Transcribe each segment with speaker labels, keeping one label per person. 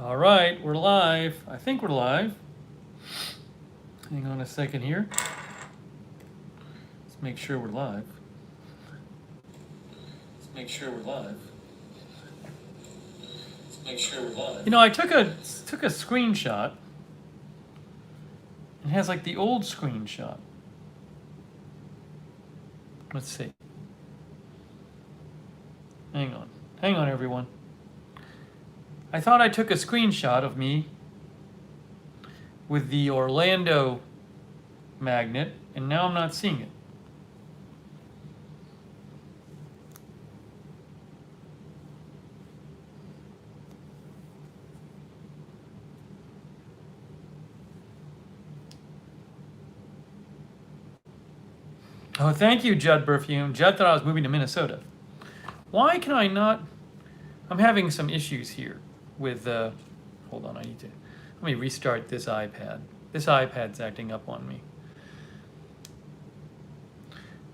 Speaker 1: All right, we're live. I think we're live. Hang on a second here. Let's make sure we're live. You know, I took a screenshot. It has like the old screenshot. Let's see. Hang on, everyone. I thought I took a screenshot of me with the Orlando magnet, and now I'm not seeing it. Oh, thank you, Judd Perfume. Judd thought I was moving to Minnesota. Why can I not? I'm having some issues here with, hold on, let me restart this iPad. This iPad's acting up on me.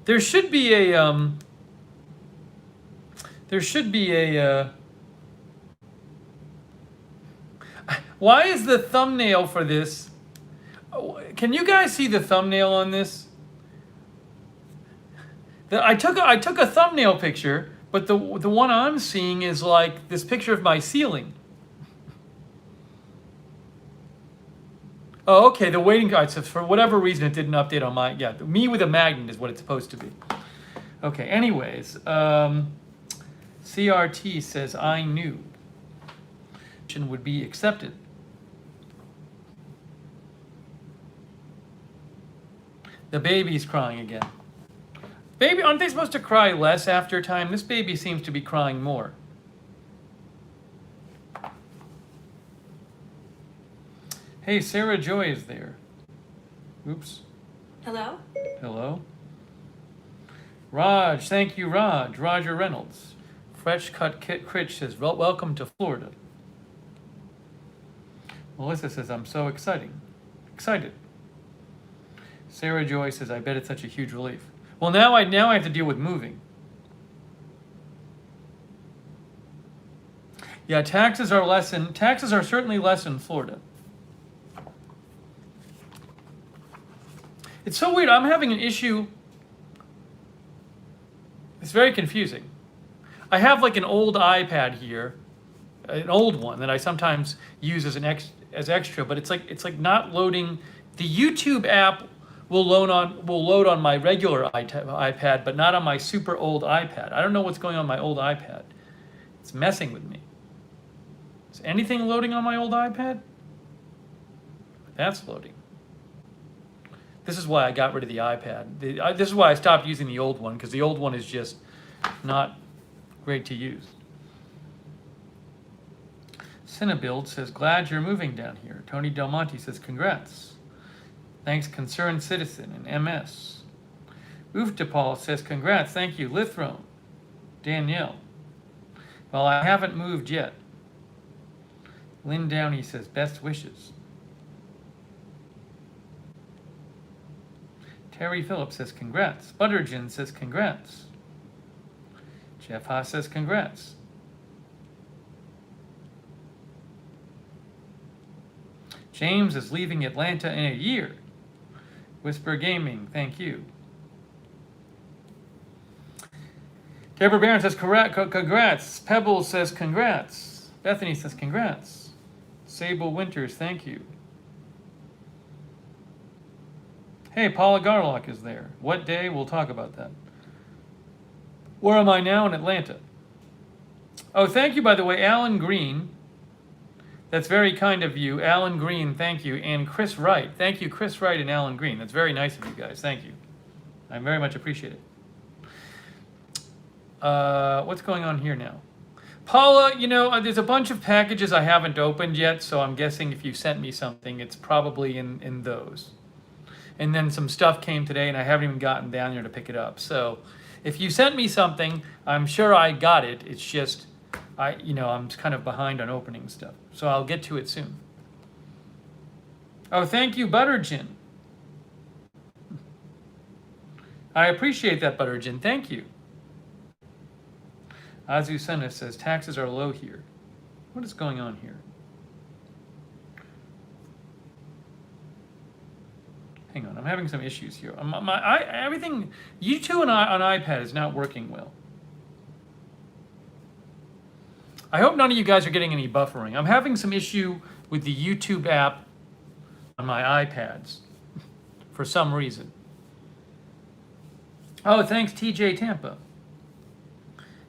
Speaker 1: There should be a, why is the thumbnail for this? Can you guys see the thumbnail on this? I took a thumbnail picture, but the one I'm seeing is like this picture of my ceiling. Oh, okay. The waiting guide says for whatever reason it didn't update on my me with a magnet is what it's supposed to be. Okay. Anyways, CRT says I knew would be accepted. The baby's crying again. Baby, aren't they supposed to cry less after time? This baby seems to be crying more. Hey, Sarah Joy is there. Oops.
Speaker 2: Hello?
Speaker 1: Hello. Raj, thank you, Raj. Roger Reynolds. Fresh Cut Kit Critch says, welcome to Florida. Melissa says, I'm so excited. Sarah Joy says, I bet it's such a huge relief. Well, now I have to deal with moving. Yeah, taxes are certainly less in Florida. It's so weird. I'm having an issue. It's very confusing. I have like an old iPad here, an old one that I sometimes use as extra, but it's like not loading. The YouTube app will load on my regular iPad, but not on my super old iPad. I don't know what's going on my old iPad. It's messing with me. Is anything loading on my old iPad? That's loading. This is why I got rid of the iPad. This is why I stopped using the old one, because the old one is just not great to use. Cinebuild says, glad you're moving down here. Tony Del Monte says, congrats. Thanks, Concerned Citizen and MS. Oof DePaul says, congrats, thank you. Lithrone. Danielle. Well, I haven't moved yet. Lynn Downey says, best wishes. Terry Phillips says, congrats. Buttergin says, congrats. Jeff Haas says, congrats. James is leaving Atlanta in a year. Whisper Gaming, thank you. Deborah Barron says, congrats. Pebbles says, congrats. Bethany says, congrats. Sable Winters, thank you. Hey, Paula Garlock is there. What day? We'll talk about that. Where am I now? In Atlanta. Oh, thank you, by the way, Alan Green. That's very kind of you. Alan Green, thank you. And Chris Wright. Thank you, Chris Wright and Alan Green. That's very nice of you guys. Thank you. I very much appreciate it. What's going on here now? Paula, there's a bunch of packages I haven't opened yet, so I'm guessing if you sent me something, it's probably in those. And then some stuff came today, and I haven't even gotten down there to pick it up. So if you sent me something, I'm sure I got it. It's just, I'm kind of behind on opening stuff. So I'll get to it soon. Oh, thank you, Buttergin. I appreciate that, Buttergin. Thank you. Azucena says, taxes are low here. What is going on here? Hang on, I'm having some issues here. Everything, YouTube on iPad is not working well. I hope none of you guys are getting any buffering. I'm having some issue with the YouTube app on my iPads for some reason. Oh, thanks, TJ Tampa.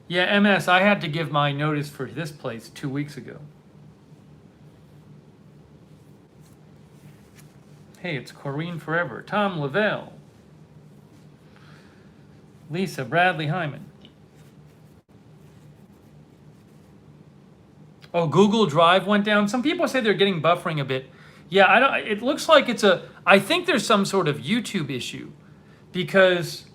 Speaker 1: Yeah, MS, I had to give my notice for this place 2 weeks ago. Hey, it's Corrine Forever. Tom Lavelle. Lisa Bradley Hyman. Oh, Google Drive went down. Some people say they're getting buffering a bit. Yeah, it looks like I think there's some sort of YouTube issue because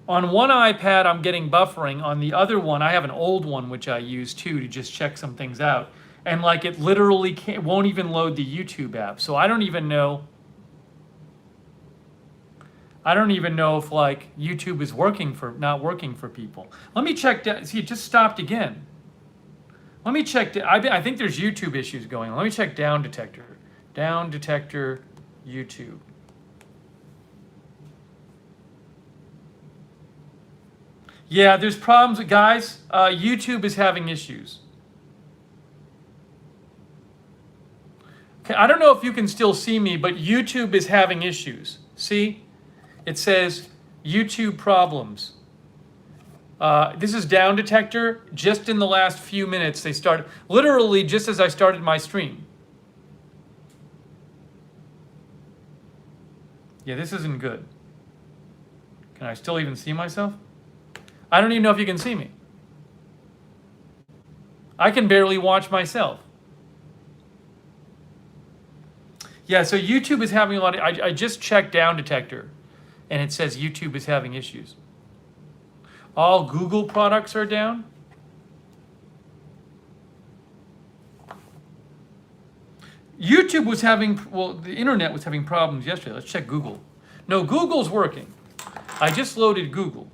Speaker 1: on one iPad I'm getting buffering. On the other one, I have an old one which I use too to just check some things out. And like it literally won't even load the YouTube app. So I don't even know if like YouTube is not working for people. Let me check. See, it just stopped again. Let me check. I think there's YouTube issues going on. Let me check Down Detector. Down Detector YouTube. Yeah, there's problems, guys. YouTube is having issues. Okay, I don't know if you can still see me, but YouTube is having issues. See? It says YouTube problems. This is Down Detector. Just in the last few minutes, they started, literally just as I started my stream. Yeah, this isn't good. Can I still even see myself? I don't even know if you can see me. I can barely watch myself. Yeah, so YouTube is having a lot of, I just checked Down Detector, and it says YouTube is having issues. All Google products are down. YouTube was having, well, the internet was having problems yesterday. Let's check Google. No, Google's working. I just loaded Google.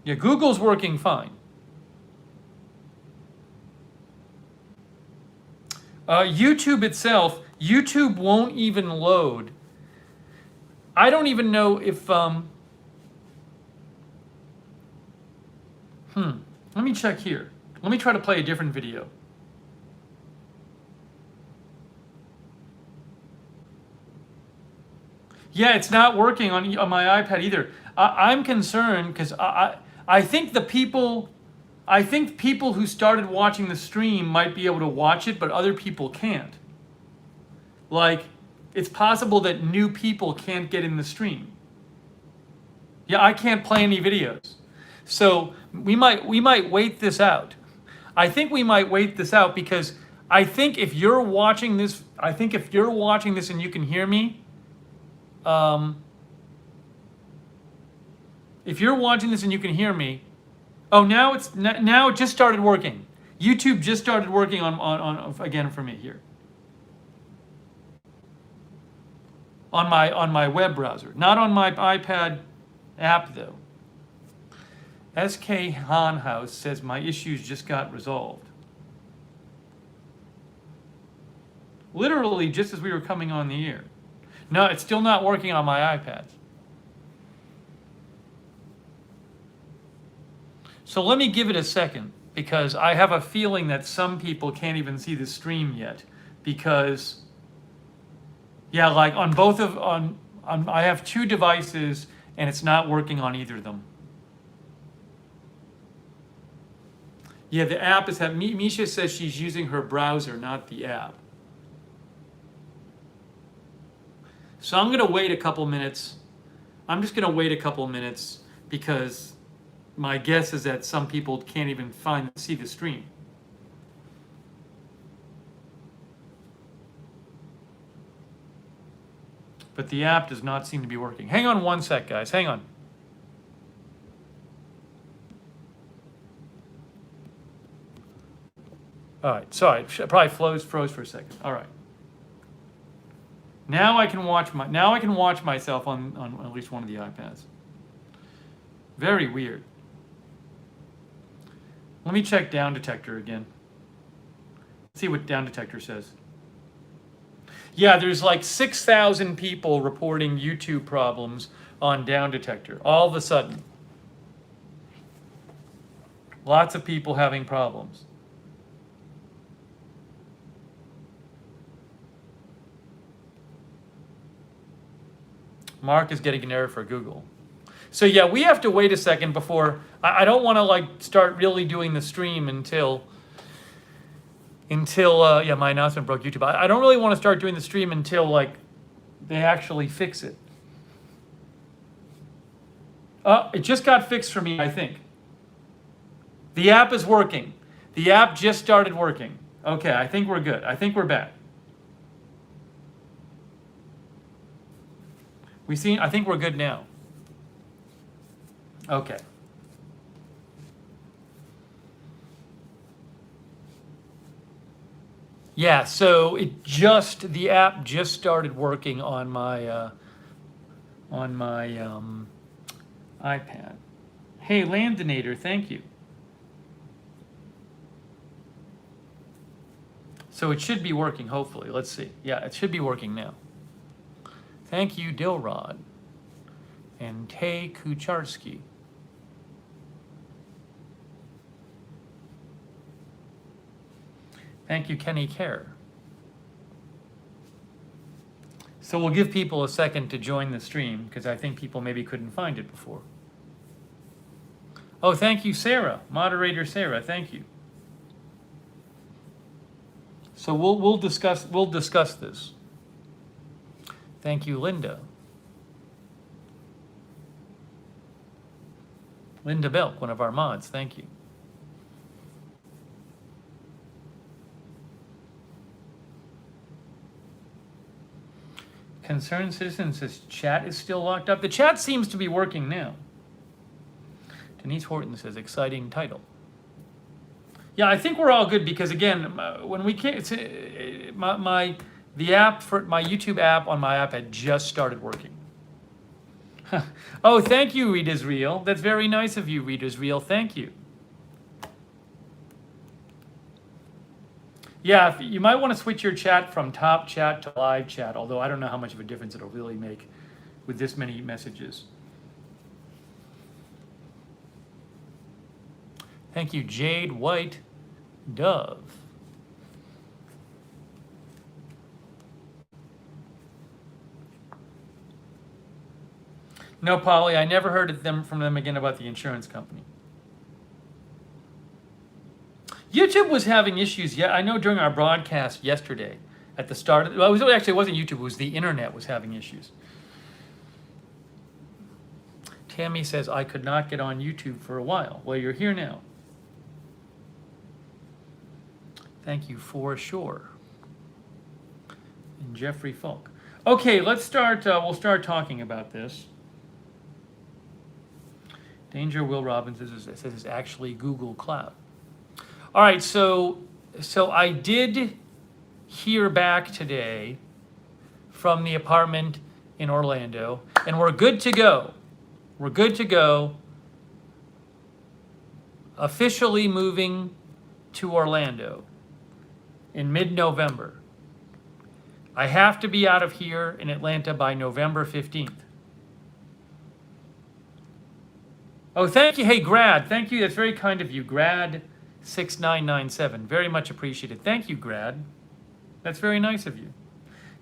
Speaker 1: Yeah, Google's working fine. YouTube itself, YouTube won't even load. I don't even know if, let me check here. Let me try to play a different video. Yeah, it's not working on my iPad either. I'm concerned because I think people who started watching the stream might be able to watch it, but other people can't. Like, it's possible that new people can't get in the stream. Yeah, I can't play any videos. So we might wait this out. I think we might wait this out because I think if you're watching this, and you can hear me, if you're watching this and you can hear me, oh, now it just started working. YouTube just started working on again for me here. On my web browser, not on my iPad app though. SK Hanhouse says my issues just got resolved. Literally just as we were coming on the air. No, it's still not working on my iPad. So let me give it a second because I have a feeling that some people can't even see the stream yet because, yeah, like on both of, I have two devices and it's not working on either of them. Yeah, the app is having, Misha says she's using her browser, not the app. So I'm going to wait a couple minutes. I'm just going to wait a couple minutes because my guess is that some people can't even see the stream. But the app does not seem to be working. Hang on one sec, guys. Hang on. All right, sorry, it probably froze for a second. All right. Now I can watch myself on at least one of the iPads. Very weird. Let me check Down Detector again. See what Down Detector says. Yeah, there's like 6,000 people reporting YouTube problems on Down Detector. All of a sudden. Lots of people having problems. Mark is getting an error for Google. So yeah, we have to wait a second before, I don't want to like start really doing the stream until yeah, my announcement broke YouTube. I don't really want to start doing the stream until like they actually fix it. It just got fixed for me, I think. The app is working. The app just started working. Okay, I think we're good. I think we're back. I think we're good now. Okay. Yeah, so the app just started working on my iPad. Hey, Landinator, thank you. So it should be working, hopefully. Let's see. Yeah, it should be working now. Thank you, Dilrod and Tay Kucharski. Thank you, Kenny Kerr. So we'll give people a second to join the stream because I think people maybe couldn't find it before. Oh, thank you, Sarah, moderator Sarah. Thank you. So we'll discuss this. Thank you, Linda. Linda Belk, one of our mods. Thank you. Concerned Citizen says chat is still locked up. The chat seems to be working now. Denise Horton says exciting title. Yeah, I think we're all good because again, when we can't, the app for my YouTube app on my iPad just started working. Oh, thank you, Read Is Real. That's very nice of you, Read Is Real. Thank you. Yeah, you might want to switch your chat from top chat to live chat, although I don't know how much of a difference it'll really make with this many messages. Thank you, Jade White Dove. No, Polly, I never heard from them again about the insurance company. YouTube was having issues. Yeah, I know during our broadcast yesterday at the start. Well, it wasn't YouTube. It was the internet was having issues. Tammy says, I could not get on YouTube for a while. Well, you're here now. Thank you for sure. And Jeffrey Falk. Okay, let's start. We'll start talking about this. Danger Will Robbins says it's actually Google Cloud. All right, so I did hear back today from the apartment in Orlando, and we're good to go. We're good to go. Officially moving to Orlando in mid-November. I have to be out of here in Atlanta by November 15th. Oh, thank you. Hey, Grad. Thank you. That's very kind of you. Grad 6997. Very much appreciated. Thank you, Grad. That's very nice of you.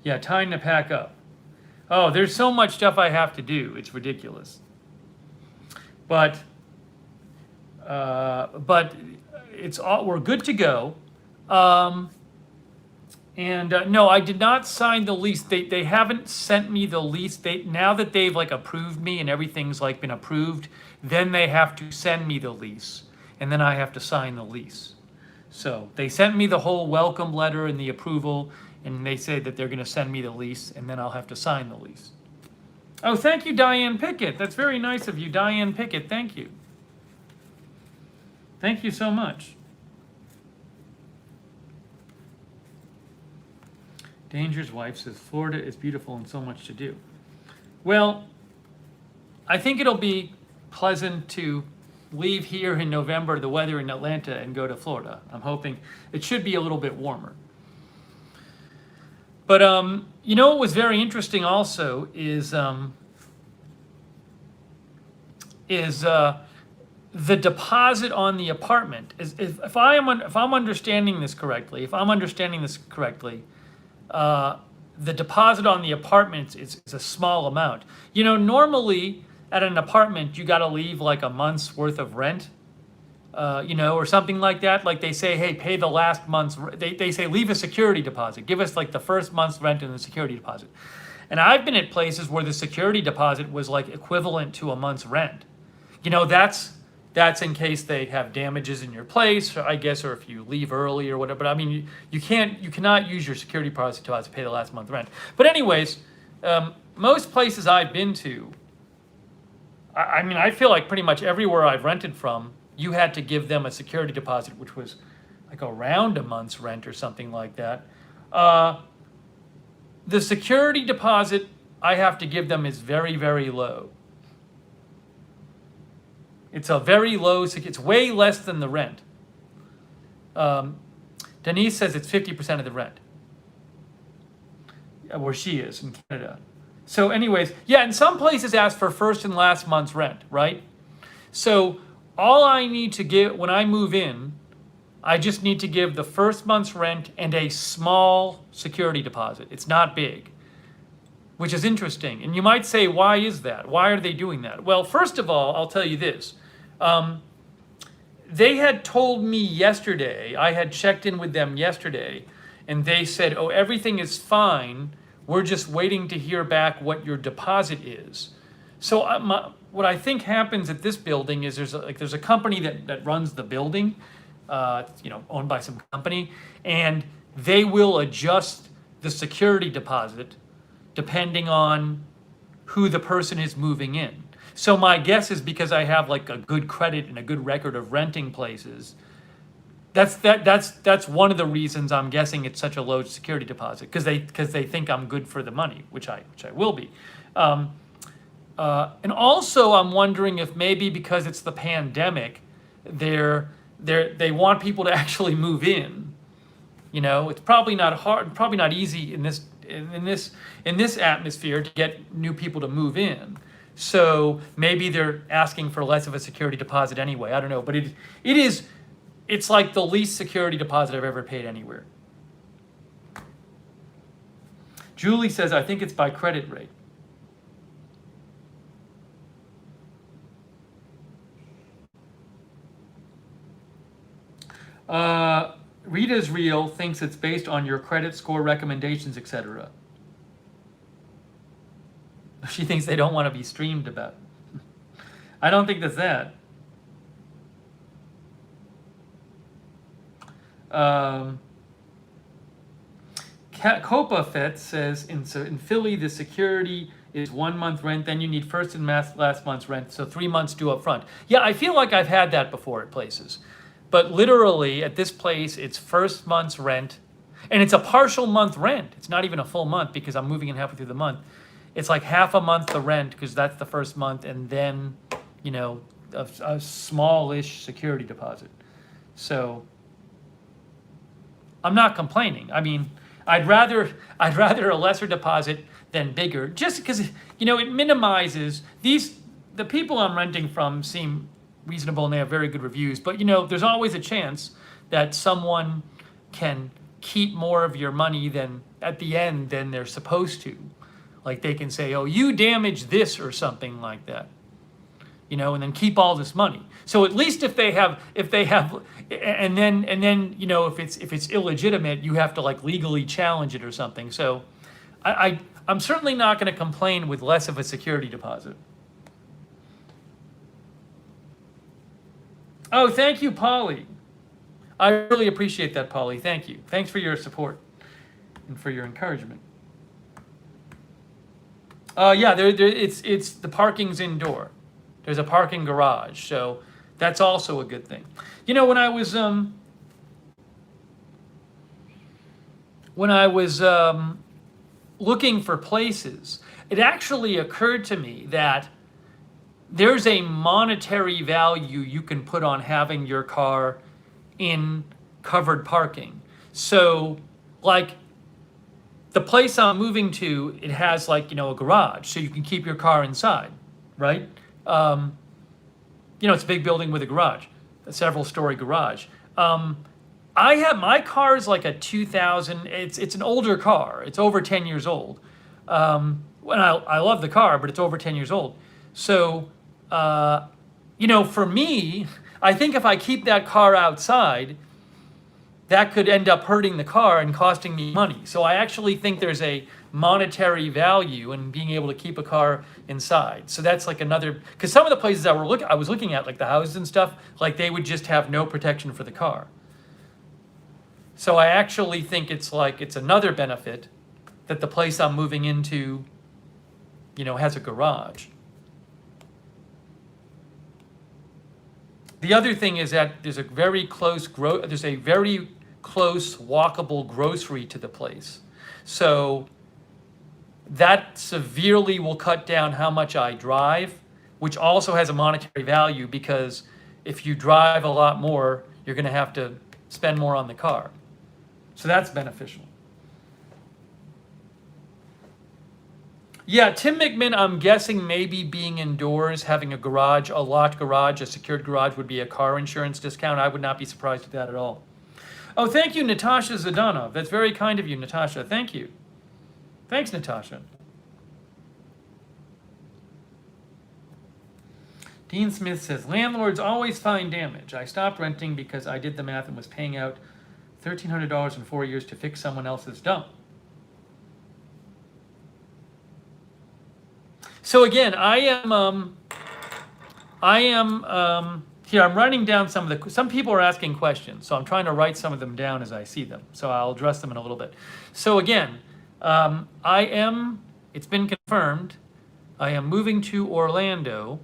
Speaker 1: Yeah, time to pack up. Oh, there's so much stuff I have to do. It's ridiculous. But it's all, we're good to go. No, I did not sign the lease. They haven't sent me the lease. Now that they've like approved me and everything's like been approved, then they have to send me the lease, and then I have to sign the lease. So they sent me the whole welcome letter and the approval, and they say that they're going to send me the lease, and then I'll have to sign the lease. Oh, thank you, Diane Pickett. That's very nice of you, Diane Pickett. Thank you. Thank you so much. Danger's wife says, Florida is beautiful and so much to do. Well, I think it'll be pleasant to leave here in November, the weather in Atlanta, and go to Florida. I'm hoping it should be a little bit warmer. But you know what was very interesting also is the deposit on the apartment. If I'm understanding this correctly, the deposit on the apartment is a small amount. You know, normally at an apartment, you got to leave like a month's worth of rent, you know, or something like that. Like they say, hey, pay the last month's, they say leave a security deposit. Give us like the first month's rent and the security deposit. And I've been at places where the security deposit was like equivalent to a month's rent. You know, that's in case they have damages in your place, I guess, or if you leave early or whatever. But I mean, you cannot use your security deposit to pay the last month rent. But anyways, most places I've been to, I mean, I feel like pretty much everywhere I've rented from, you had to give them a security deposit, which was like around a month's rent or something like that. The security deposit I have to give them is very, very low. It's a very low, it's way less than the rent. Denise says it's 50% of the rent, where she is in Canada. So anyways, yeah, and some places ask for first and last month's rent, right? So all I need to give, when I move in, I just need to give the first month's rent and a small security deposit. It's not big, which is interesting. And you might say, why is that? Why are they doing that? Well, first of all, I'll tell you this. They had told me yesterday, I had checked in with them yesterday, and they said, oh, everything is fine. We're just waiting to hear back what your deposit is. So what I think happens at this building is there's a company that runs the building, you know, owned by some company, and they will adjust the security deposit depending on who the person is moving in. So my guess is because I have like a good credit and a good record of renting places, that's one of the reasons I'm guessing it's such a low security deposit, because they think I'm good for the money, which I will be. And also I'm wondering if maybe because it's the pandemic, they want people to actually move in. You know, it's probably not hard, probably not easy in this atmosphere to get new people to move in. So maybe they're asking for less of a security deposit anyway. I don't know, but it's like the least security deposit I've ever paid anywhere. Julie says, I think it's by credit rate. Rita's Real thinks it's based on your credit score recommendations, etc. She thinks they don't want to be streamed about. I don't think that's that. Copa Fett says in Philly the security is 1 month rent, then you need first and last month's rent, so 3 months due up front. Yeah, I feel like I've had that before at places. But literally at this place, it's first month's rent, and it's a partial month rent. It's not even a full month because I'm moving in halfway through the month. It's like half a month the rent because that's the first month, and then, you know, a smallish security deposit. So I'm not complaining. I mean, I'd rather a lesser deposit than bigger, just because, you know, it minimizes the people I'm renting from seem reasonable and they have very good reviews, but you know, there's always a chance that someone can keep more of your money than at the end than they're supposed to. Like they can say, oh, you damaged this or something like that, you know, and then keep all this money. So at least if they have, and then, you know, if it's illegitimate, you have to like legally challenge it or something. So I'm certainly not going to complain with less of a security deposit. Oh, thank you, Polly. I really appreciate that, Polly. Thank you. Thanks for your support and for your encouragement. Yeah, it's the parking's indoor. There's a parking garage, so that's also a good thing. You know, when I was looking for places, it actually occurred to me that there's a monetary value you can put on having your car in covered parking. So like the place I'm moving to, it has like, a garage, so you can keep your car inside, right? It's a big building with a garage, a several story garage. My car is like a 2000, it's an older car. It's over 10 years old. I love the car, but it's over 10 years old. So, for me, I think if I keep that car outside, that could end up hurting the car and costing me money. So I actually think there's a monetary value in being able to keep a car inside. So that's like another, because some of the places I was looking at, like the houses and stuff, like they would just have no protection for the car. So I actually think it's another benefit that the place I'm moving into, has a garage. The other thing is that there's a very close walkable grocery to the place. So that severely will cut down how much I drive, which also has a monetary value because if you drive a lot more, you're going to have to spend more on the car. So that's beneficial. Yeah, Tim McMinn, I'm guessing maybe being indoors, having a garage, a locked garage, a secured garage would be a car insurance discount. I would not be surprised at that at all. Oh, thank you, Natasha Zdanov. That's very kind of you, Natasha. Thank you. Thanks, Natasha. Dean Smith says, landlords always find damage. I stopped renting because I did the math and was paying out $1,300 in 4 years to fix someone else's dump. So again, here I'm writing down some people are asking questions, so I'm trying to write some of them down as I see them. So I'll address them in a little bit. So again, it's been confirmed, I am moving to Orlando.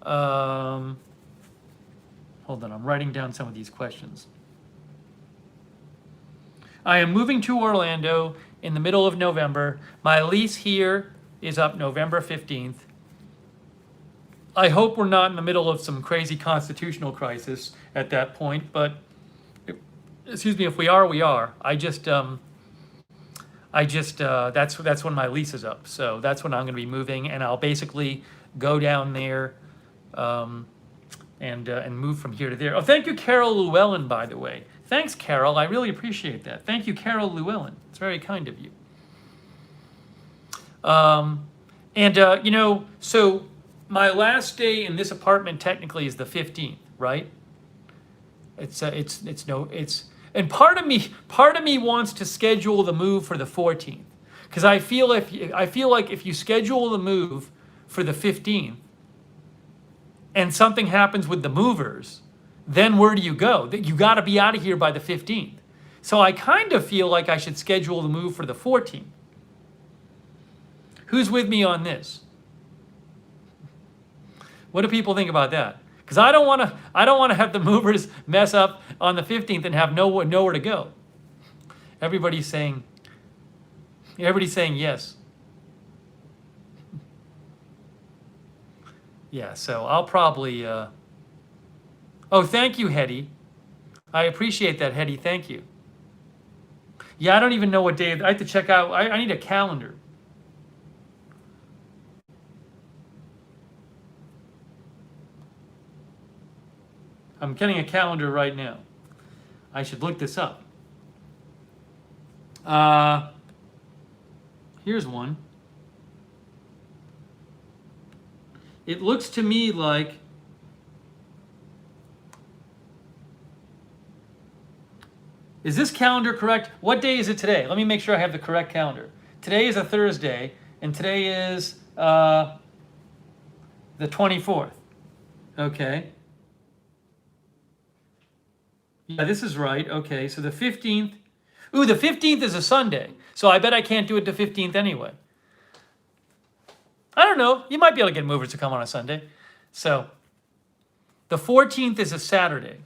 Speaker 1: Hold on, I'm writing down some of these questions. I am moving to Orlando in the middle of November. My lease here is up November 15th. I hope we're not in the middle of some crazy constitutional crisis at that point, but if we are, we are. That's when my lease is up. So that's when I'm going to be moving, and I'll basically go down there and move from here to there. Oh, thank you, Carol Llewellyn, by the way. Thanks, Carol. I really appreciate that. Thank you, Carol Llewellyn. It's very kind of you. So my last day in this apartment technically is the 15th, right? And part of me wants to schedule the move for the 14th, because I feel like if you schedule the move for the 15th and something happens with the movers, then where do you go? You got to be out of here by the 15th. So I kind of feel like I should schedule the move for the 14th. Who's with me on this? What do people think about that? Because I don't want to have the movers mess up on the 15th and have nowhere to go. Everybody's saying yes. Yeah, so I'll probably oh, thank you, Hetty. I appreciate that, Hetty. Thank you. Yeah, I don't even know what day. I have to check out. I need a calendar. I'm getting a calendar right now. I should look this up. Here's one. It looks to me like is this calendar correct? What day is it today? Let me make sure I have the correct calendar. Today is a Thursday, and today is the 24th. Okay. Yeah, this is right. Okay, so the 15th. Ooh, the 15th is a Sunday. So I bet I can't do it the 15th anyway. I don't know. You might be able to get movers to come on a Sunday. So the 14th is a Saturday.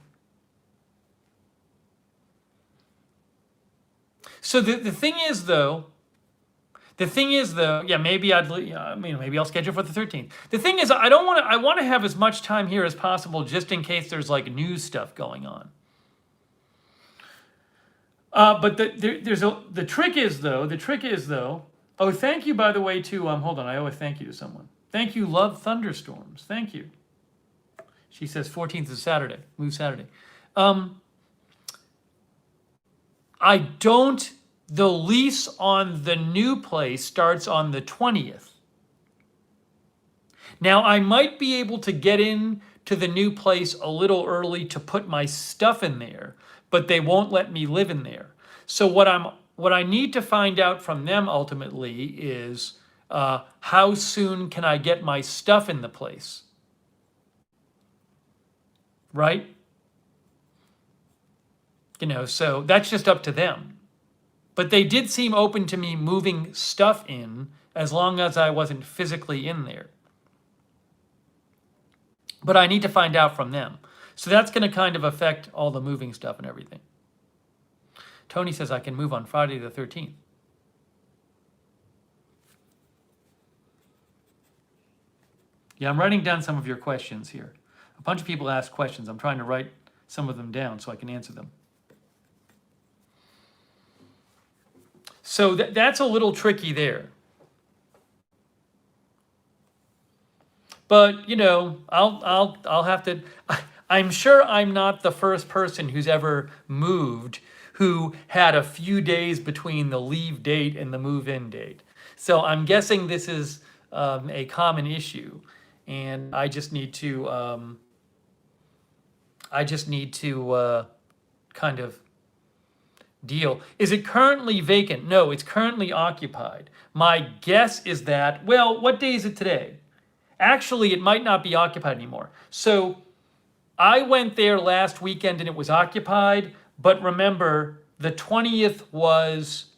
Speaker 1: So the thing is, though, The thing is, though, yeah, maybe maybe I'll schedule for the 13th. The thing is, I don't want to. I want to have as much time here as possible, just in case there's like news stuff going on. But the trick is though. Oh, thank you, by the way, to hold on. I owe a thank you to someone. Thank you, Love Thunderstorms. Thank you. She says 14th is Saturday. Move Saturday. I don't. The lease on the new place starts on the 20th. Now, I might be able to get in to the new place a little early to put my stuff in there, but they won't let me live in there. So what I need to find out from them ultimately is how soon can I get my stuff in the place? Right? So that's just up to them. But they did seem open to me moving stuff in as long as I wasn't physically in there. But I need to find out from them. So that's going to kind of affect all the moving stuff and everything. Tony says I can move on Friday the 13th. Yeah, I'm writing down some of your questions here. A bunch of people ask questions. I'm trying to write some of them down so I can answer them. So that's a little tricky there. But, I'll have to. I'm sure I'm not the first person who's ever moved who had a few days between the leave date and the move-in date. So I'm guessing this is a common issue, and I just need to kind of deal. Is it currently vacant? No, it's currently occupied. My guess is that, well, what day is it today? Actually, it might not be occupied anymore. So I went there last weekend and it was occupied, but remember, the 20th was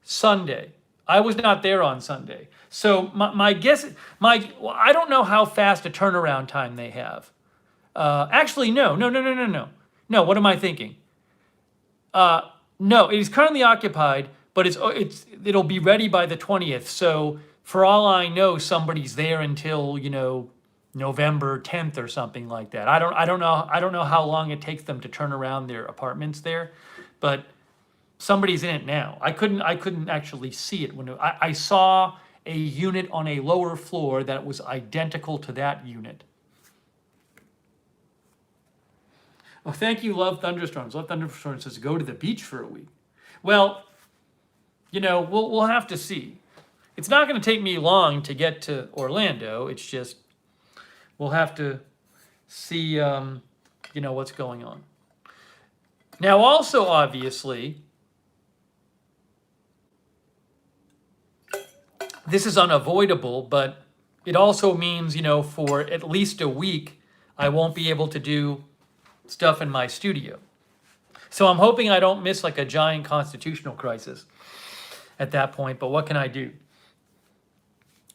Speaker 1: Sunday. I was not there on Sunday. So my guess, I don't know how fast a turnaround time they have. Actually, no. No, what am I thinking? No, it is currently occupied, but it'll be ready by the 20th. So for all I know, somebody's there until, November 10th or something like that. I don't know how long it takes them to turn around their apartments there, but somebody's in it now. I couldn't actually see it when I saw a unit on a lower floor that was identical to that unit. Oh, thank you, Love Thunderstorms. Love Thunderstorms says, go to the beach for a week. Well, we'll have to see. It's not going to take me long to get to Orlando. It's just, we'll have to see, what's going on. Now, also, obviously, this is unavoidable, but it also means, for at least a week, I won't be able to do stuff in my studio. So I'm hoping I don't miss like a giant constitutional crisis at that point, but what can I do?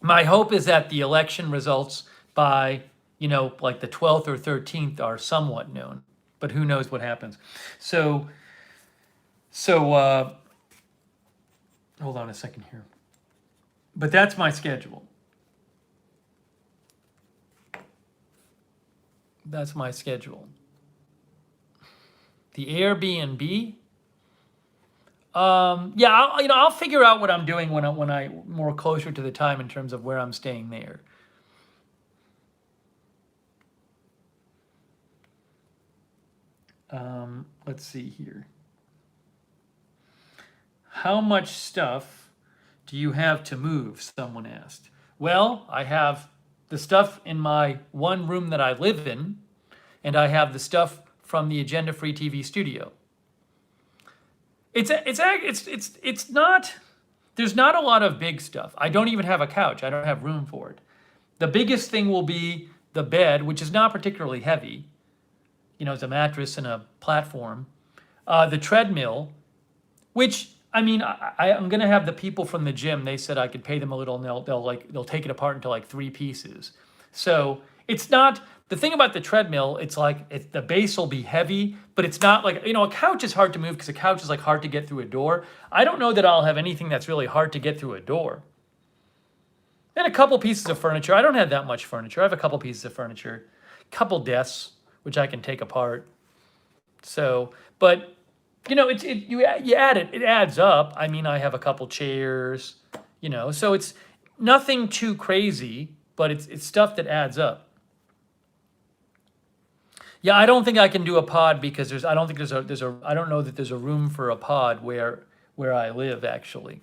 Speaker 1: My hope is that the election results by, like the 12th or 13th are somewhat known, but who knows what happens. So hold on a second here. But that's my schedule. That's my schedule. The Airbnb, I'll figure out what I'm doing when I more closer to the time in terms of where I'm staying there. Let's see here. How much stuff do you have to move? Someone asked. Well, I have the stuff in my one room that I live in, and I have the stuff from the Agenda Free TV studio. It's not, there's not a lot of big stuff. I don't even have a couch. I don't have room for it. The biggest thing will be the bed, which is not particularly heavy. It's a mattress and a platform. The treadmill, which, I'm going to have the people from the gym, they said I could pay them a little and they'll take it apart into like 3 pieces. So it's not, the thing about the treadmill, it's like the base will be heavy, but it's not like, you know, a couch is hard to move because a couch is like hard to get through a door. I don't know that I'll have anything that's really hard to get through a door. And a couple pieces of furniture. I don't have that much furniture. I have a couple pieces of furniture, couple desks, which I can take apart. So, but you know, you add it, it adds up. I mean, I have a couple chairs, you know, so it's nothing too crazy, but it's stuff that adds up. Yeah, I don't think I can do a pod because I don't know that there's a room for a pod where I live actually.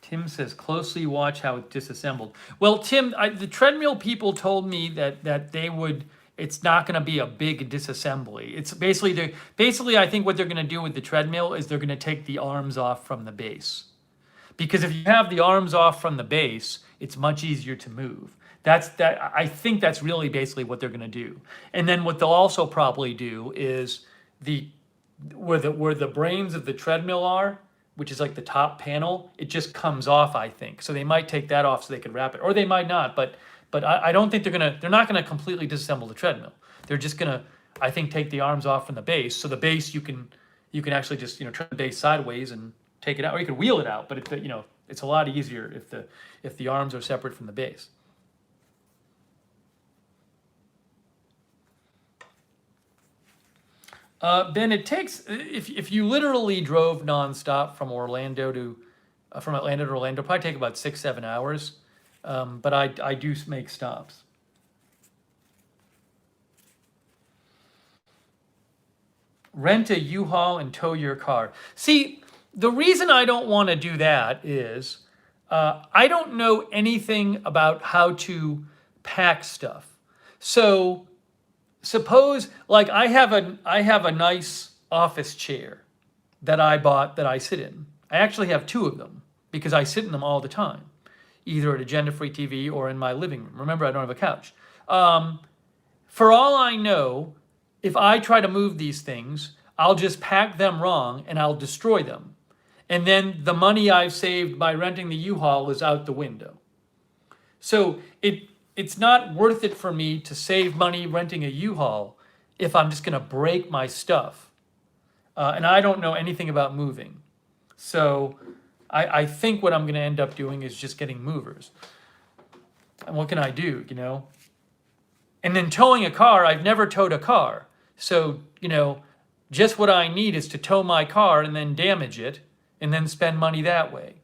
Speaker 1: Tim says, closely watch how it's disassembled. Well, Tim, the treadmill people told me that they would, it's not going to be a big disassembly. It's basically, I think what they're going to do with the treadmill is they're going to take the arms off from the base. Because if you have the arms off from the base, it's much easier to move. I think that's really basically what they're going to do. And then what they'll also probably do is where the brains of the treadmill are, which is like the top panel, it just comes off, I think. So they might take that off so they could wrap it, or they might not. But I don't think they're not gonna completely disassemble the treadmill. They're just gonna, I think, take the arms off from the base. So the base you can actually just, you know, turn the base sideways and take it out, or you could wheel it out. But it's a lot easier if the arms are separate from the base. Ben, it takes, if you literally drove nonstop from Atlanta to Orlando, it'll probably take about 6-7 hours. But I do make stops. Rent a U-Haul and tow your car. See, the reason I don't want to do that is I don't know anything about how to pack stuff. So suppose, like, I have a nice office chair that I bought that I sit in. I actually have 2 of them because I sit in them all the time, either at Agenda Free TV or in my living room. Remember, I don't have a couch. For all I know, if I try to move these things, I'll just pack them wrong and I'll destroy them. And then the money I've saved by renting the U-Haul is out the window. So it's not worth it for me to save money renting a U-Haul if I'm just going to break my stuff. And I don't know anything about moving. So I think what I'm going to end up doing is just getting movers. And what can I do, you know? And then towing a car, I've never towed a car. So, you know, just what I need is to tow my car and then damage it and then spend money that way.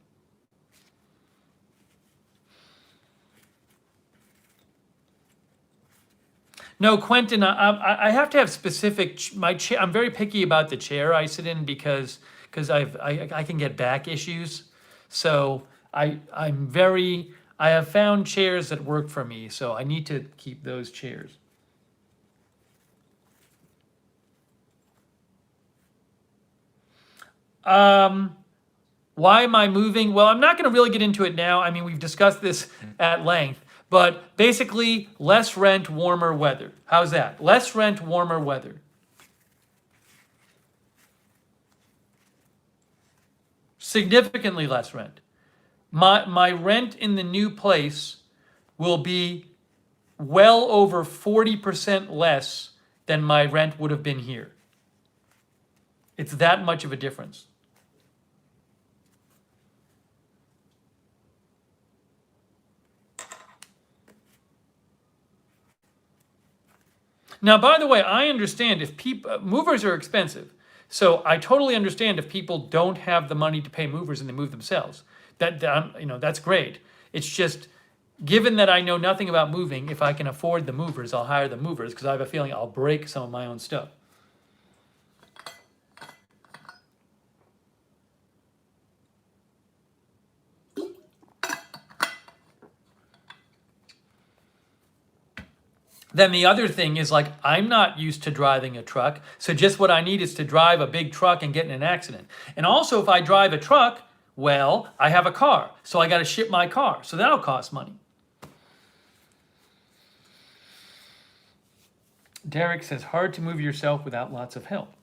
Speaker 1: No, Quentin, I have to have specific, I'm very picky about the chair I sit in because I can get back issues. So I have found chairs that work for me, so I need to keep those chairs. Why am I moving? Well, I'm not going to really get into it now. I mean, we've discussed this at length. But basically, less rent, warmer weather. How's that? Less rent, warmer weather. Significantly less rent. My rent in the new place will be well over 40% less than my rent would have been here. It's that much of a difference. Now, by the way, I understand if movers are expensive. So I totally understand if people don't have the money to pay movers and they move themselves. That's great. It's just, given that I know nothing about moving, if I can afford the movers, I'll hire the movers because I have a feeling I'll break some of my own stuff. Then the other thing is, like, I'm not used to driving a truck, so just what I need is to drive a big truck and get in an accident. And also, if I drive a truck, well, I have a car, so I got to ship my car, so that'll cost money. Derek says, hard to move yourself without lots of help.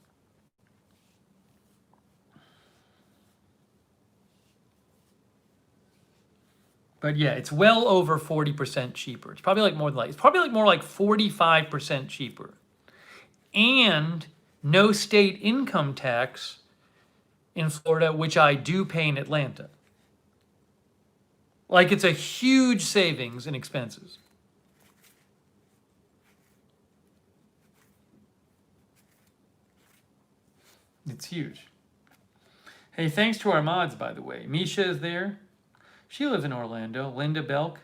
Speaker 1: But yeah, it's well over 40% cheaper. It's probably like more like, it's probably like more like 45% cheaper. And no state income tax in Florida, which I do pay in Atlanta. Like, it's a huge savings in expenses. It's huge. Hey, thanks to our mods, by the way. Misha is there. She lives in Orlando. Linda Belk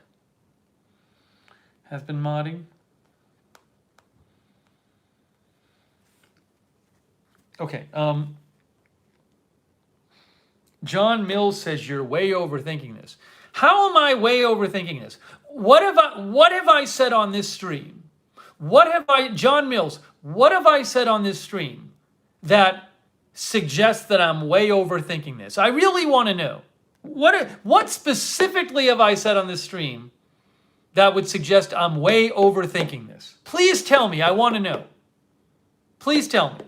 Speaker 1: has been modding. Okay. John Mills says you're way overthinking this. How am I way overthinking this? What have I said on this stream? John Mills, what have I said on this stream that suggests that I'm way overthinking this? I really want to know. What specifically have I said on this stream that would suggest I'm way overthinking this? Please tell me. I want to know. Please tell me.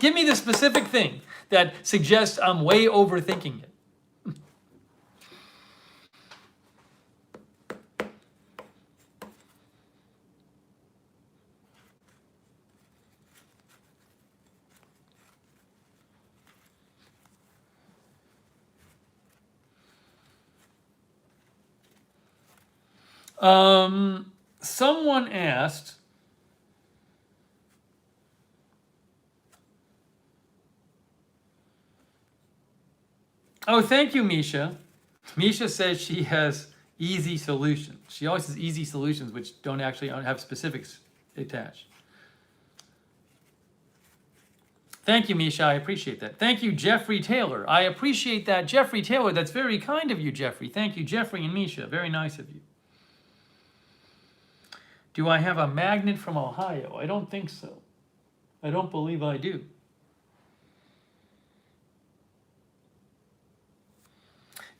Speaker 1: Give me the specific thing that suggests I'm way overthinking it. Someone asked, oh, thank you, Misha. Misha says she has easy solutions. She always has easy solutions which don't actually have specifics attached. Thank you, Misha. I appreciate that. Thank you, Jeffrey Taylor. I appreciate that, Jeffrey Taylor. That's very kind of you, Jeffrey. Thank you, Jeffrey and Misha. Very nice of you. Do I have a magnet from Ohio? I don't think so. I don't believe I do.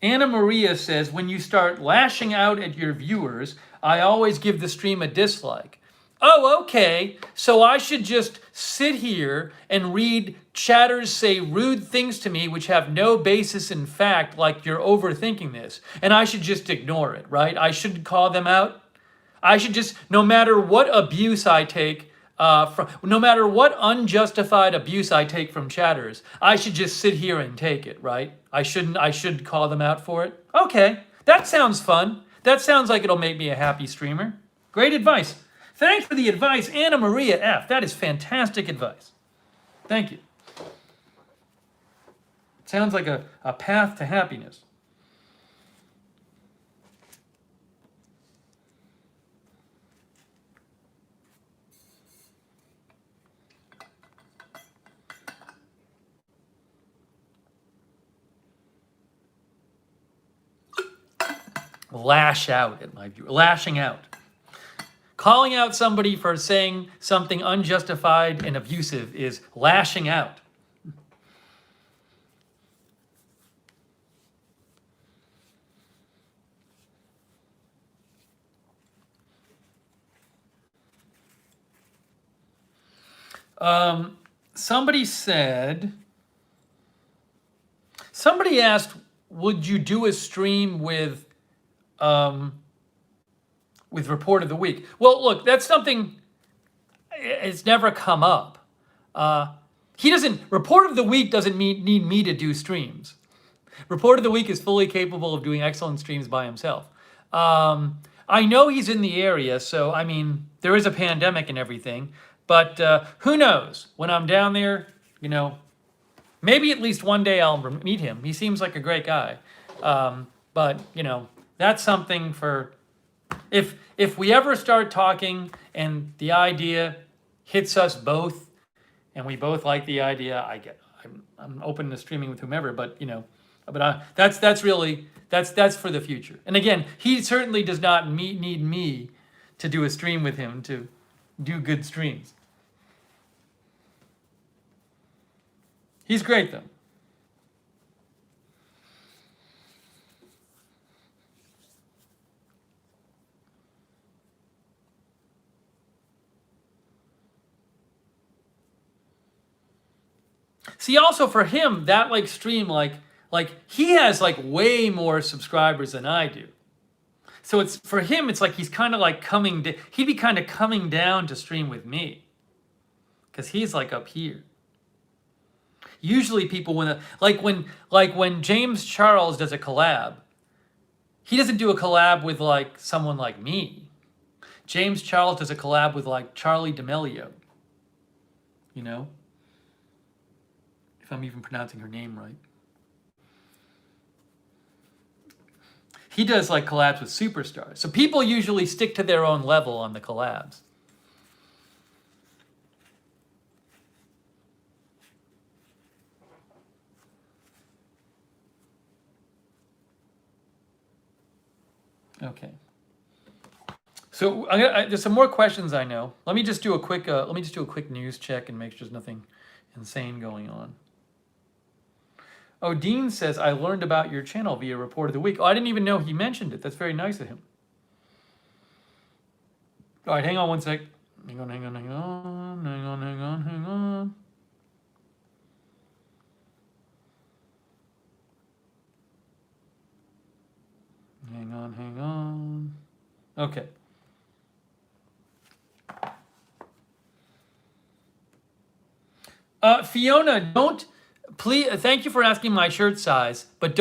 Speaker 1: Anna Maria says, when you start lashing out at your viewers, I always give the stream a dislike. Oh, okay. So I should just sit here and read chatters say rude things to me which have no basis in fact, like you're overthinking this. And I should just ignore it, right? I shouldn't call them out. I should just, no matter what abuse I take, no matter what unjustified abuse I take from chatters, I should just sit here and take it, right? I should call them out for it. Okay, that sounds fun. That sounds like it'll make me a happy streamer. Great advice. Thanks for the advice, Anna Maria F. That is fantastic advice. Thank you. Sounds like a path to happiness. Lash out at my viewer. Lashing out. Calling out somebody for saying something unjustified and abusive is lashing out. Somebody asked, would you do a stream with Report of the Week? Well, look, that's something, it's never come up. Report of the Week doesn't need me to do streams. Report of the Week is fully capable of doing excellent streams by himself. I know he's in the area, so I mean, there is a pandemic and everything, but who knows? When I'm down there, you know, maybe at least one day I'll meet him. He seems like a great guy. But, you know, that's something for, if we ever start talking and the idea hits us both and we both like the idea, I'm open to streaming with whomever, but you know, that's for the future. And again, he certainly does not need me to do a stream with him to do good streams. He's great though. See, also for him, that like stream, like he has like way more subscribers than I do. So it's for him, it's like he's kind of like he'd be kind of coming down to stream with me because he's like up here. Usually people when James Charles does a collab, he doesn't do a collab with like someone like me. James Charles does a collab with like Charlie D'Amelio. You know? If I'm even pronouncing her name right. He does like collabs with superstars. So people usually stick to their own level on the collabs. Okay. So there's some more questions I know. Let me just do a quick news check and make sure there's nothing insane going on. Oh, Dean says, I learned about your channel via Report of the Week. Oh, I didn't even know he mentioned it. That's very nice of him. All right, hang on one sec. Hang on. Hang on. Okay. Fiona, please, thank you for asking my shirt size, but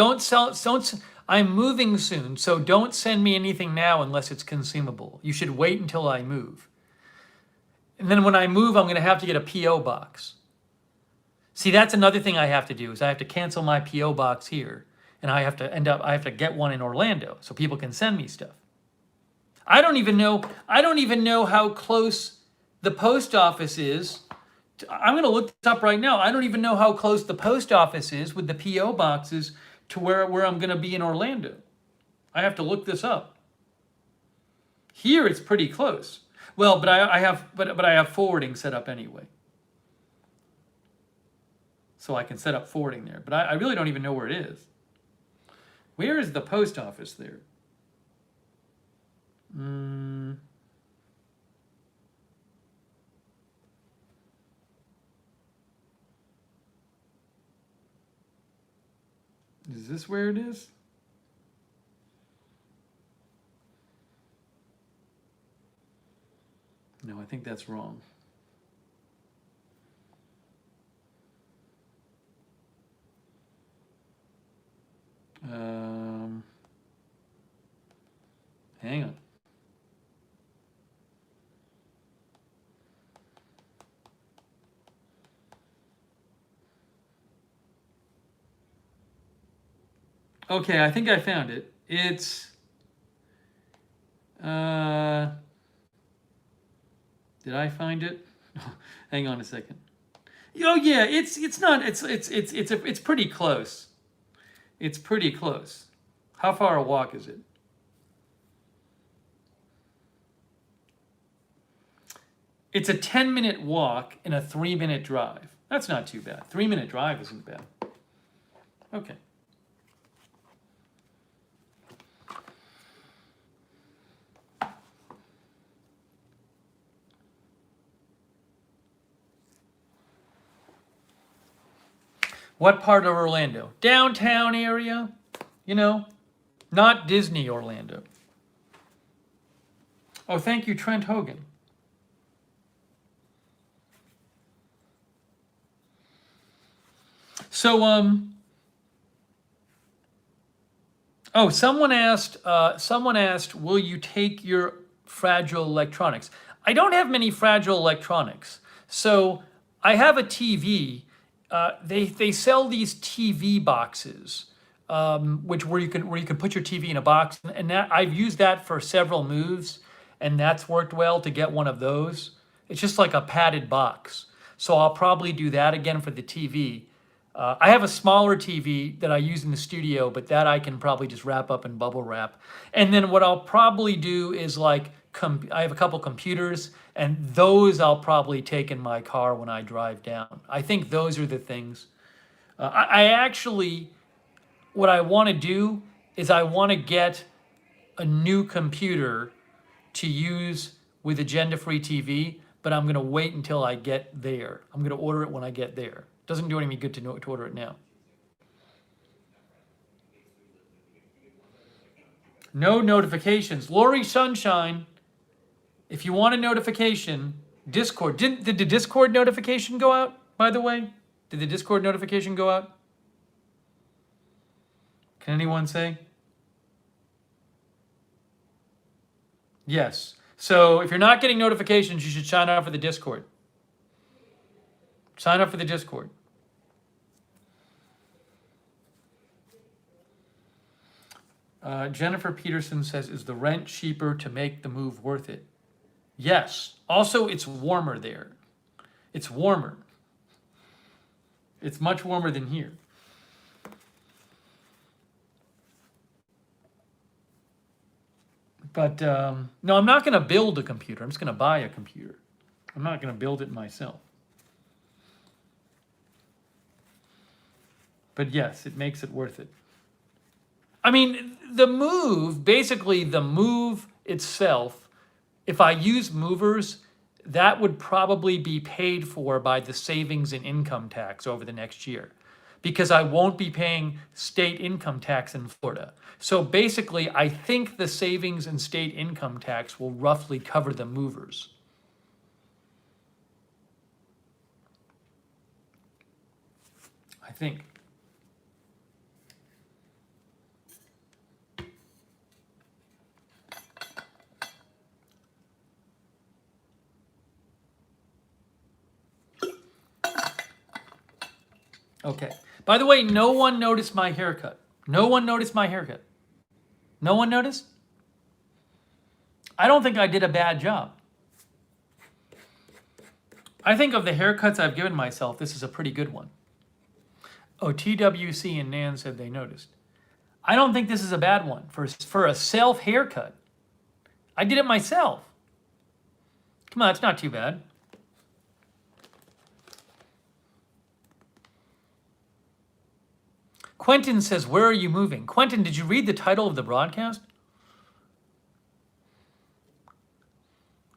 Speaker 1: I'm moving soon, so don't send me anything now unless it's consumable. You should wait until I move. And then when I move, I'm going to have to get a P.O. box. See, that's another thing I have to do is I have to cancel my P.O. box here, and I have to get one in Orlando so people can send me stuff. I don't even know how close the post office is. I'm going to look this up right now. I don't even know how close the post office is with the P.O. boxes to where I'm going to be in Orlando. I have to look this up. Here it's pretty close. Well, but I have forwarding set up anyway. So I can set up forwarding there. But I really don't even know where it is. Where is the post office there? Is this where it is? No, I think that's wrong. Hang on. Okay, I think I found it. It's did I find it? Hang on a second. Oh yeah, it's pretty close. It's pretty close. How far a walk is it? It's a 10-minute walk and a 3-minute drive. That's not too bad. 3-minute drive isn't bad. Okay. What part of Orlando? Downtown area, you know, not Disney Orlando. Oh, thank you, Trent Hogan. So, oh, someone asked, will you take your fragile electronics? I don't have many fragile electronics. So I have a TV. They sell these TV boxes, where you can put your TV in a box, and that I've used that for several moves, and that's worked well to get one of those. It's just like a padded box, so I'll probably do that again for the TV. I have a smaller TV that I use in the studio, but that I can probably just wrap up in bubble wrap. And then what I'll probably do is like I have a couple computers, and those I'll probably take in my car when I drive down. I think those are the things. I actually, what I want to do is I want to get a new computer to use with Agenda Free TV, but I'm going to wait until I get there. I'm going to order it when I get there. Doesn't do any good to order it now. No notifications. Lori Sunshine, if you want a notification, Discord. Did the Discord notification go out, by the way? Did the Discord notification go out? Can anyone say? Yes. So if you're not getting notifications, you should sign up for the Discord. Sign up for the Discord. Jennifer Peterson says, is the rent cheaper to make the move worth it? Yes. Also, it's warmer there. It's warmer. It's much warmer than here. But no, I'm not going to build a computer. I'm just going to buy a computer. I'm not going to build it myself. But yes, it makes it worth it. I mean, the move, basically the move itself, if I use movers, that would probably be paid for by the savings in income tax over the next year, because I won't be paying state income tax in Florida. So basically, I think the savings in state income tax will roughly cover the movers. I think. Okay. By the way, no one noticed my haircut. No one noticed my haircut. No one noticed? I don't think I did a bad job. I think of the haircuts I've given myself, this is a pretty good one. Oh, TWC and Nan said they noticed. I don't think this is a bad one for a self haircut. I did it myself. Come on, it's not too bad. Quentin says, where are you moving? Quentin, did you read the title of the broadcast?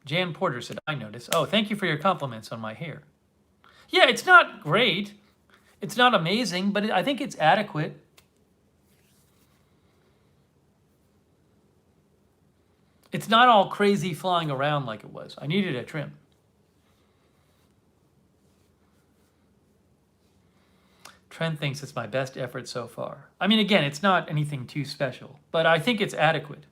Speaker 1: Jan Porter said, I noticed. Oh, thank you for your compliments on my hair. Yeah, it's not great. It's not amazing, but I think it's adequate. It's not all crazy flying around like it was. I needed a trim. Trent thinks it's my best effort so far. I mean, again, it's not anything too special, but I think it's adequate.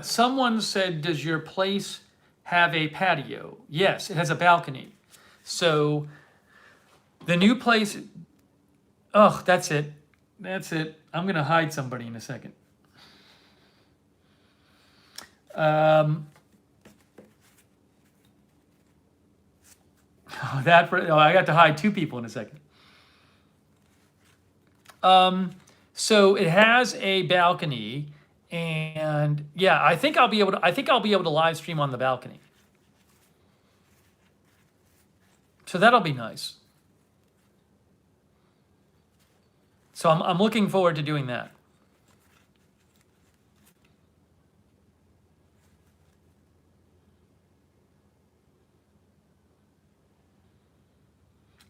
Speaker 1: Someone said, does your place have a patio? Yes, it has a balcony. So the new place, oh, that's it. That's it. I'm going to hide somebody in a second. I got to hide two people in a second. So it has a balcony, and yeah, I think I'll be able to live stream on the balcony. So that'll be nice. So I'm looking forward to doing that.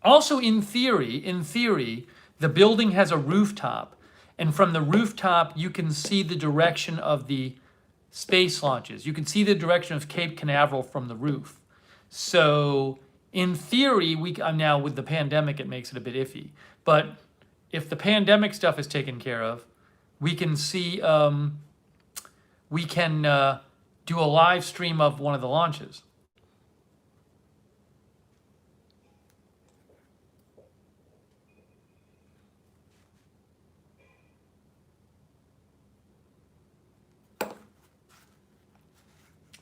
Speaker 1: Also, in theory, the building has a rooftop, and from the rooftop, you can see the direction of the space launches. You can see the direction of Cape Canaveral from the roof. So, in theory, now with the pandemic, it makes it a bit iffy. But if the pandemic stuff is taken care of, we can see, we can do a live stream of one of the launches.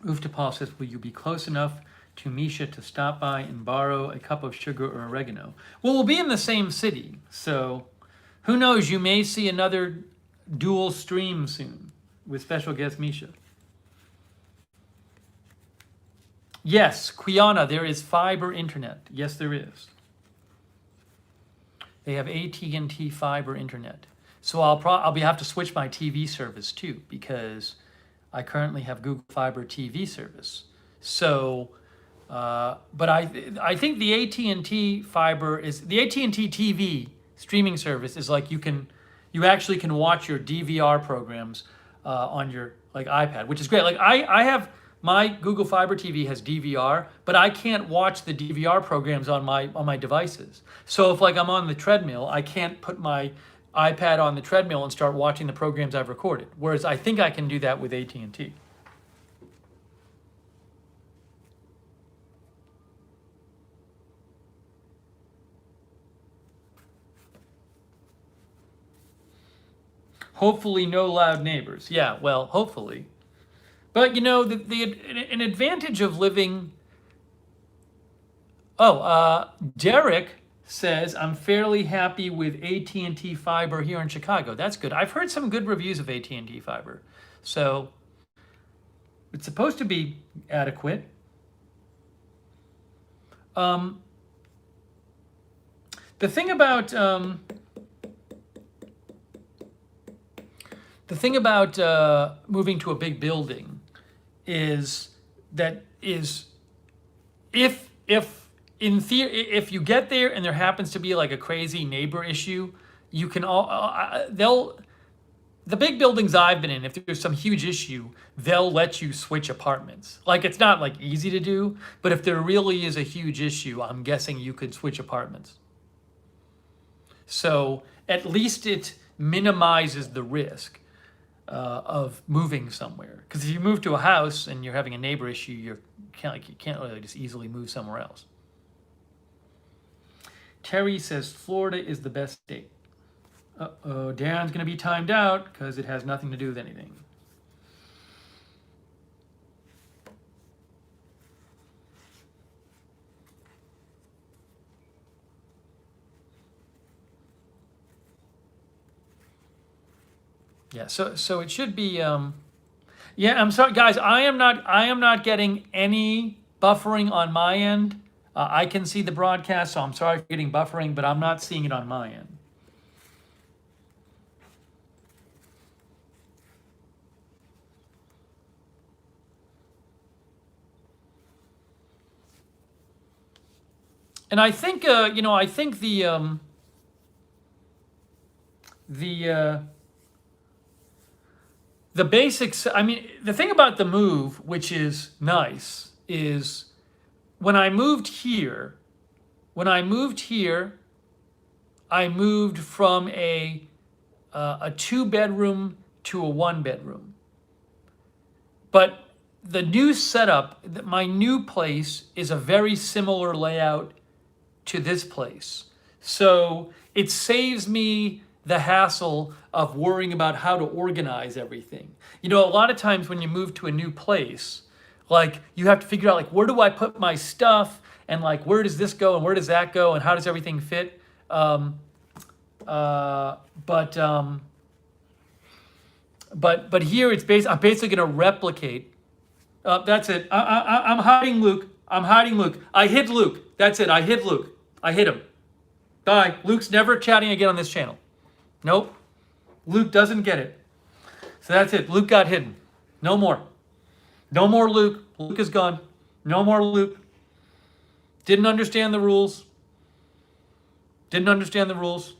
Speaker 1: Uftapal says, will you be close enough to Misha to stop by and borrow a cup of sugar or oregano? Well, we'll be in the same city, so who knows, you may see another dual stream soon with special guest Misha. Yes, Quiana, there is fiber internet. Yes, there is. They have AT&T fiber internet. So I'll have to switch my TV service too, because I currently have Google Fiber TV service. So, but I think the AT&T fiber is the AT&T TV streaming service is like you actually can watch your DVR programs on your like iPad, which is great. Like I have my Google Fiber TV has DVR, but I can't watch the DVR programs on my devices. So if like I'm on the treadmill, I can't put my iPad on the treadmill and start watching the programs I've recorded. Whereas I think I can do that with AT&T. Hopefully no loud neighbors. Yeah, well, hopefully. But you know, an advantage of living. Oh, Derek says I'm fairly happy with AT&T fiber here in Chicago. That's good. I've heard some good reviews of AT&T fiber, so it's supposed to be adequate. The thing about moving to a big building is if if you get there and there happens to be like a crazy neighbor issue, you can the big buildings I've been in, if there's some huge issue, they'll let you switch apartments. Like it's not like easy to do, but if there really is a huge issue, I'm guessing you could switch apartments. So at least it minimizes the risk of moving somewhere. Because if you move to a house and you're having a neighbor issue, you can't really just easily move somewhere else. Terry says Florida is the best state. Uh-oh, Darren's going to be timed out because it has nothing to do with anything. Yeah, so it should be. Yeah, I'm sorry, guys. I am not getting any buffering on my end. I can see the broadcast, so I'm sorry for getting buffering, but I'm not seeing it on my end. And I think I think the basics, I mean, the thing about the move, which is nice, is when I moved here, I moved from a 2-bedroom to a 1-bedroom. But the new setup, my new place is a very similar layout to this place. So it saves me the hassle of worrying about how to organize everything. You know, a lot of times when you move to a new place, like you have to figure out like, where do I put my stuff? And like, where does this go? And where does that go? And how does everything fit? But here it's I'm basically going to replicate. That's it. I'm hiding Luke. I hid Luke. That's it. I hid Luke. I hit him. Bye. Luke's never chatting again on this channel. Nope. Luke doesn't get it. So that's it. Luke got hidden. No more. No more Luke. Luke is gone. No more Luke. Didn't understand the rules. Didn't understand the rules.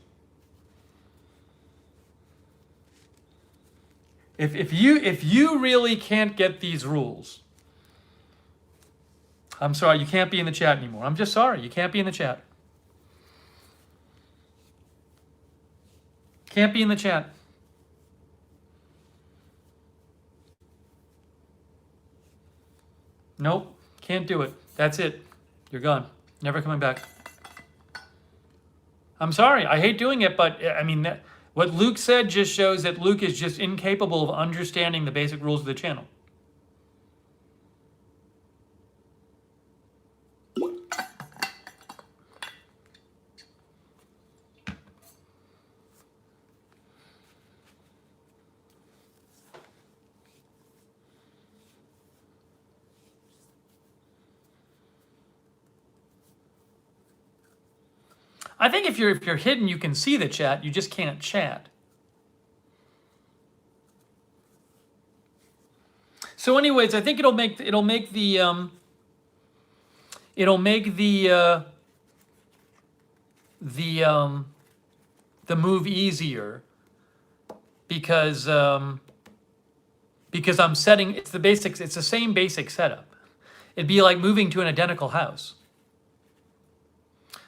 Speaker 1: If you really can't get these rules, I'm sorry, you can't be in the chat anymore. I'm just sorry, you can't be in the chat. Can't be in the chat. Nope, can't do it. That's it. You're gone. Never coming back. I'm sorry, I hate doing it, but I mean, what Luke said just shows that Luke is just incapable of understanding the basic rules of the channel. I think if you're hidden, you can see the chat. You just can't chat. So anyways, I think the move easier because I'm setting, it's the same basic setup. It'd be like moving to an identical house.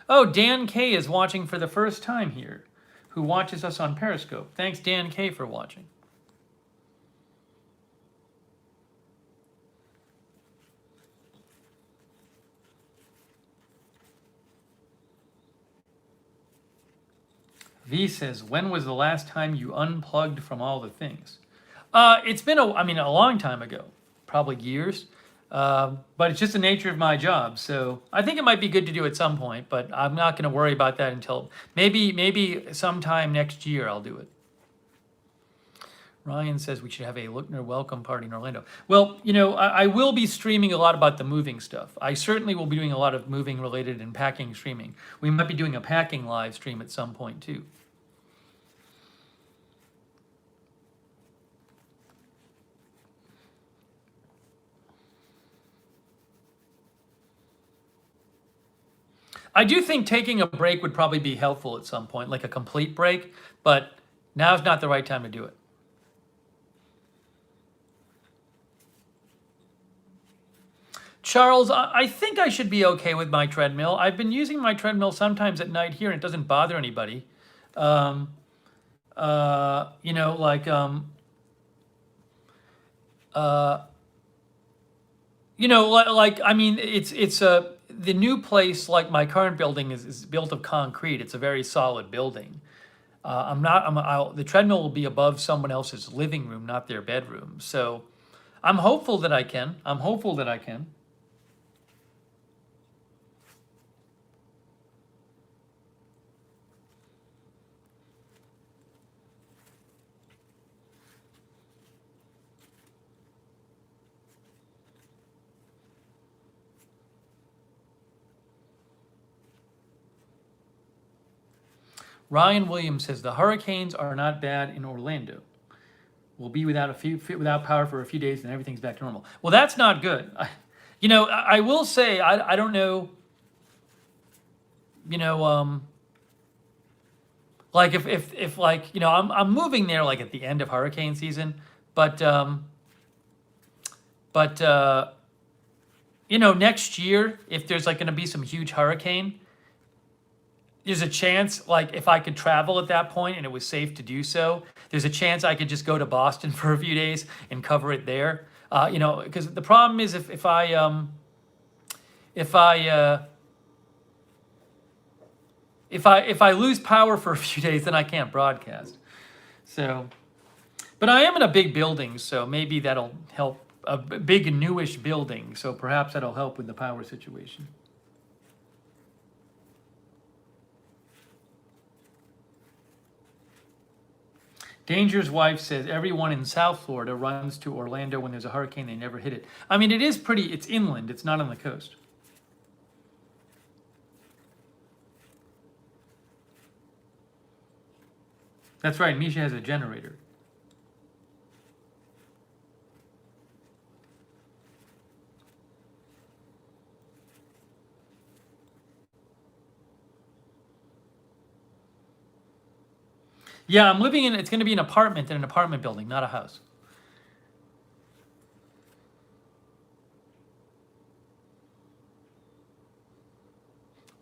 Speaker 1: Oh, Dan K is watching for the first time here, who watches us on Periscope. Thanks, Dan K, for watching. V says, when was the last time you unplugged from all the things? It's been a long time ago, probably years. But it's just the nature of my job. So I think it might be good to do at some point, but I'm not going to worry about that until maybe sometime next year I'll do it. Ryan says we should have a Lookner welcome party in Orlando. Well, I will be streaming a lot about the moving stuff. I certainly will be doing a lot of moving related and packing streaming. We might be doing a packing live stream at some point too. I do think taking a break would probably be helpful at some point, like a complete break, but now's not the right time to do it. Charles, I think I should be okay with my treadmill. I've been using my treadmill sometimes at night here, and it doesn't bother anybody. Like it's the new place, like my current building, is built of concrete. It's a very solid building. The treadmill will be above someone else's living room, not their bedroom. So I'm hopeful that I can. Ryan Williams says the hurricanes are not bad in Orlando. We'll be without power for a few days, and everything's back to normal. Well, that's not good. I will say I don't know. Like if I'm moving there like at the end of hurricane season, but next year if there's like going to be some huge hurricane. There's a chance, like, if I could travel at that point and it was safe to do so, there's a chance I could just go to Boston for a few days and cover it there. Because the problem is if I lose power for a few days, then I can't broadcast. So, but I am in a big building, so maybe that'll help. A big newish building, so perhaps that'll help with the power situation. Danger's wife says everyone in South Florida runs to Orlando when there's a hurricane. They never hit it. I mean, it's inland. It's not on the coast. That's right. Misha has a generator. Yeah, it's going to be an apartment in an apartment building, not a house.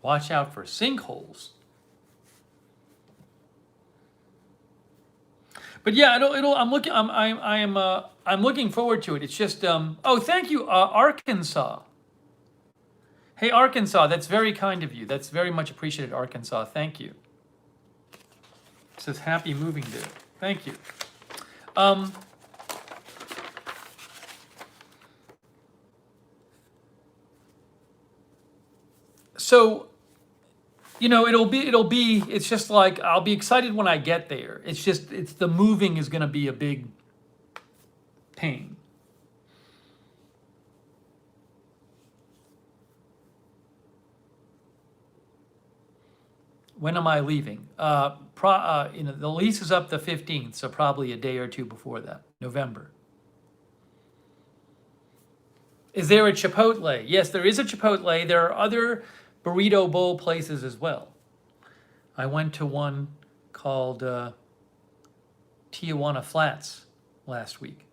Speaker 1: Watch out for sinkholes. But yeah, I'm looking forward to it. It's just oh, thank you, Arkansas. Hey, Arkansas, that's very kind of you. That's very much appreciated, Arkansas. Thank you. It says happy moving day. Thank you. So, it's just like, I'll be excited when I get there. It's the moving is going to be a big pain. When am I leaving? The lease is up the 15th, so probably a day or two before that, November. Is there a Chipotle? Yes, there is a Chipotle. There are other burrito bowl places as well. I went to one called Tijuana Flats last week.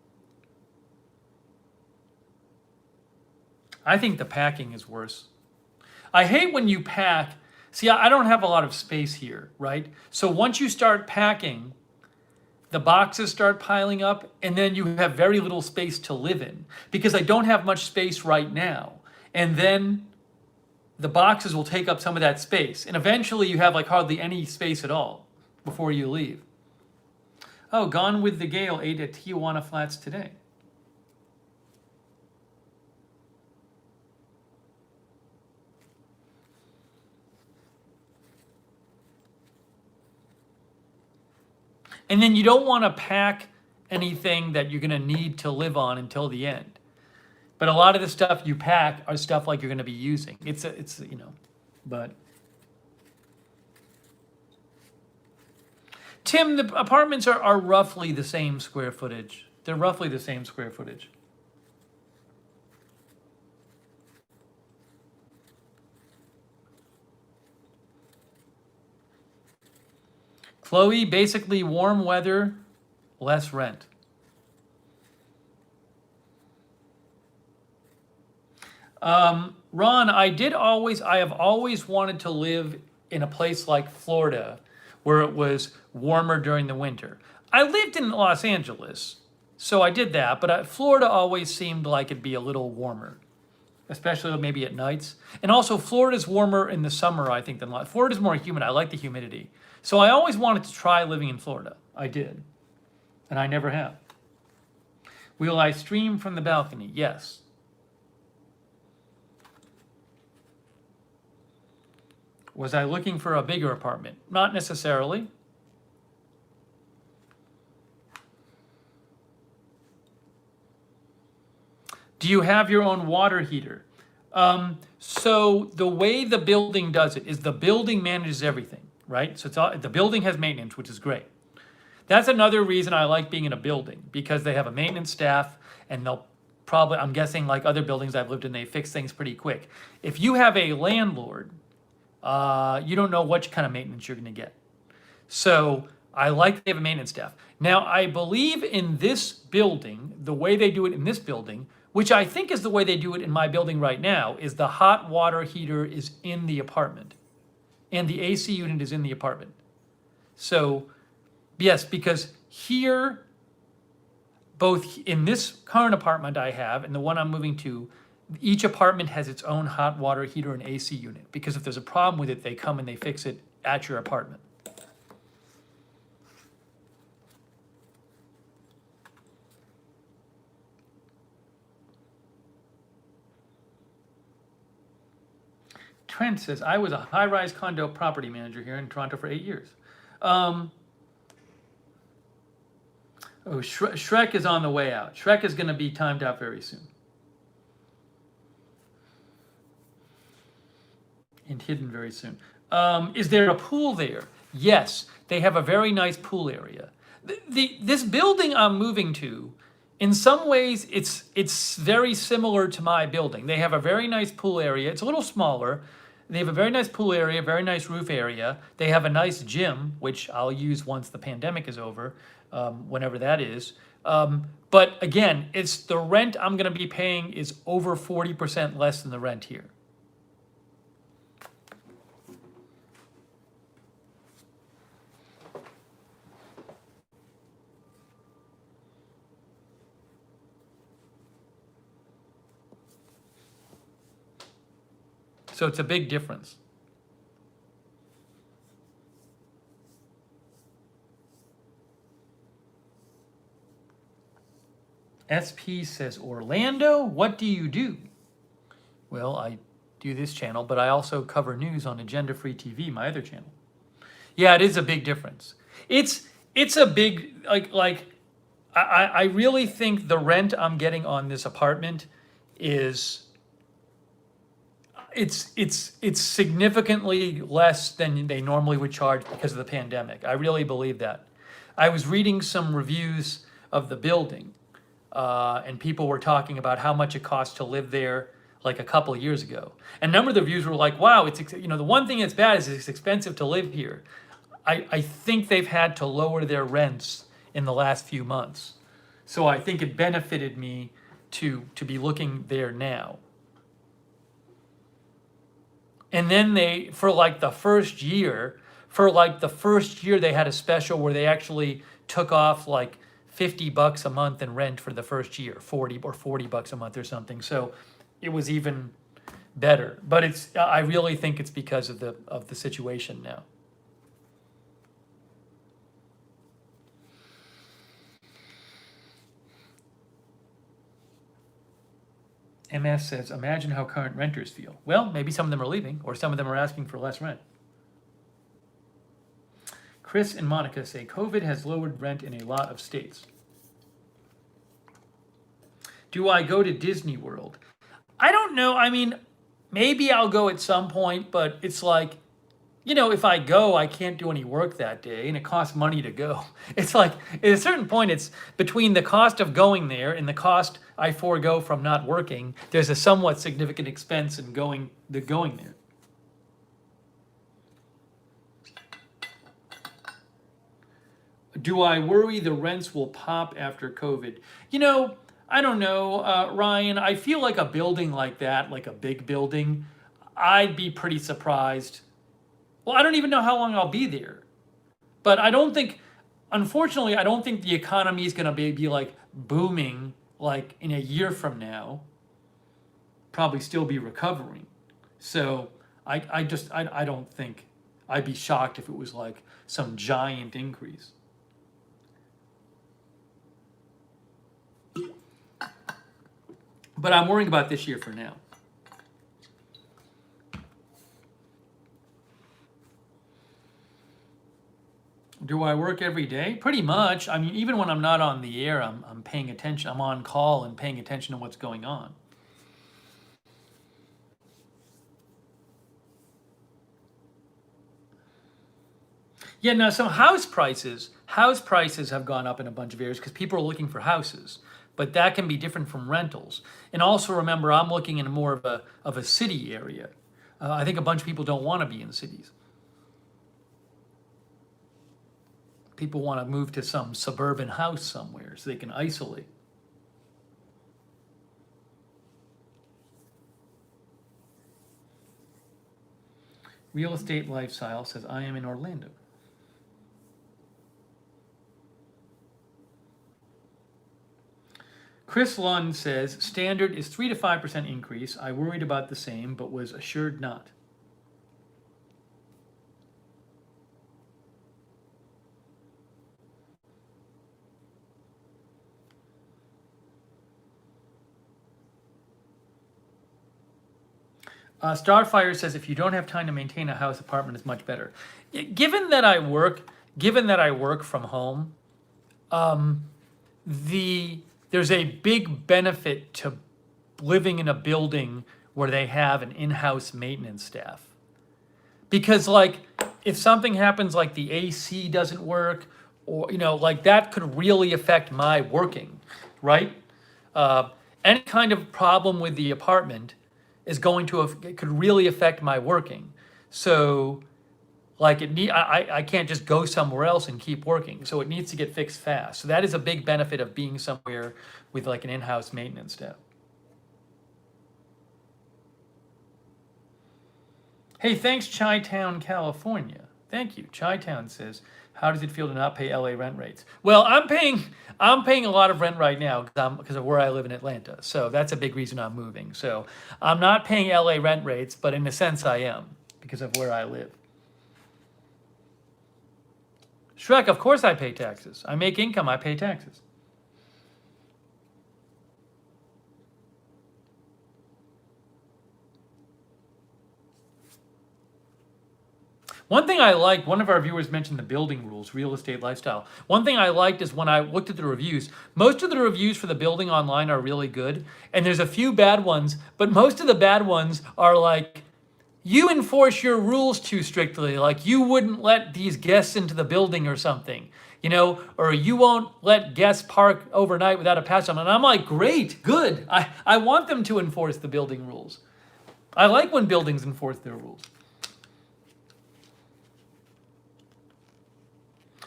Speaker 1: I think the packing is worse. I hate when you pack. See, I don't have a lot of space here, right? So once you start packing, the boxes start piling up, and then you have very little space to live in because I don't have much space right now. And then the boxes will take up some of that space. And eventually you have like hardly any space at all before you leave. Oh, Gone with the Gale ate at Tijuana Flats today. And then you don't want to pack anything that you're going to need to live on until the end. But a lot of the stuff you pack are stuff like you're going to be using. It's but Tim, the apartments are roughly the same square footage. They're roughly the same square footage. Chloe, basically warm weather, less rent. Ron, I have always wanted to live in a place like Florida where it was warmer during the winter. I lived in Los Angeles, so I did that, but Florida always seemed like it'd be a little warmer, especially maybe at nights. And also Florida's warmer in the summer, I think, than Florida's more humid. I like the humidity. So I always wanted to try living in Florida. I did. And I never have. Will I stream from the balcony? Yes. Was I looking for a bigger apartment? Not necessarily. Do you have your own water heater? So the way the building does it is the building manages everything, right? So the building has maintenance, which is great. That's another reason I like being in a building, because they have a maintenance staff and they'll probably, I'm guessing like other buildings I've lived in, they fix things pretty quick. If you have a landlord, you don't know what kind of maintenance you're going to get. So I like they have a maintenance staff. Now, I believe in this building, the way they do it in this building, which I think is the way they do it in my building right now, is the hot water heater is in the apartment and the AC unit is in the apartment. So yes, because here, both in this current apartment I have and the one I'm moving to, each apartment has its own hot water heater and AC unit, because if there's a problem with it, they come and they fix it at your apartment. Trent says, I was a high-rise condo property manager here in Toronto for 8 years. Shrek is on the way out. Shrek is going to be timed out very soon. And hidden very soon. Is there a pool there? Yes, they have a very nice pool area. This building I'm moving to, in some ways, it's very similar to my building. They have a very nice pool area. It's a little smaller. They have a very nice pool area, very nice roof area. They have a nice gym, which I'll use once the pandemic is over, whenever that is. But again, it's the rent I'm going to be paying is over 40% less than the rent here. So it's a big difference. SP says, Orlando, what do you do? Well, I do this channel, but I also cover news on Agenda Free TV, my other channel. Yeah, it is a big difference. It's a big, I really think the rent I'm getting on this apartment is, it's significantly less than they normally would charge because of the pandemic. I really believe that. I was reading some reviews of the building, and people were talking about how much it costs to live there like a couple of years ago. And a number of the reviews were like, wow, the one thing that's bad is it's expensive to live here. I think they've had to lower their rents in the last few months. So I think it benefited me to be looking there now. And then for the first year, they had a special where they actually took off like $50 a month in rent for the first year, $40 a month or something. So it was even better. But I really think it's because of the situation now. MS says, imagine how current renters feel. Well, maybe some of them are leaving, or some of them are asking for less rent. Chris and Monica say, COVID has lowered rent in a lot of states. Do I go to Disney World? I don't know. I mean, maybe I'll go at some point, but it's like, if I go, I can't do any work that day, and it costs money to go. It's like, at a certain point, it's between the cost of going there and the cost I forego from not working, there's a somewhat significant expense in going there. Do I worry the rents will pop after COVID? I don't know, Ryan. I feel like a building like that, like a big building, I'd be pretty surprised. Well, I don't even know how long I'll be there. But unfortunately, I don't think the economy is going to be like booming like in a year from now. Probably still be recovering. So I don't think I'd be shocked if it was like some giant increase. But I'm worrying about this year for now. Do I work every day? Pretty much. I mean, even when I'm not on the air, I'm paying attention. I'm on call and paying attention to what's going on. Yeah, now some house prices have gone up in a bunch of areas because people are looking for houses. But that can be different from rentals. And also remember, I'm looking in more of a city area. I think a bunch of people don't want to be in cities. People want to move to some suburban house somewhere so they can isolate. Real Estate Lifestyle says, I am in Orlando. Chris Lund says, standard is 3 to 5% increase. I worried about the same, but was assured not. Starfire says, if you don't have time to maintain a house, apartment is much better. Given that I work from home, there's a big benefit to living in a building where they have an in-house maintenance staff. Because like, if something happens, like the AC doesn't work, or, like that could really affect my working, right? Any kind of problem with the apartment is it could really affect my working. So like I can't just go somewhere else and keep working. So it needs to get fixed fast. So that is a big benefit of being somewhere with like an in-house maintenance staff. Hey, thanks, Chi-Town, California. Thank you. Chi-Town says, how does it feel to not pay LA rent rates? Well, I'm paying a lot of rent right now because of where I live in Atlanta. So that's a big reason I'm moving. So I'm not paying LA rent rates, but in a sense I am because of where I live. Shrek, of course I pay taxes. I make income, I pay taxes. One thing I liked, one of our viewers mentioned the building rules, real estate lifestyle. One thing I liked is when I looked at the reviews, most of the reviews for the building online are really good, and there's a few bad ones, but most of the bad ones are like, you enforce your rules too strictly, like you wouldn't let these guests into the building or something. or you won't let guests park overnight without a pass on. And I'm like, great, good. I want them to enforce the building rules. I like when buildings enforce their rules.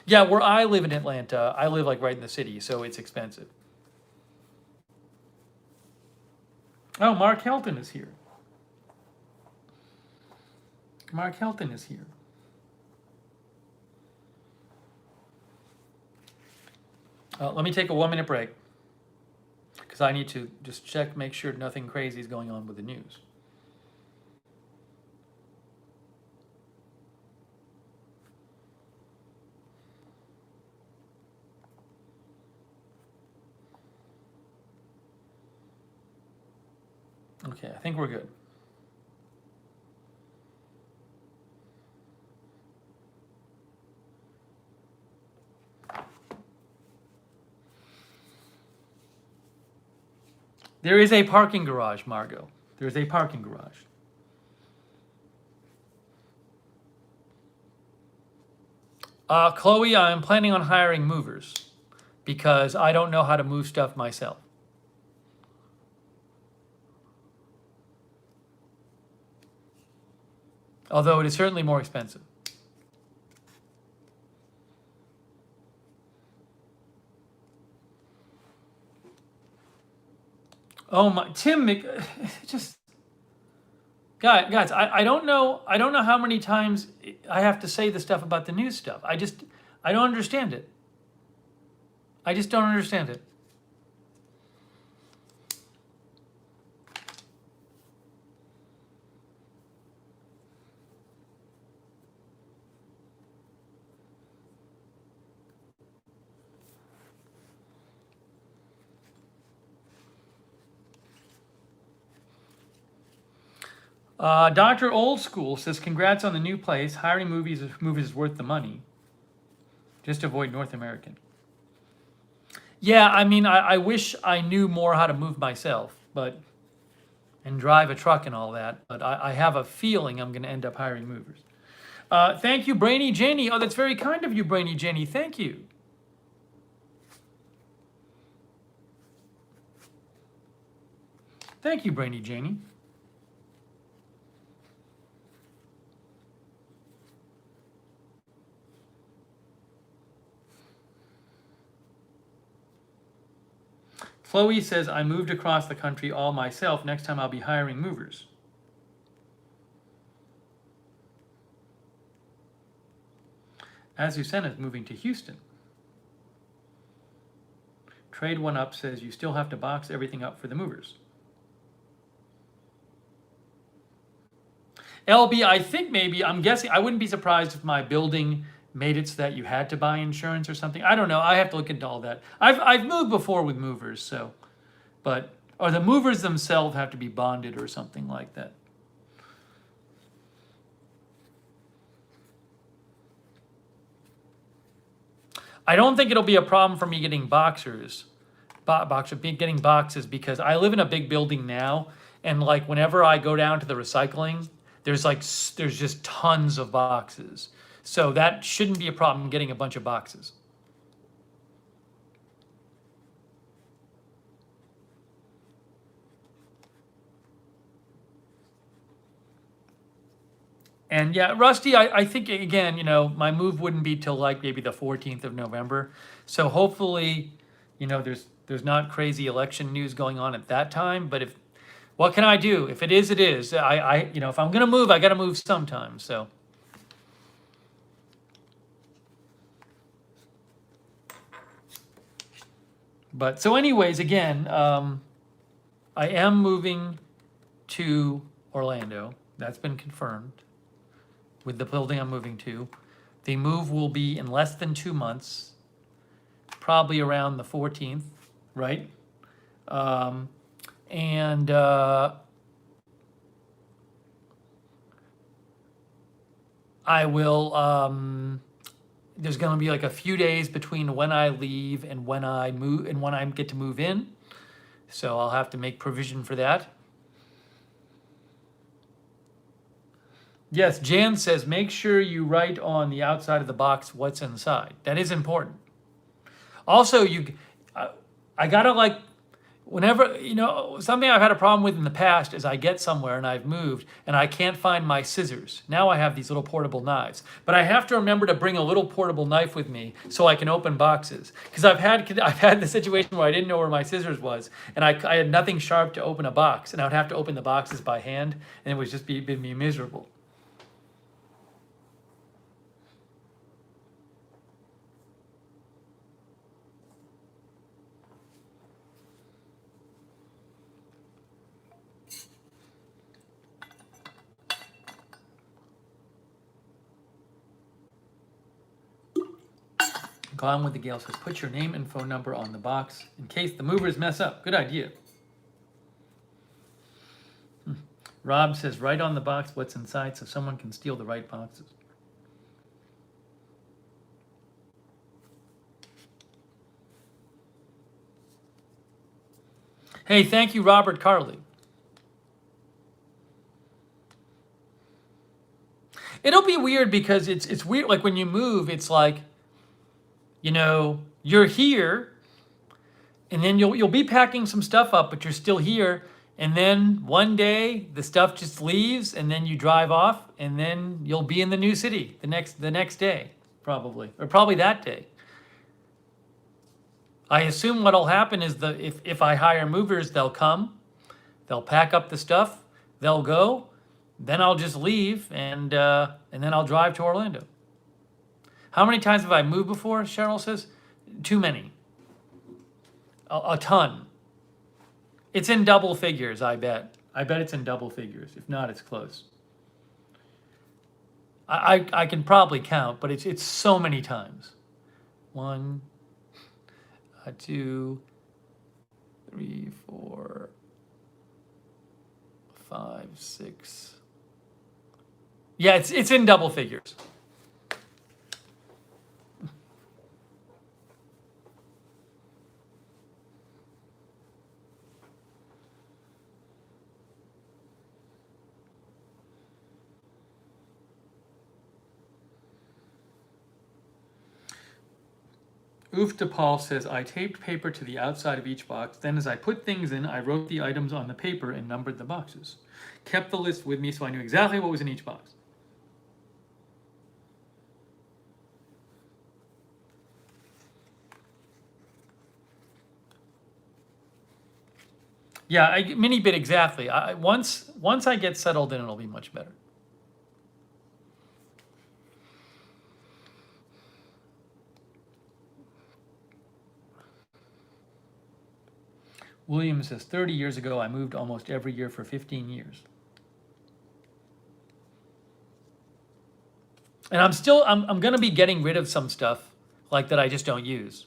Speaker 1: Yeah, where I live in Atlanta, I live like right in the city, so it's expensive. Oh, Mark Helton is here. Mark Helton is here. Let me take a 1-minute break because I need to just check, make sure nothing crazy is going on with the news. Okay, I think we're good. There is a parking garage, Margot. There is a parking garage. Chloe, I'm planning on hiring movers because I don't know how to move stuff myself. Although it is certainly more expensive. Oh my, Tim, just guys, I don't know how many times I have to say the stuff about the news stuff. I don't understand it. I just don't understand it. Dr. Old School says, congrats on the new place. Hiring movies is worth the money. Just avoid North American. Yeah, I mean, I wish I knew more how to move myself, and drive a truck and all that, but I have a feeling I'm going to end up hiring movers. Thank you, Brainy Jenny. Oh, that's very kind of you, Brainy Jenny. Thank you. Thank you, Brainy Jenny. Chloe says, I moved across the country all myself. Next time I'll be hiring movers. Azucena is moving to Houston. Trade One Up says you still have to box everything up for the movers. LB, I think maybe, I'm guessing, I wouldn't be surprised if my building made it so that you had to buy insurance or something. I don't know. I have to look into all that. I've moved before with movers, so, or the movers themselves have to be bonded or something like that. I don't think it'll be a problem for me getting getting boxes, because I live in a big building now, and like whenever I go down to the recycling, there's just tons of boxes. So that shouldn't be a problem getting a bunch of boxes. And yeah, Rusty, I think, again, my move wouldn't be till like maybe the 14th of November. So hopefully, there's not crazy election news going on at that time. But what can I do? If it is, it is. If I'm going to move, I got to move sometime. So. But so anyways, again, I am moving to Orlando. That's been confirmed with the building I'm moving to. The move will be in less than 2 months, probably around the 14th, right? I will, there's going to be like a few days between when I leave and when I move and when I get to move in. So I'll have to make provision for that. Yes, Jan says, make sure you write on the outside of the box what's inside. That is important. Also, I gotta like, whenever, something I've had a problem with in the past is I get somewhere and I've moved and I can't find my scissors. Now I have these little portable knives, but I have to remember to bring a little portable knife with me so I can open boxes. Because I've had the situation where I didn't know where my scissors was and I had nothing sharp to open a box and I would have to open the boxes by hand and it would just be miserable. Gone with the Gale says, put your name and phone number on the box in case the movers mess up. Good idea. Rob says, write on the box what's inside so someone can steal the right boxes. Hey, thank you, Robert Carley. It'll be weird because it's weird. Like when you move, it's like, you're here, and then you'll be packing some stuff up, but you're still here. And then one day the stuff just leaves, and then you drive off, and then you'll be in the new city the next day, probably, or probably that day. I assume what'll happen is if I hire movers, they'll come, they'll pack up the stuff, they'll go, then I'll just leave, and then I'll drive to Orlando. How many times have I moved before? Cheryl says, too many. A ton. It's in double figures, I bet. I bet it's in double figures. If not, it's close. I can probably count, but it's so many times. 1, 2, 3, 4, 5, 6. Yeah, it's in double figures. Oof DePaul says, I taped paper to the outside of each box. Then as I put things in, I wrote the items on the paper and numbered the boxes. Kept the list with me so I knew exactly what was in each box. Yeah, mini bit exactly. Once I get settled in, it'll be much better. William says, 30 years ago, I moved almost every year for 15 years. And I'm going to be getting rid of some stuff like that I just don't use.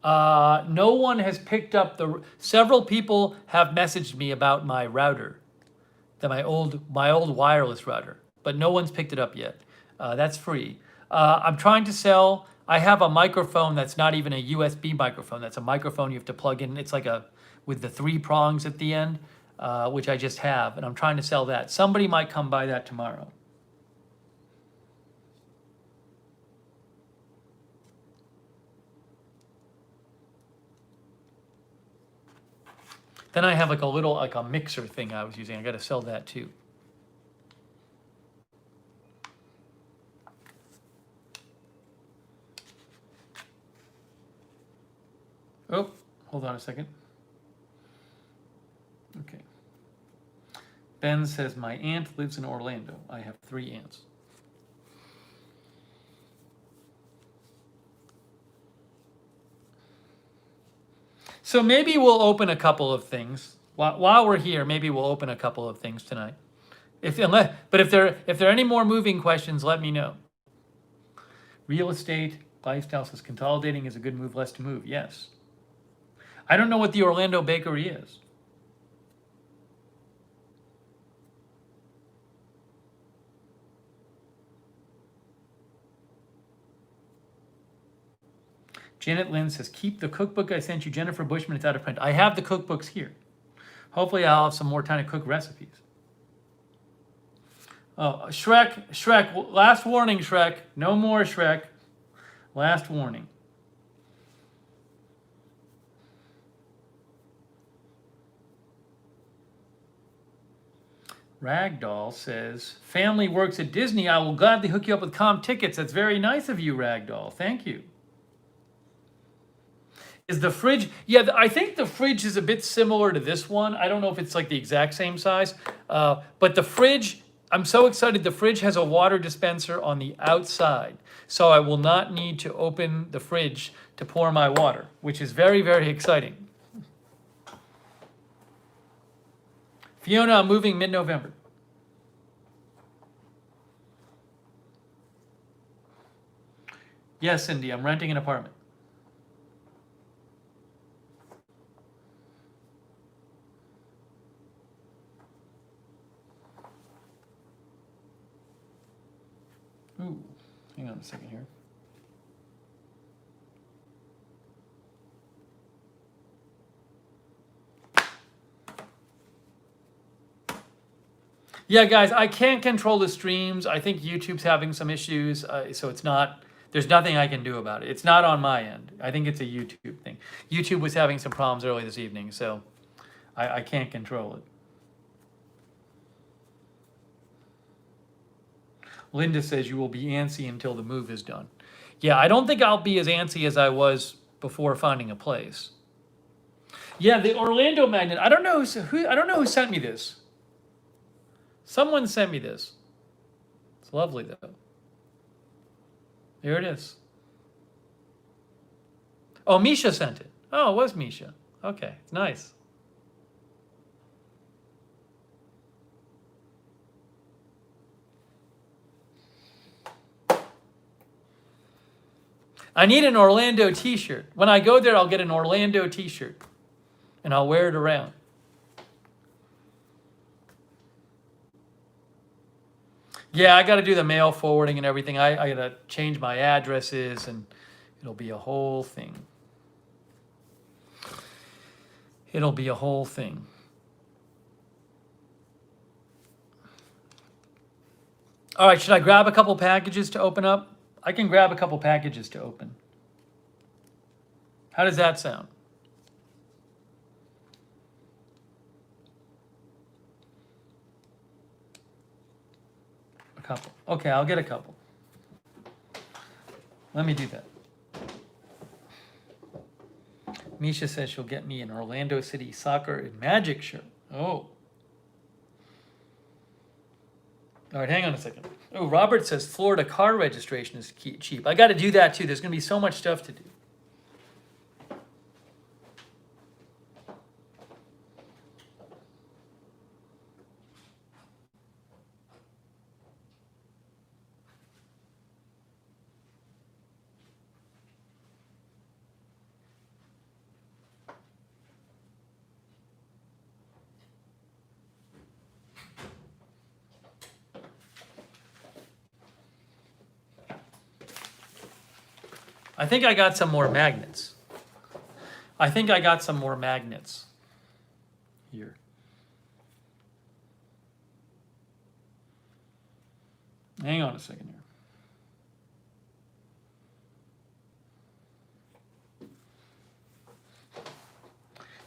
Speaker 1: No one has picked up several people have messaged me about my router, my old wireless router, but no one's picked it up yet. That's free. I'm trying to sell, I have a microphone that's not even a USB microphone. That's a microphone you have to plug in. It's like with the 3 prongs at the end, which I just have, and I'm trying to sell that. Somebody might come buy that tomorrow. Then I have like a mixer thing I was using. I got to sell that too. Oh, hold on a second. Okay. Ben says, my aunt lives in Orlando. I have 3 aunts. So maybe we'll open a couple of things. While we're here, maybe we'll open a couple of things tonight. But if there are any more moving questions, let me know. Real estate lifestyle says, consolidating is a good move, less to move. Yes. I don't know what the Orlando bakery is. Janet Lynn says, keep the cookbook I sent you, Jennifer Bushman. It's out of print. I have the cookbooks here. Hopefully I'll have some more time to cook recipes. Oh, Shrek, last warning, Shrek. No more Shrek. Last warning. Ragdoll says, family works at Disney. I will gladly hook you up with comp tickets. That's very nice of you, Ragdoll. Thank you. Is the fridge? Yeah, I think the fridge is a bit similar to this one. I don't know if it's like the exact same size, but the fridge, I'm so excited. The fridge has a water dispenser on the outside, so I will not need to open the fridge to pour my water, which is very, very exciting. Fiona, I'm moving mid-November. Yes, Cindy, I'm renting an apartment. Ooh, hang on a second here. Yeah, guys, I can't control the streams. I think YouTube's having some issues, so it's not, there's nothing I can do about it. It's not on my end. I think it's a YouTube thing. YouTube was having some problems early this evening, so I can't control it. Linda says you will be antsy until the move is done. Yeah, I don't think I'll be as antsy as I was before finding a place. Yeah, the Orlando magnet. I don't know who sent me this. Someone sent me this. It's lovely, though. Here it is. Oh, Misha sent it. Oh, it was Misha. Okay, it's nice. I need an Orlando t-shirt. When I go there, I'll get an Orlando t-shirt, and I'll wear it around. Yeah, I got to do the mail forwarding and everything. I got to change my addresses, and it'll be a whole thing. It'll be a whole thing. All right, should I grab a couple packages to open up? I can grab a couple packages to open. How does that sound? A couple. Okay, I'll get a couple. Let me do that. Misha says she'll get me an Orlando City Soccer and Magic shirt. Oh. All right, hang on a second. Oh, Robert says Florida car registration is cheap. I got to do that too. There's going to be so much stuff to do. I think I got some more magnets. Here. Hang on a second here.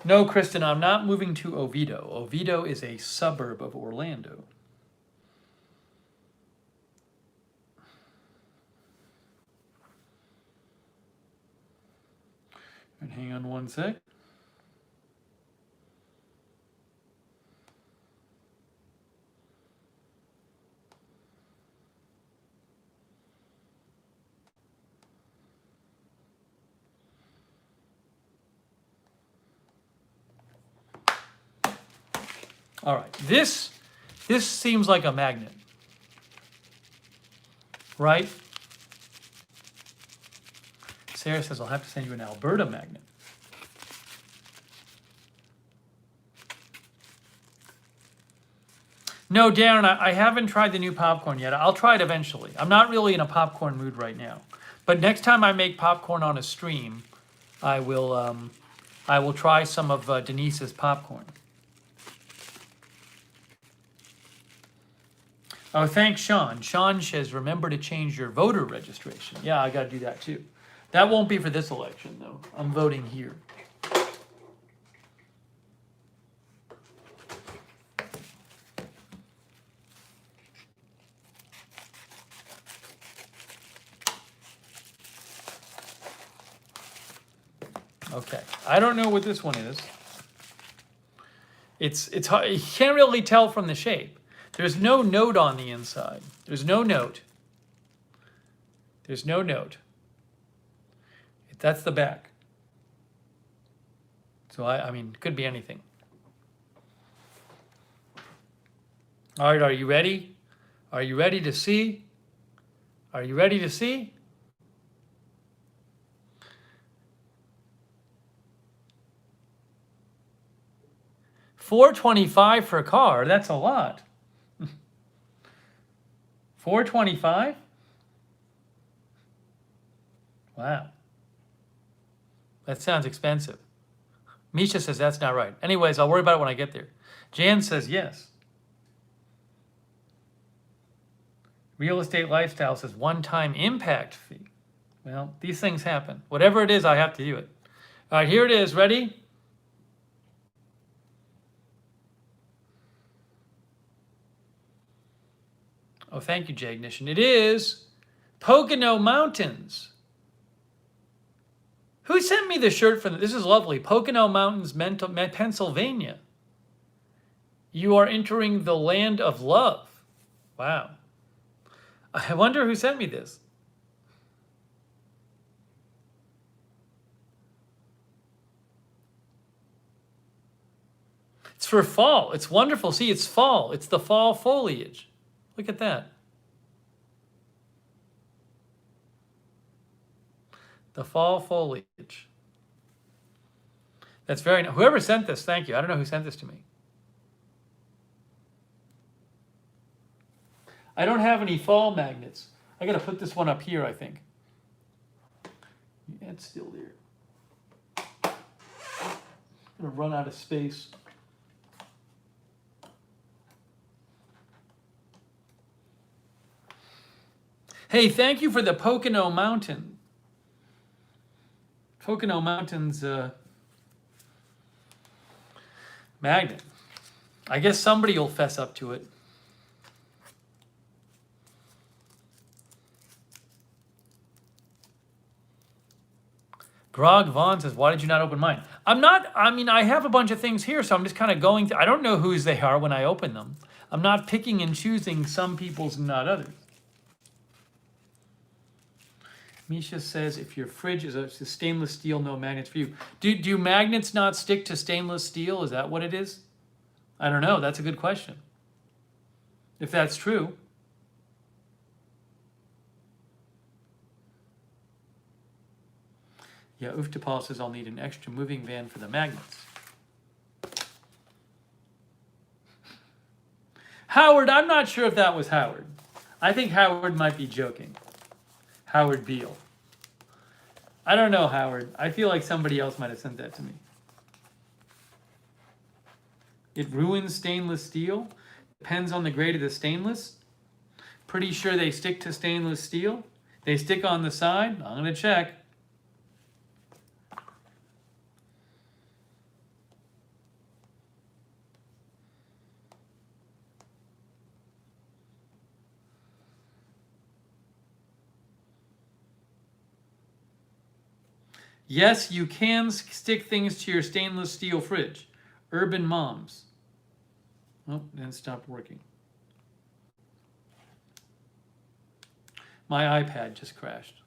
Speaker 1: No, Kristen, I'm not moving to Oviedo. Oviedo is a suburb of Orlando. And hang on one sec. All right, this seems like a magnet, right? Sarah says I'll have to send you an Alberta magnet. No, Darren, I haven't tried the new popcorn yet. I'll try it eventually. I'm not really in a popcorn mood right now. But next time I make popcorn on a stream, I will try some of Denise's popcorn. Oh, thanks, Sean. Sean says, remember to change your voter registration. Yeah, I got to do that too. That won't be for this election, though. I'm voting here. Okay, I don't know what this one is. It's hard. You can't really tell from the shape. There's no note on the inside. There's no note. There's no note. That's the back. So I mean, it could be anything. All right, are you ready? Are you ready to see? Are you ready to see? $425 for a car. That's a lot. $425? Wow. That sounds expensive. Misha says that's not right. Anyways, I'll worry about it when I get there. Jan says yes. Real Estate Lifestyle says one-time impact fee. Well, these things happen. Whatever it is, I have to do it. All right, here it is. Ready? Oh, thank you, Jagnition. It is Pocono Mountains. Who sent me the shirt for this? Is lovely. Pocono Mountains, Pennsylvania. You are entering the land of love. Wow. I wonder who sent me this. It's for fall. It's wonderful. See, it's fall. It's the fall foliage. Look at that. The fall foliage. That's very nice. Whoever sent this, thank you. I don't know who sent this to me. I don't have any fall magnets. I got to put this one up here, I think. Yeah, it's still there. I'm going to run out of space. Hey, thank you for the Pocono Mountains magnet. I guess somebody will fess up to it. Grog Vaughn says, why did you not open mine? I have a bunch of things here, so I'm just kind of going through. I don't know whose they are when I open them. I'm not picking and choosing some people's and not others. Misha says, if your fridge is a stainless steel, no magnets for you. Do magnets not stick to stainless steel? Is that what it is? I don't know. That's a good question. If that's true. Yeah, Uftapal says, I'll need an extra moving van for the magnets. Howard, I'm not sure if that was Howard. I think Howard might be joking. Howard Beale. I don't know, Howard. I feel like somebody else might have sent that to me. It ruins stainless steel. Depends on the grade of the stainless. Pretty sure they stick to stainless steel. They stick on the side. I'm going to check. Yes, you can stick things to your stainless steel fridge. Urban Moms. Oh, then it stopped working. My iPad just crashed.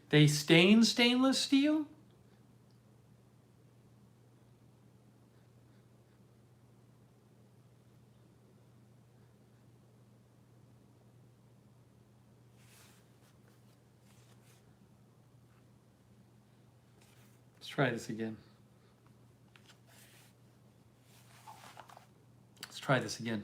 Speaker 1: They stain stainless steel? Let's try this again. Let's try this again.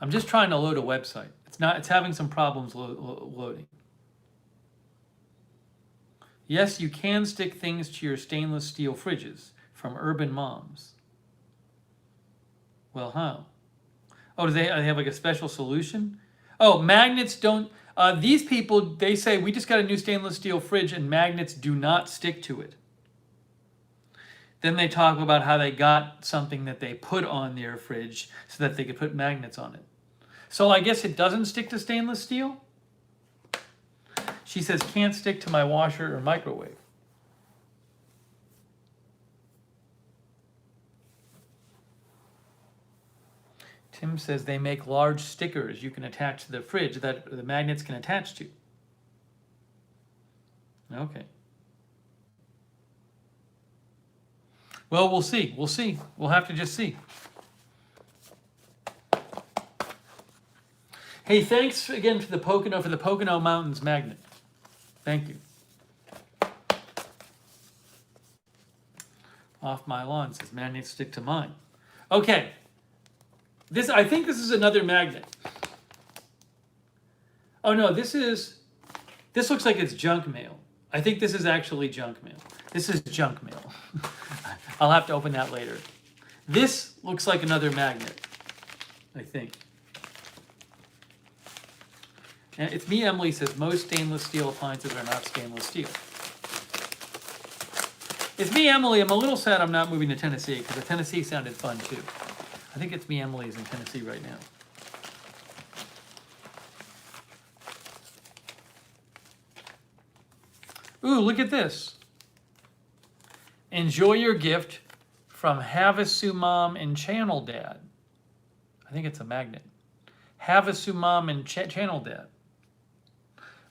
Speaker 1: I'm just trying to load a website. It's having some problems loading. Yes, you can stick things to your stainless steel fridges from Urban Moms. Well, how? Oh, do they have like a special solution? Oh, magnets don't, these people, they say, we just got a new stainless steel fridge and magnets do not stick to it. Then they talk about how they got something that they put on their fridge so that they could put magnets on it. So I guess it doesn't stick to stainless steel? She says, can't stick to my washer or microwave. Tim says they make large stickers you can attach to the fridge that the magnets can attach to. Okay. Well, we'll see. We'll see. We'll have to just see. Hey, thanks again for the Pocono Mountains magnet. Thank you. Off my lawn says magnets stick to mine. Okay. I think this is another magnet. Oh no, this looks like it's junk mail. I think this is actually junk mail. This is junk mail. I'll have to open that later. This looks like another magnet, I think. And it's me, Emily says, most stainless steel appliances are not stainless steel. It's me, Emily. I'm a little sad I'm not moving to Tennessee because the Tennessee sounded fun too. I think it's me, Emily, is in Tennessee right now. Ooh, look at this. Enjoy your gift from Havasu Mom and Channel Dad. I think it's a magnet. Havasu Mom and Channel Dad.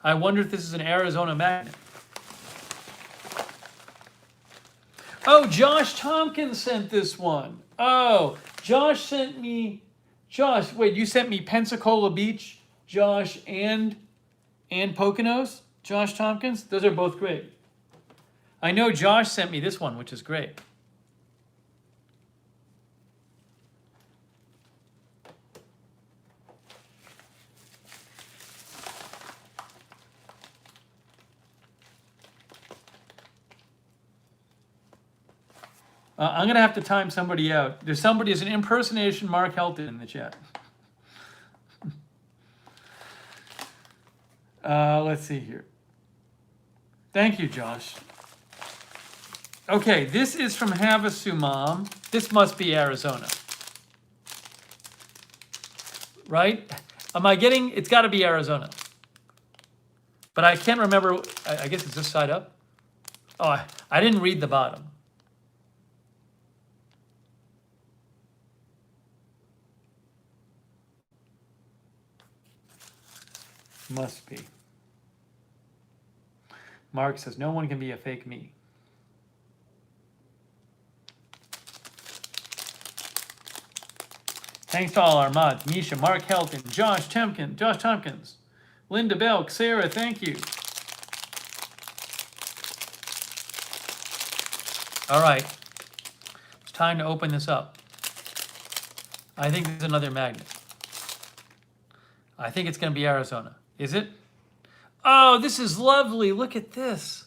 Speaker 1: I wonder if this is an Arizona magnet. Oh, Josh Tompkins sent this one. Oh, Josh sent me... Josh, wait, you sent me Pensacola Beach, Josh, and Poconos? Josh Tompkins? Those are both great. I know Josh sent me this one, which is great. I'm going to have to time somebody out. There's an impersonation Mark Helton in the chat. Let's see here. Thank you, Josh. Okay, this is from Havasu Mom. This must be Arizona. Right? It's got to be Arizona. But I can't remember, I guess it's this side up. Oh, I didn't read the bottom. Must be. Mark says, no one can be a fake me. Thanks to all our mods. Misha, Mark Helton, Josh Tompkins, Linda Belk, Sarah, thank you. All right. It's time to open this up. I think this is another magnet. I think it's going to be Arizona. Is it? Oh, this is lovely. Look at this.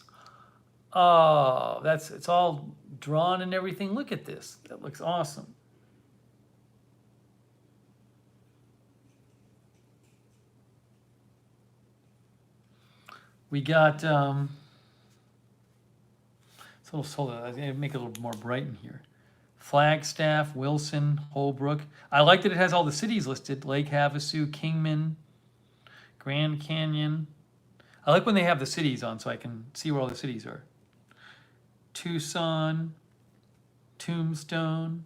Speaker 1: Oh, it's all drawn and everything. Look at this. That looks awesome. We got, it's a little solar. I'm going to make it a little more bright in here. Flagstaff, Wilson, Holbrook. I like that it has all the cities listed. Lake Havasu, Kingman, Grand Canyon. I like when they have the cities on so I can see where all the cities are. Tucson, Tombstone,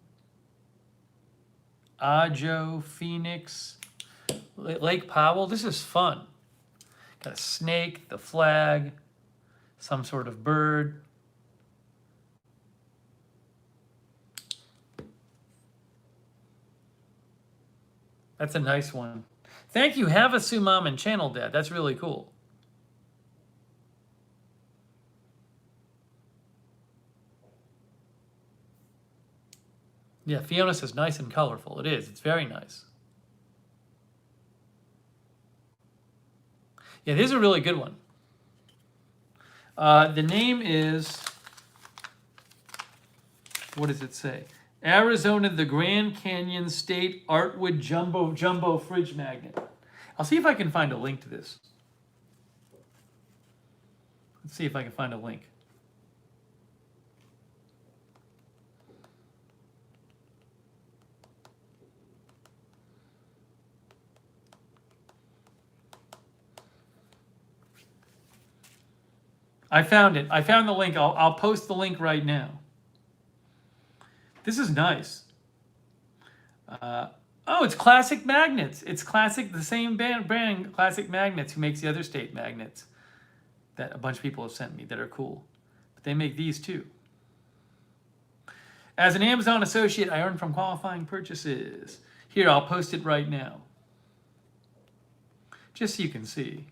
Speaker 1: Ajo, Phoenix, Lake Powell. This is fun. Got a snake, the flag, some sort of bird. That's a nice one. Thank you, Havasu Mom and Channel Dad. That's really cool. Yeah, Fiona says nice and colorful. It is. It's very nice. Yeah, this is a really good one. The name is, what does it say? Arizona, the Grand Canyon State Artwood Jumbo Fridge Magnet. I'll see if I can find a link to this. Let's see if I can find a link. I found it. I found the link. I'll post the link right now. This is nice. Oh, it's Classic Magnets. It's Classic, the same brand, Classic Magnets, who makes the other state magnets that a bunch of people have sent me that are cool. But they make these too. As an Amazon associate, I earn from qualifying purchases. Here, I'll post it right now. Just so you can see.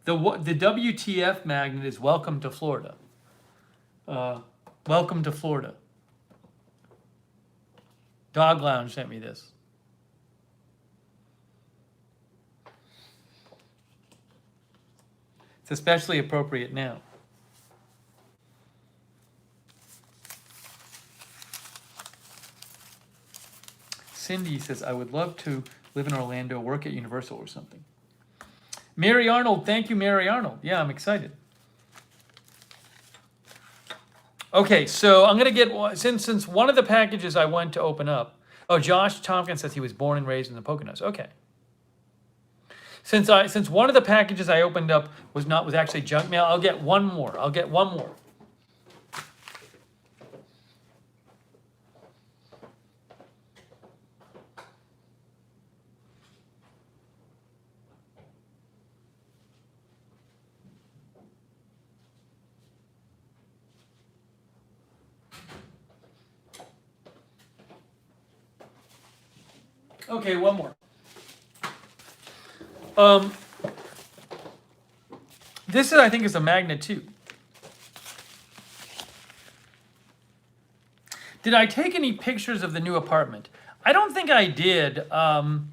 Speaker 1: The WTF magnet is welcome to Florida. Welcome to Florida. Dog Lounge sent me this. It's especially appropriate now. Cindy says, I would love to live in Orlando, work at Universal or something. Mary Arnold, thank you, Mary Arnold. Yeah, I'm excited. Okay, so I'm going to get, since one of the packages I went to open up, oh, Josh Tompkins says he was born and raised in the Poconos. Okay. Since one of the packages I opened up was actually junk mail, I'll get one more. I'll get one more. Okay, one more. This I think is a magnet too. Did I take any pictures of the new apartment? I don't think I did. I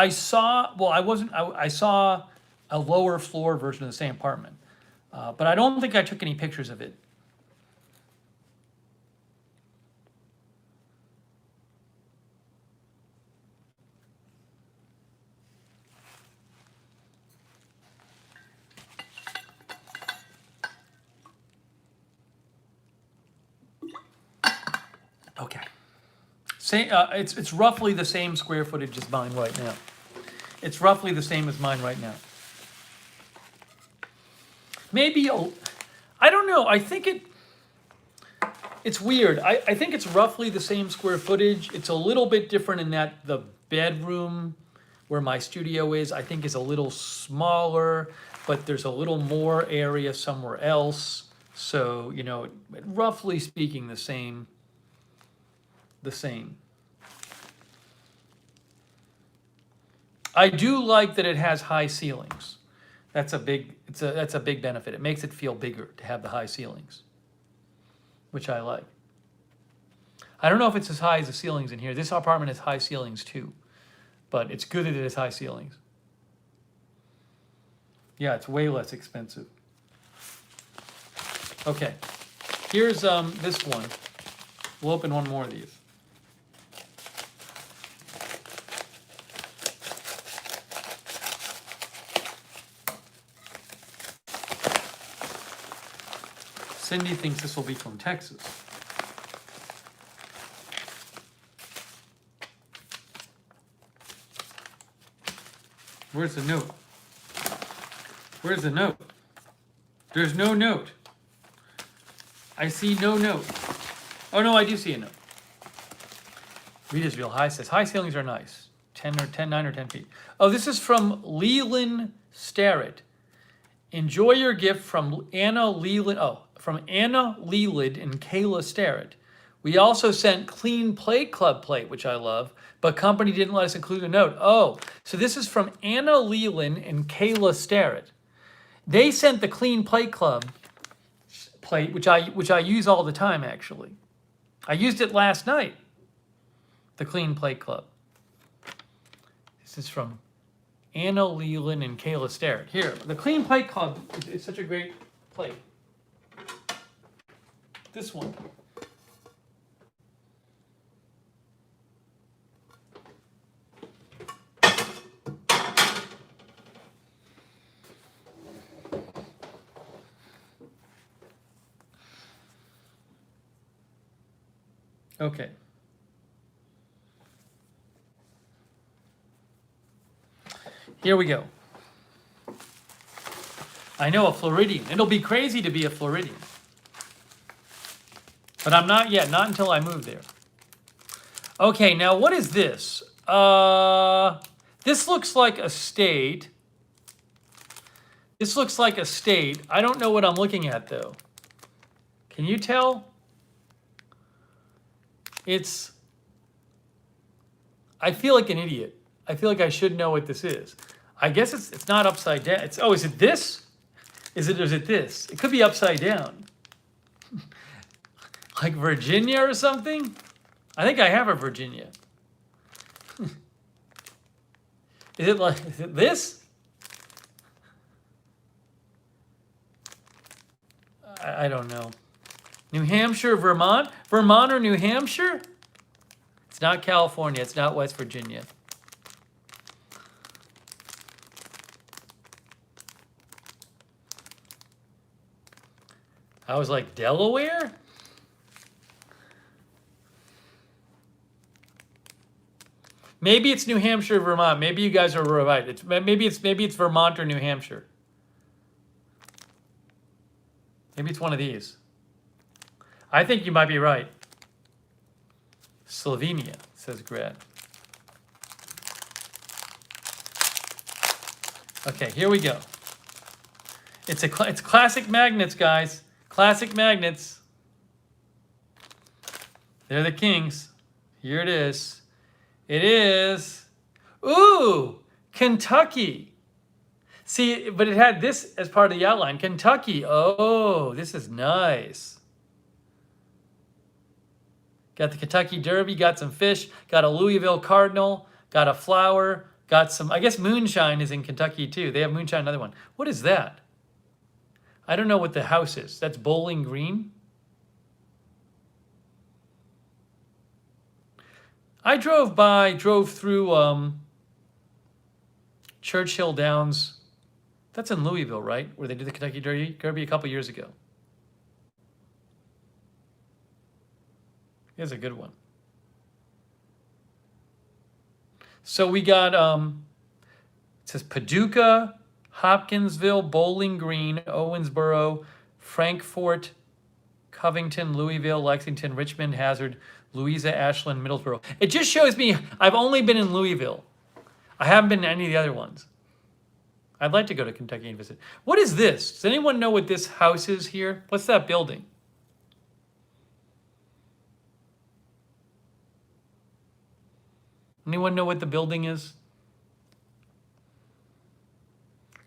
Speaker 1: saw. Well, I saw a lower floor version of the same apartment, but I don't think I took any pictures of it. Okay. It's roughly the same square footage as mine right now. It's roughly the same as mine right now. Maybe, I don't know. I think it's weird. I think it's roughly the same square footage. It's a little bit different in that the bedroom where my studio is, I think is a little smaller, but there's a little more area somewhere else. So, roughly speaking, the same. I do like that it has high ceilings. That's a big benefit. It makes it feel bigger to have the high ceilings, which I like. I don't know if it's as high as the ceilings in here. This apartment has high ceilings too, but it's good that it has high ceilings. Yeah, it's way less expensive. Okay, here's this one. We'll open one more of these. Cindy thinks this will be from Texas. Where's the note? Where's the note? There's no note. I see no note. Oh no, I do see a note. Rita's Real High says, high ceilings are nice. 9 or 10 feet. Oh, this is from Leland Starrett. Enjoy your gift from Anna Leland. Oh, from Anna Leland and Kayla Starrett. We also sent Clean Plate Club plate, which I love, but company didn't let us include a note. Oh, so this is from Anna Leland and Kayla Starrett. They sent the Clean Plate Club plate, which I use all the time, actually. I used it last night. The Clean Plate Club. This is from Anna Leland and Kayla Starrett. Here, the Clean Plate Club is such a great plate. This one. Okay. Here we go. I know, a Floridian. It'll be crazy to be a Floridian. But I'm not yet, not until I move there. Okay, now what is this? This looks like a state. This looks like a state. I don't know what I'm looking at though. Can you tell? I feel like an idiot. I feel like I should know what this is. I guess it's not upside down. Is it this? Is it this? It could be upside down. Like Virginia or something? I think I have a Virginia. Is it this? I don't know. New Hampshire, Vermont? Vermont or New Hampshire? It's not California. It's not West Virginia. I was like, Delaware? Maybe it's New Hampshire, Vermont. Maybe you guys are right. Maybe it's Vermont or New Hampshire. Maybe it's one of these. I think you might be right. Slovenia, says Grad. Okay, here we go. It's classic magnets, guys. Classic magnets. They're the kings. Here it is. It is, ooh, Kentucky. See, but it had this as part of the outline. Kentucky. Oh, this is nice. Got the Kentucky Derby, got some fish, got a Louisville Cardinal, got a flower, got some, I guess moonshine is in Kentucky too. They have moonshine, another one. What is that? I don't know what the house is. That's Bowling Green. I drove through Churchill Downs. That's in Louisville, right? Where they did the Kentucky Derby a couple years ago. Here's a good one. So we got, it says Paducah, Hopkinsville, Bowling Green, Owensboro, Frankfort, Covington, Louisville, Lexington, Richmond, Hazard, Louisa, Ashland, Middlesboro. It just shows me I've only been in Louisville. I haven't been to any of the other ones. I'd like to go to Kentucky and visit. What is this? Does anyone know what this house is here? What's that building? Anyone know what the building is?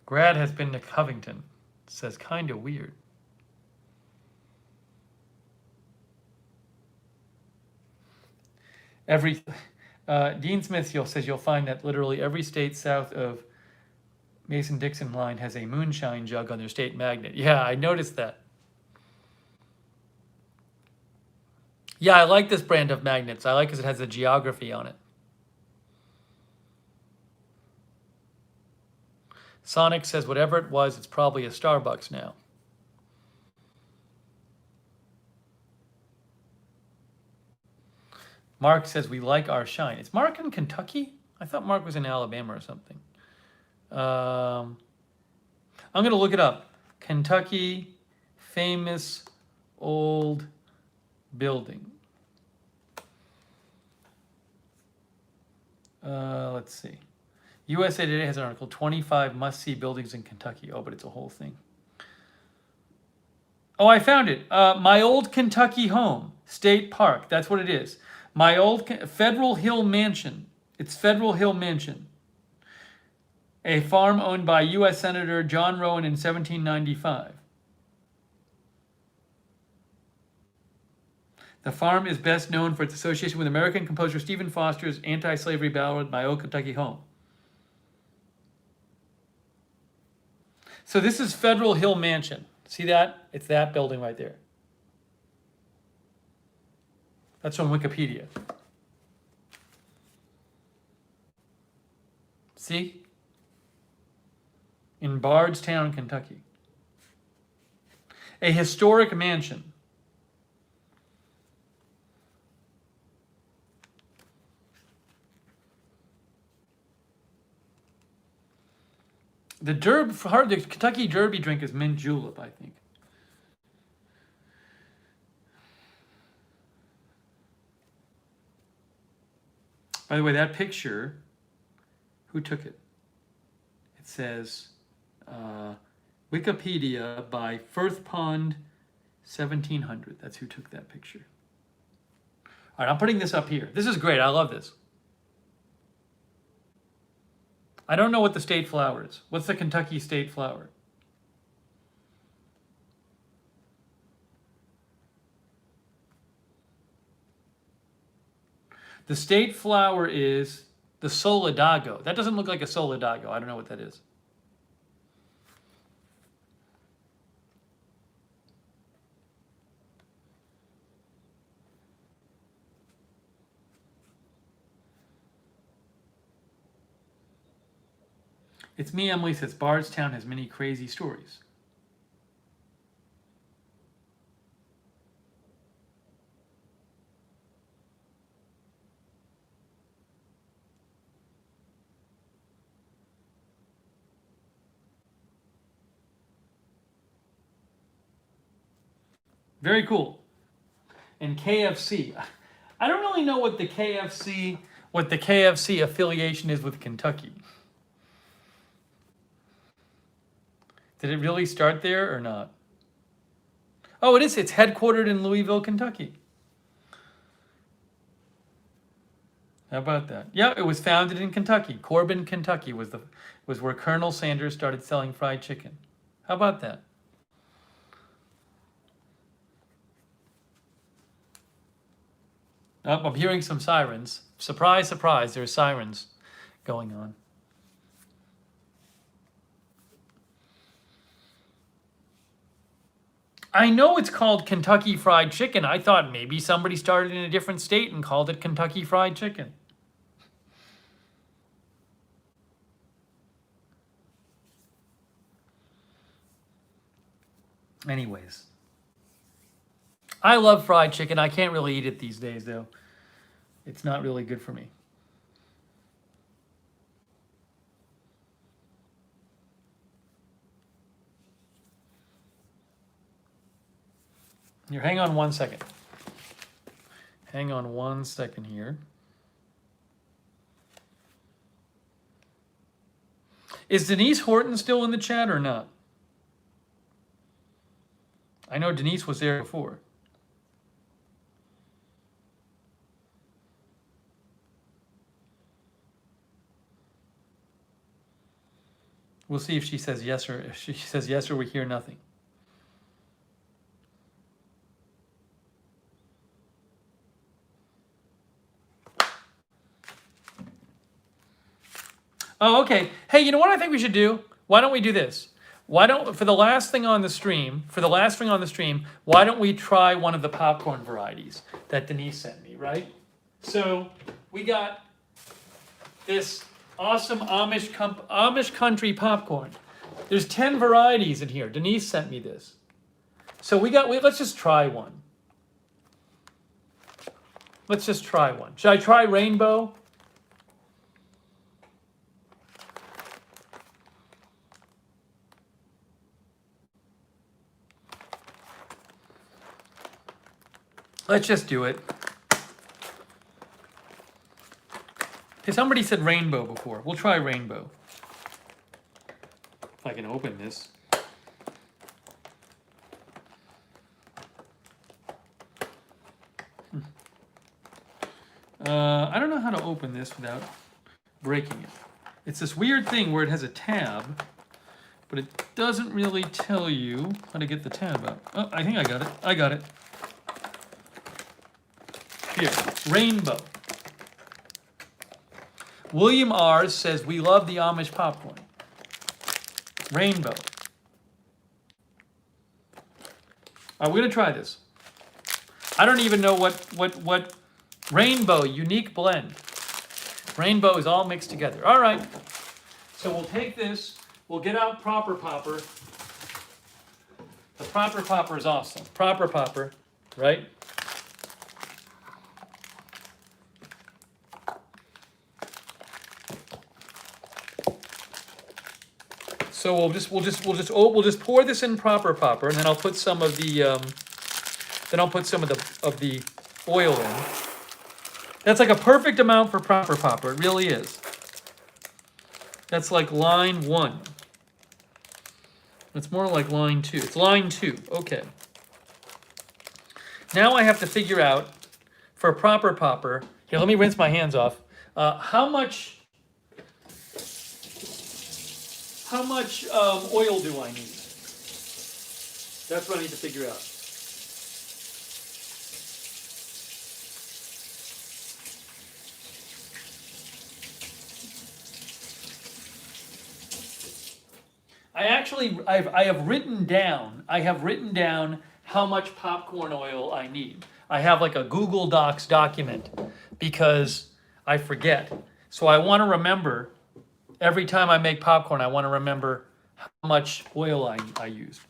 Speaker 1: Grad has been to Covington. It says kind of weird. Dean Smith says you'll find that literally every state south of Mason-Dixon line has a moonshine jug on their state magnet. Yeah, I noticed that. Yeah, I like this brand of magnets. I like because it has the geography on it. Sonic says whatever it was, it's probably a Starbucks now. Mark says we like our shine. Is Mark in Kentucky? I thought Mark was in Alabama or something. I'm going to look it up. Kentucky famous old building. Let's see. USA Today has an article, 25 must-see buildings in Kentucky. Oh, but it's a whole thing. Oh, I found it. My old Kentucky home, State Park. That's what it is. My old Federal Hill Mansion. It's Federal Hill Mansion. A farm owned by U.S. Senator John Rowan in 1795. The farm is best known for its association with American composer Stephen Foster's anti-slavery ballad, My Old Kentucky Home. So this is Federal Hill Mansion. See that? It's that building right there. That's from Wikipedia. See? In Bardstown, Kentucky. A historic mansion. The Kentucky Derby drink is mint julep, I think. By the way, that picture, who took it? It says Wikipedia by Firth Pond 1700. That's who took that picture. All right, I'm putting this up here. This is great. I love this. I don't know what the state flower is. What's the Kentucky state flower? The state flower is the solidago. That doesn't look like a solidago. I don't know what that is. It's me, Emily says, Bardstown has many crazy stories. Very cool. And KFC. I don't really know what the KFC affiliation is with Kentucky. Did it really start there or not? Oh, it is. It's headquartered in Louisville, Kentucky. How about that? Yeah, it was founded in Kentucky. Corbin, Kentucky was where Colonel Sanders started selling fried chicken. How about that? Oh, I'm hearing some sirens. Surprise, surprise, there's sirens going on. I know it's called Kentucky Fried Chicken. I thought maybe somebody started in a different state and called it Kentucky Fried Chicken. Anyways. I love fried chicken. I can't really eat it these days, though. It's not really good for me. Here, hang on 1 second. Hang on 1 second here. Is Denise Horton still in the chat or not? I know Denise was there before. We'll see if she says yes or if she says yes or we hear nothing. Oh, okay. Hey, you know what I think we should do? Why don't we do this? For the last thing on the stream, why don't we try one of the popcorn varieties that Denise sent me, right? So we got this awesome Amish country popcorn. There's 10 varieties in here. Denise sent me this. So let's just try one. Let's just try one. Should I try rainbow? Let's just do it. Okay, somebody said rainbow before. We'll try rainbow. If I can open this. I don't know how to open this without breaking it. It's this weird thing where it has a tab, but it doesn't really tell you how to get the tab out. Oh, I think I got it. I got it. Here, rainbow. William R. says, we love the Amish popcorn. Rainbow. All right, we're going to try this. I don't even know what rainbow, unique blend. Rainbow is all mixed together. All right. So we'll take this. We'll get out Proper Popper. The Proper Popper is awesome. Proper Popper, right? So we'll just pour this in Proper Popper, and then I'll put some of the oil in. That's like a perfect amount for Proper Popper. It really is. That's like line 1. It's more like line 2. It's line 2. Okay. Now I have to figure out for Proper Popper. Here, let me rinse my hands off. How much oil do I need? That's what I need to figure out. I have written down how much popcorn oil I need. I have like a Google Docs document because I forget. So I want to remember every time I make popcorn, I want to remember how much oil I used.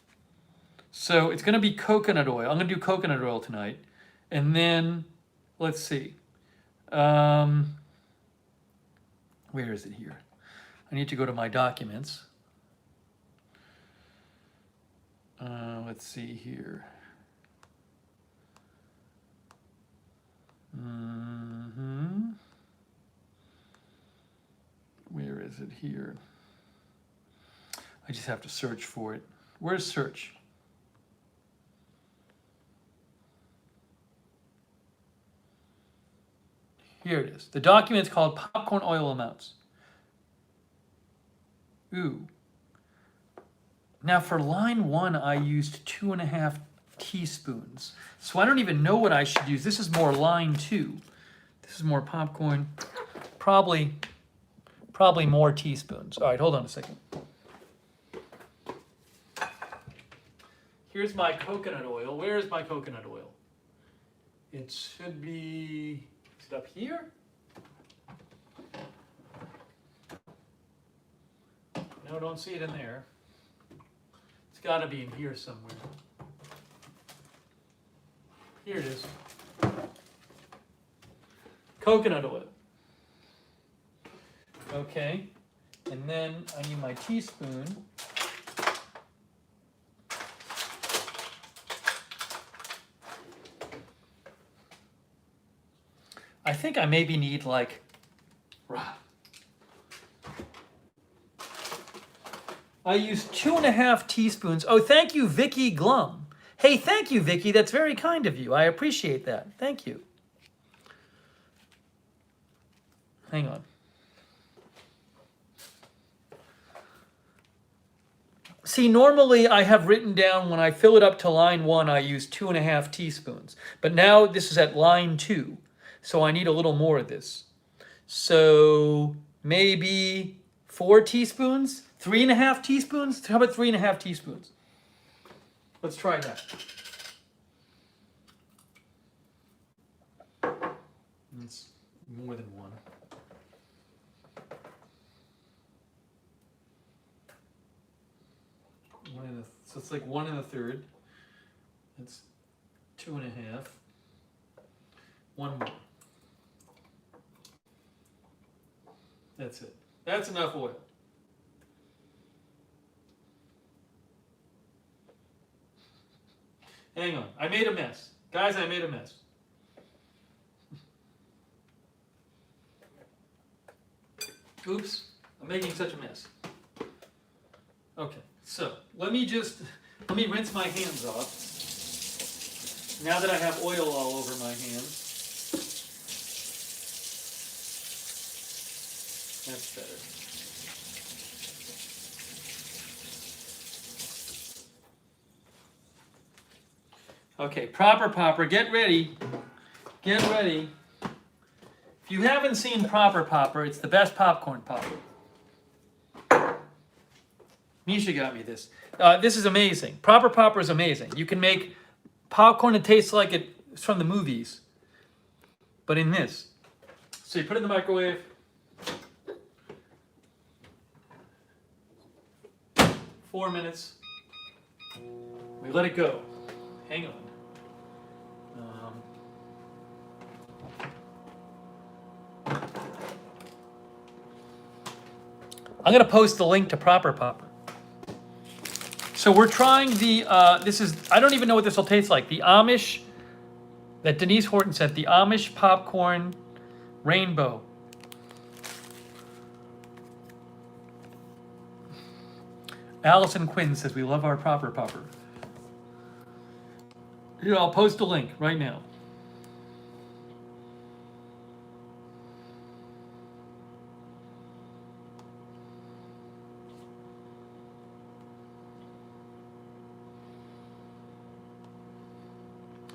Speaker 1: So it's going to be coconut oil. I'm going to do coconut oil tonight. And then, let's see. Where is it here? I need to go to my documents. Let's see here. Where is it here? I just have to search for it. Where's search? Here it is. The document's called Popcorn Oil Amounts. Ooh. Now for line 1, I used 2.5 teaspoons. So I don't even know what I should use. This is more line 2. This is more popcorn. Probably more teaspoons. All right, hold on a second. Here's my coconut oil. Where is my coconut oil? It should be, is it up here? No, don't see it in there. It's got to be in here somewhere. Here it is. Coconut oil. Okay, and then I need my teaspoon. I think I maybe need like, I used 2.5 teaspoons. Oh, thank you, Vicky Glum. Hey, thank you, Vicky. That's very kind of you. I appreciate that. Thank you. Hang on. See, normally I have written down when I fill it up to line 1, I use 2.5 teaspoons. But now this is at line 2, so I need a little more of this. So maybe 4 teaspoons? 3.5 teaspoons? How about 3.5 teaspoons? Let's try that. It's more than 1. So it's like 1 1/3. That's 2.5. 1 more. That's it. That's enough oil. Hang on. I made a mess. Guys, I made a mess. Oops. I'm making such a mess. Okay. So let me rinse my hands off. Now that I have oil all over my hands. That's better. Okay, Proper Popper, get ready. Get ready. If you haven't seen Proper Popper, it's the best popcorn popper. Misha got me this. This is amazing. Proper Popper is amazing. You can make popcorn that tastes like it's from the movies, but in this. So you put it in the microwave. 4 minutes. We let it go. Hang on. I'm going to post the link to Proper Popper. So we're trying the, I don't even know what this will taste like. The Amish, that Denise Horton said, the Amish popcorn rainbow. Allison Quinn says, we love our Proper Popper. Here, I'll post a link right now.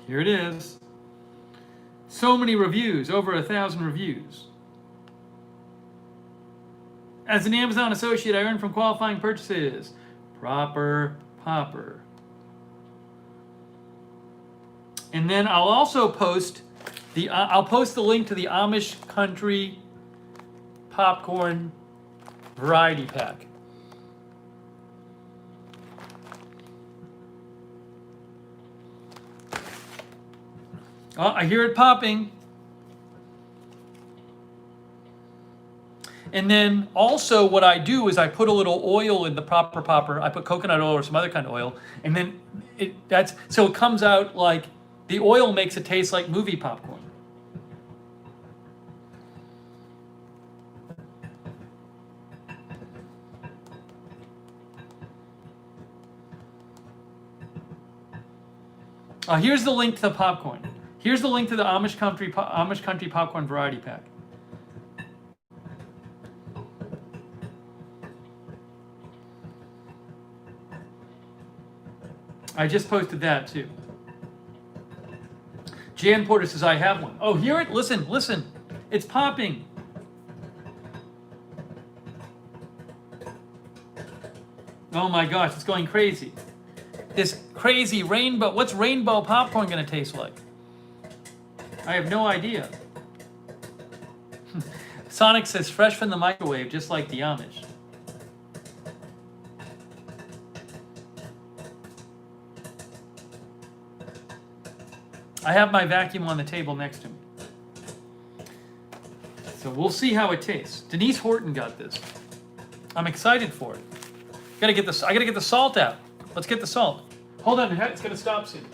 Speaker 1: Here it is. So many reviews, over 1,000 reviews. As an Amazon associate, I earn from qualifying purchases. Proper Popper. And then I'll also post I'll post the link to the Amish Country Popcorn Variety Pack. Oh, I hear it popping. And then also what I do is I put a little oil in the Proper Popper. I put coconut oil or some other kind of oil. And then so it comes out like, the oil makes it taste like movie popcorn. Here's the link to the popcorn. Here's the link to the Amish Country Popcorn Variety Pack. I just posted that too. Jan Porter says, I have one. Oh, hear it? Listen, listen. It's popping. Oh my gosh, it's going crazy. This crazy rainbow. What's rainbow popcorn going to taste like? I have no idea. Sonic says, fresh from the microwave, just like the Amish. I have my vacuum on the table next to me. So we'll see how it tastes. Denise Horton got this. I'm excited for it. I gotta get the salt out. Let's get the salt. Hold on, it's gonna stop soon.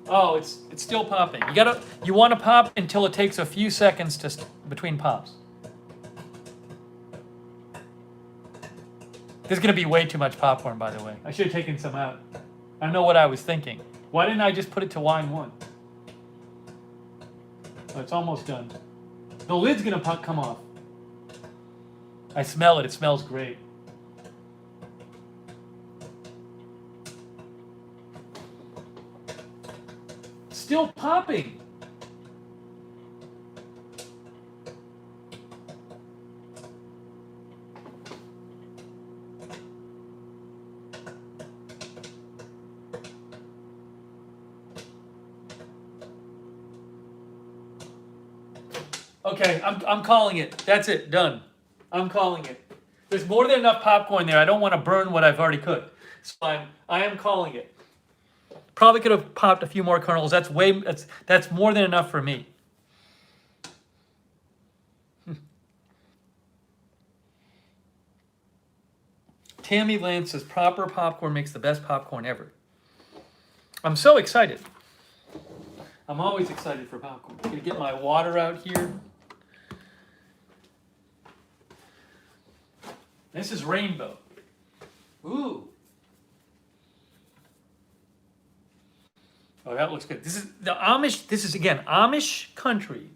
Speaker 1: Oh, it's still popping. You want to pop until it takes a few seconds between pops. There's gonna be way too much popcorn, by the way. I should have taken some out. I don't know what I was thinking. Why didn't I just put it to line 1? Oh, it's almost done. The lid's gonna come off. I smell it. It smells great. Still popping. Okay, I'm calling it. That's it. Done. I'm calling it. There's more than enough popcorn there. I don't want to burn what I've already cooked. So I am calling it. Probably could have popped a few more kernels. That's more than enough for me. Tammy Lance says, Proper Popcorn makes the best popcorn ever. I'm so excited. I'm always excited for popcorn. I'm going to get my water out here. This is rainbow. Ooh. Oh, that looks good. This is the Amish. This is again Amish country.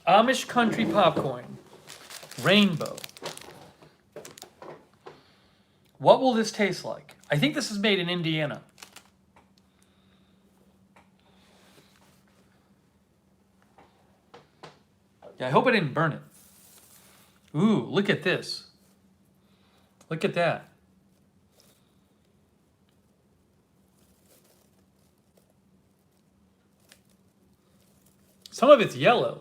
Speaker 1: Amish country popcorn. Rainbow. What will this taste like? I think this is made in Indiana. Yeah, I hope I didn't burn it. Ooh, look at this. Look at that. Some of it's yellow.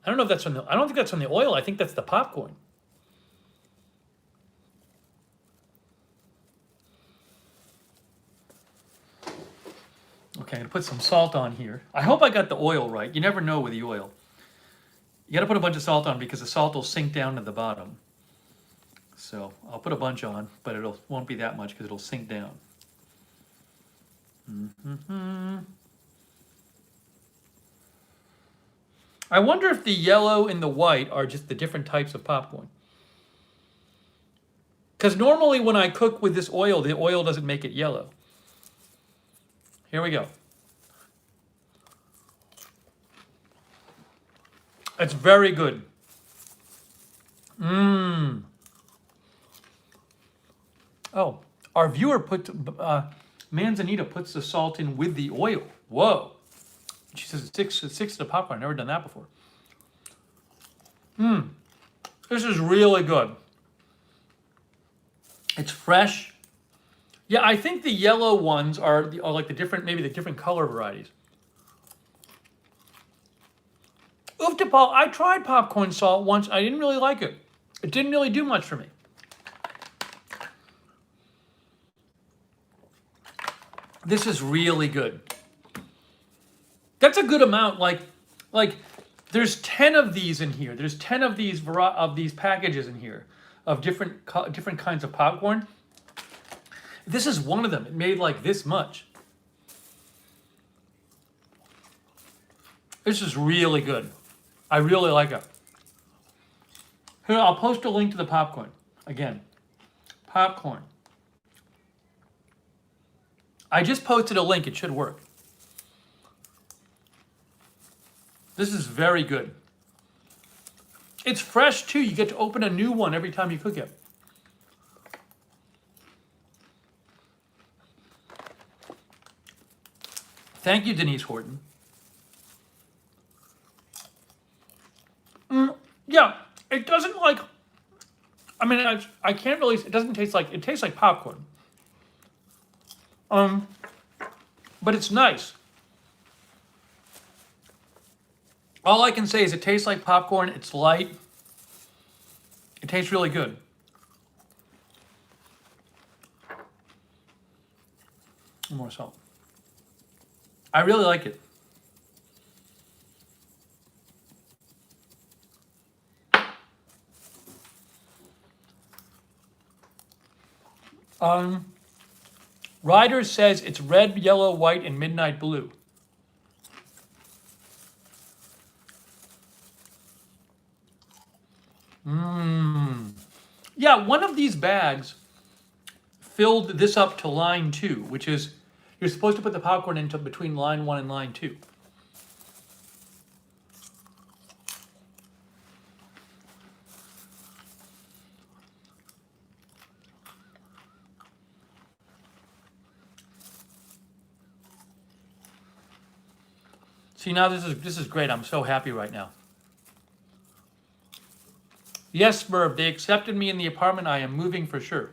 Speaker 1: I don't know if that's from the, I don't think that's from the oil. I think that's the popcorn. Okay, I'm gonna put some salt on here. I hope I got the oil right. You never know with the oil. You gotta put a bunch of salt on because the salt will sink down to the bottom. So I'll put a bunch on, but it won't be that much because it'll sink down. I wonder if the yellow and the white are just the different types of popcorn. Because normally when I cook with this oil, the oil doesn't make it yellow. Here we go. It's very good. Oh, our viewer Manzanita puts the salt in with the oil. Whoa. She says it sticks to the popcorn. I've never done that before. This is really good. It's fresh. Yeah, I think the yellow ones are like the different, maybe the different color varieties. Uftapal, I tried popcorn salt once. I didn't really like it. It didn't really do much for me. This is really good. That's a good amount. Like there's 10 of these in here. There's 10 of these packages in here of different kinds of popcorn. This is one of them. It made like this much. This is really good. I really like it. Here, I'll post a link to the popcorn. Again, popcorn. I just posted a link. It should work. This is very good. It's fresh too. You get to open a new one every time you cook it. Thank you, Denise Horton. Yeah, it doesn't like, I mean, I can't really, it doesn't taste like, it tastes like popcorn. But it's nice. All I can say is it tastes like popcorn. It's light. It tastes really good. More salt. I really like it. Ryder says it's red, yellow, white, and midnight blue. Yeah, one of these bags filled this up to line 2, which is, you're supposed to put the popcorn into between line 1 and line 2. See, now this is great. I'm so happy right now. Yes, Merv, they accepted me in the apartment. I am moving for sure.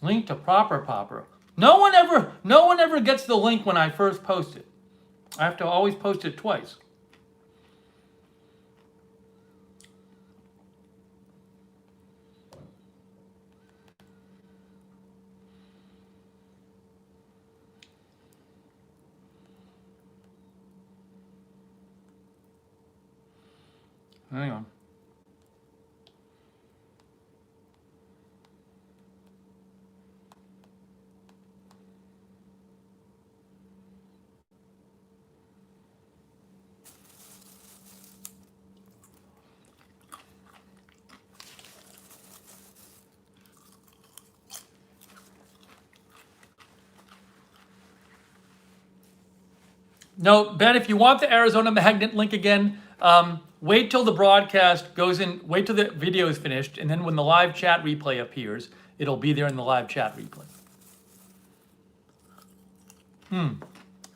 Speaker 1: Link to Proper Popper. No one ever gets the link when I first post it. I have to always post it twice. Hang on. No, Ben, if you want the Arizona magnet link again, wait till the broadcast goes in, wait till the video is finished, and then when the live chat replay appears, it'll be there in the live chat replay.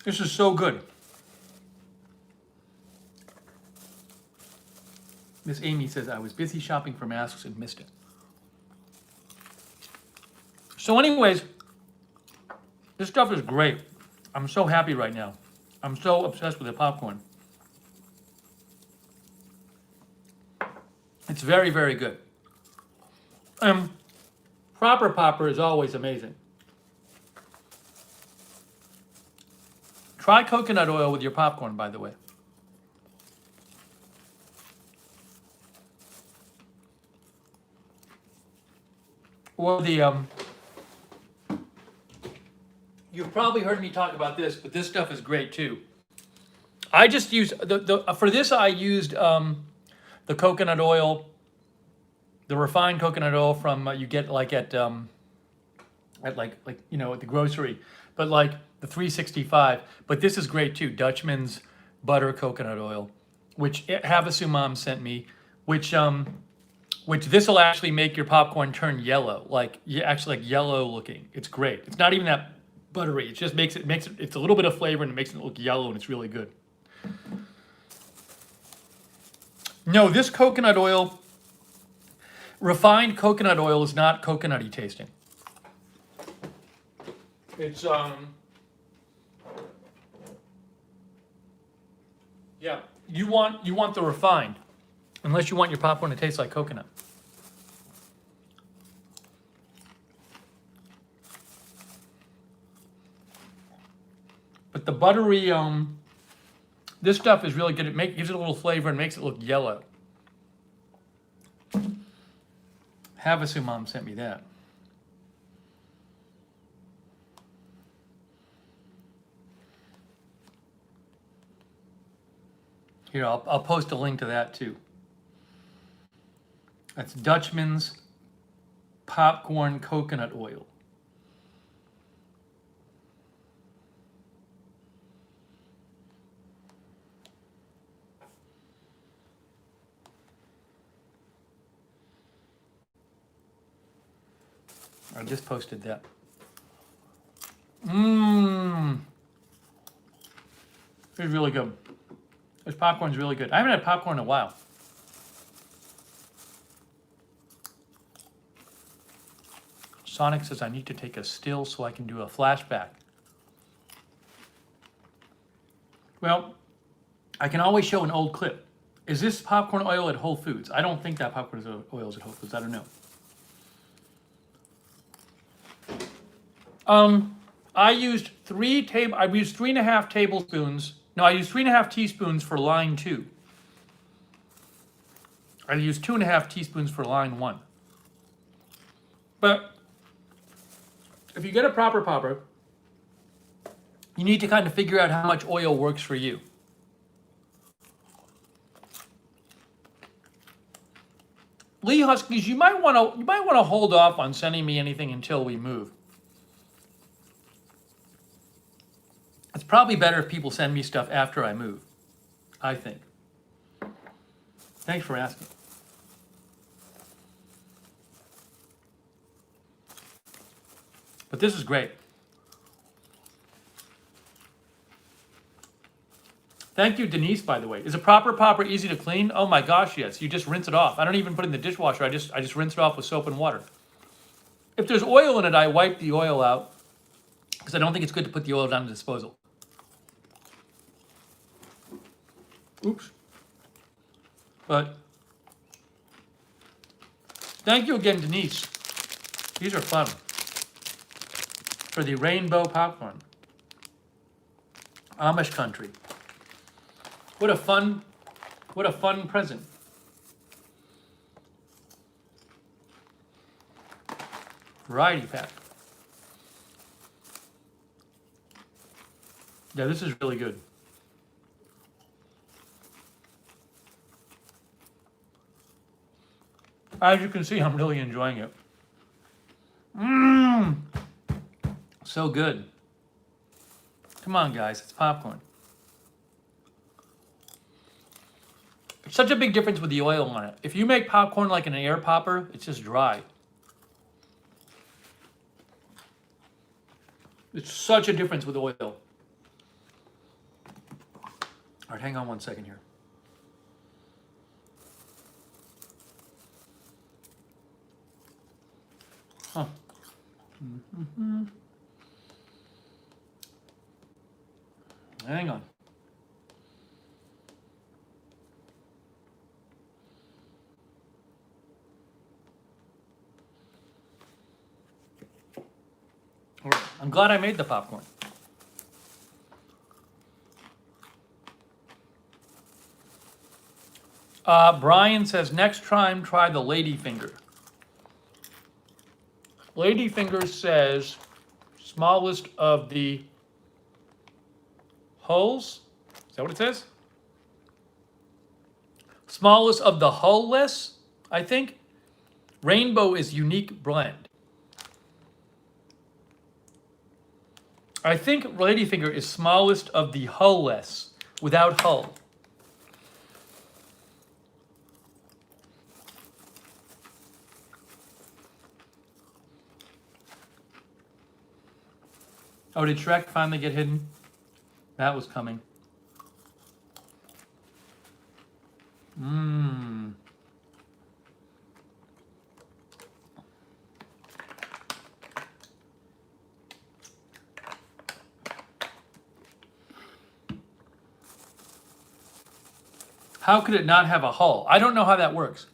Speaker 1: This is so good. Miss Amy says, I was busy shopping for masks and missed it. So anyways, this stuff is great. I'm so happy right now. I'm so obsessed with the popcorn. It's very, very good. Proper popper is always amazing. Try coconut oil with your popcorn, by the way. Or the, you've probably heard me talk about this, but this stuff is great too. I just use, for this I used the coconut oil, the refined coconut oil from, you get like at you know, at the grocery, but like the 365. But this is great too, Dutchman's butter coconut oil, which Havasu Mom sent me, which this will actually make your popcorn turn yellow, actually like yellow looking. It's great. It's not even that buttery. It just makes it, it's a little bit of flavor and it makes it look yellow and it's really good. No, this coconut oil, refined coconut oil is not coconutty tasting. It's, yeah, you want the refined, unless you want your popcorn to taste like coconut. But the buttery, this stuff is really good. It gives it a little flavor and makes it look yellow. Havasu Mom sent me that. Here, I'll post a link to that too. That's Dutchman's popcorn coconut oil. I just posted that. It's really good. This popcorn's really good. I haven't had popcorn in a while. Sonic says I need to take a still so I can do a flashback. Well, I can always show an old clip. Is this popcorn oil at Whole Foods? I don't think that popcorn oil is at Whole Foods. I don't know. I used 3.5 tablespoons. No, I used 3.5 teaspoons for line 2. I used 2.5 teaspoons for line 1. But if you get a proper popper, you need to kind of figure out how much oil works for you. Lee Huskies, you might want to hold off on sending me anything until we move. It's probably better if people send me stuff after I move, I think. Thanks for asking. But this is great. Thank you, Denise, by the way. Is a proper popper easy to clean? Oh my gosh, yes. You just rinse it off. I don't even put it in the dishwasher. I just rinse it off with soap and water. If there's oil in it, I wipe the oil out because I don't think it's good to put the oil down the disposal. Oops. But thank you again, Denise. These are fun. For the rainbow popcorn. Amish country. What a fun present. Variety pack. Yeah, this is really good. As you can see, I'm really enjoying it. So good. Come on, guys, it's popcorn. It's such a big difference with the oil on it. If you make popcorn like an air popper, it's just dry. It's such a difference with oil. All right, hang on one second here. Huh. Hang on. All right. I'm glad I made the popcorn. Brian says, next time try the ladyfinger. Ladyfinger says, smallest of the hulls. Is that what it says? Smallest of the hull-less, I think. Rainbow is unique blend. I think ladyfinger is smallest of the hull-less, without hull. Oh, did Shrek finally get hidden? That was coming. How could it not have a hull? I don't know how that works.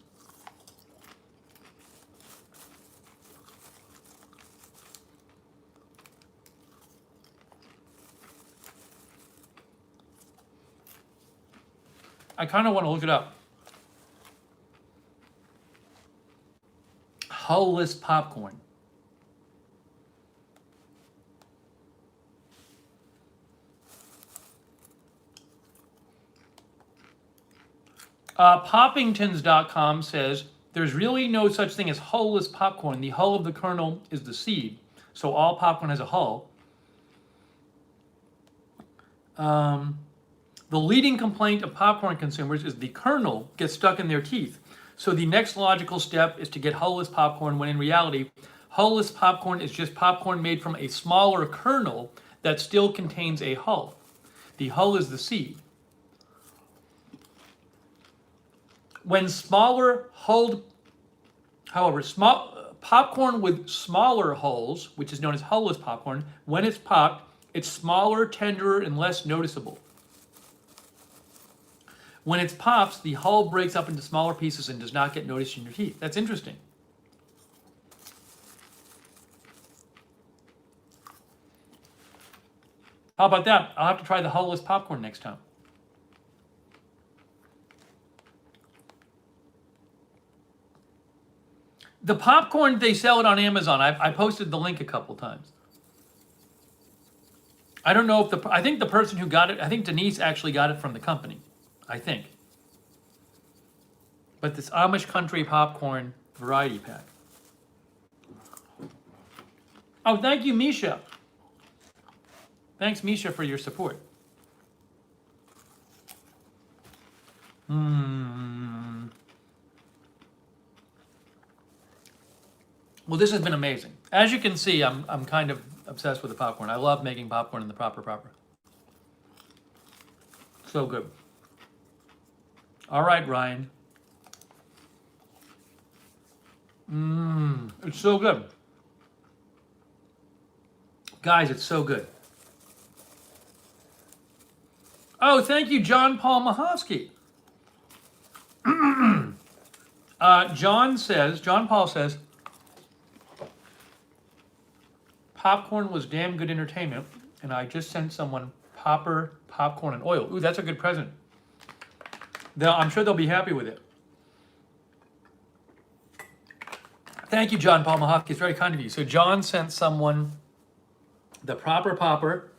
Speaker 1: I kind of want to look it up. Hull-less popcorn. Poppingtons.com says, there's really no such thing as hull-less popcorn. The hull of the kernel is the seed. So all popcorn has a hull. The leading complaint of popcorn consumers is the kernel gets stuck in their teeth. So the next logical step is to get hull-less popcorn, when in reality, hull-less popcorn is just popcorn made from a smaller kernel that still contains a hull. The hull is the seed. When smaller hulled, however, popcorn with smaller hulls, which is known as hull-less popcorn, when it's popped, it's smaller, tenderer, and less noticeable. When it pops, the hull breaks up into smaller pieces and does not get noticed in your teeth. That's interesting. How about that? I'll have to try the hull-less popcorn next time. The popcorn, they sell it on Amazon. I posted the link a couple times. I don't know if I think the person who got it, I think Denise actually got it from the company. I think. But this Amish Country Popcorn Variety Pack. Oh, thank you, Misha. Thanks, Misha, for your support. Well, this has been amazing. As you can see, I'm kind of obsessed with the popcorn. I love making popcorn in the proper. So good. All right, Ryan. It's so good. Guys, it's so good. Oh, thank you, John Paul Mahofsky. John Paul says, popcorn was damn good entertainment, and I just sent someone popcorn and oil. Ooh, that's a good present. I'm sure they'll be happy with it. Thank you, John Paul Mahofsky. It's very kind of you. So John sent someone the proper popper,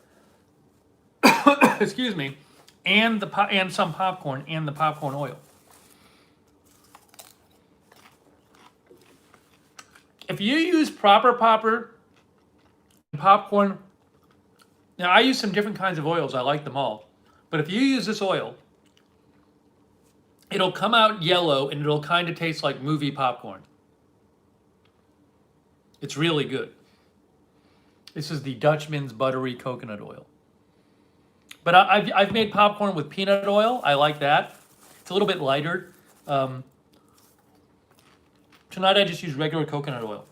Speaker 1: excuse me, and some popcorn and the popcorn oil. If you use proper popper and popcorn, now I use some different kinds of oils. I like them all. But if you use this oil, it'll come out yellow and it'll kind of taste like movie popcorn. It's really good. This is the Dutchman's Buttery Coconut Oil. But I've made popcorn with peanut oil. I like that. It's a little bit lighter. Tonight I just use regular coconut oil.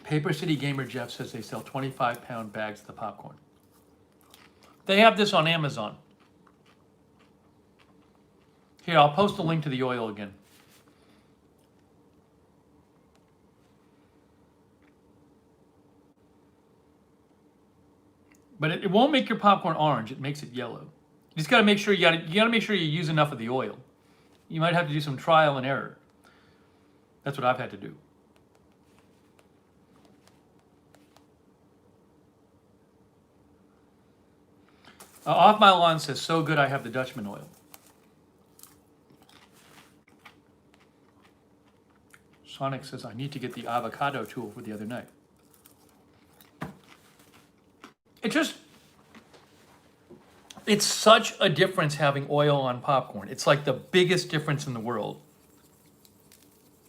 Speaker 1: Paper City Gamer Jeff says they sell 25-pound bags of the popcorn. They have this on Amazon. Here, I'll post a link to the oil again. But it won't make your popcorn orange. It makes it yellow. You just got to make sure you gotta make sure you use enough of the oil. You might have to do some trial and error. That's what I've had to do. Off My Lawn says, so good I have the Dutchman oil. Sonic says, I need to get the avocado tool for the other night. It's such a difference having oil on popcorn. It's like the biggest difference in the world.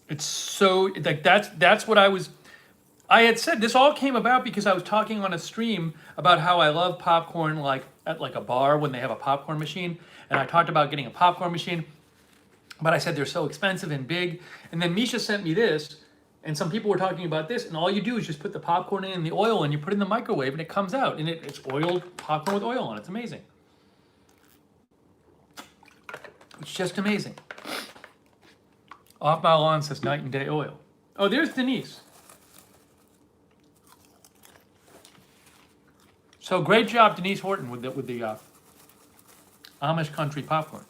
Speaker 1: It's so, like, that's what I had said. This all came about because I was talking on a stream about how I love popcorn, like at like a bar when they have a popcorn machine. And I talked about getting a popcorn machine, but I said they're so expensive and big. And then Misha sent me this, and some people were talking about this, and all you do is just put the popcorn in the oil and you put it in the microwave and it comes out, and it's oiled popcorn with oil on it. It's amazing. It's just amazing. Off My Lawn says night and day oil. Oh, there's Denise. So great job, Denise Horton, with the Amish country popcorn.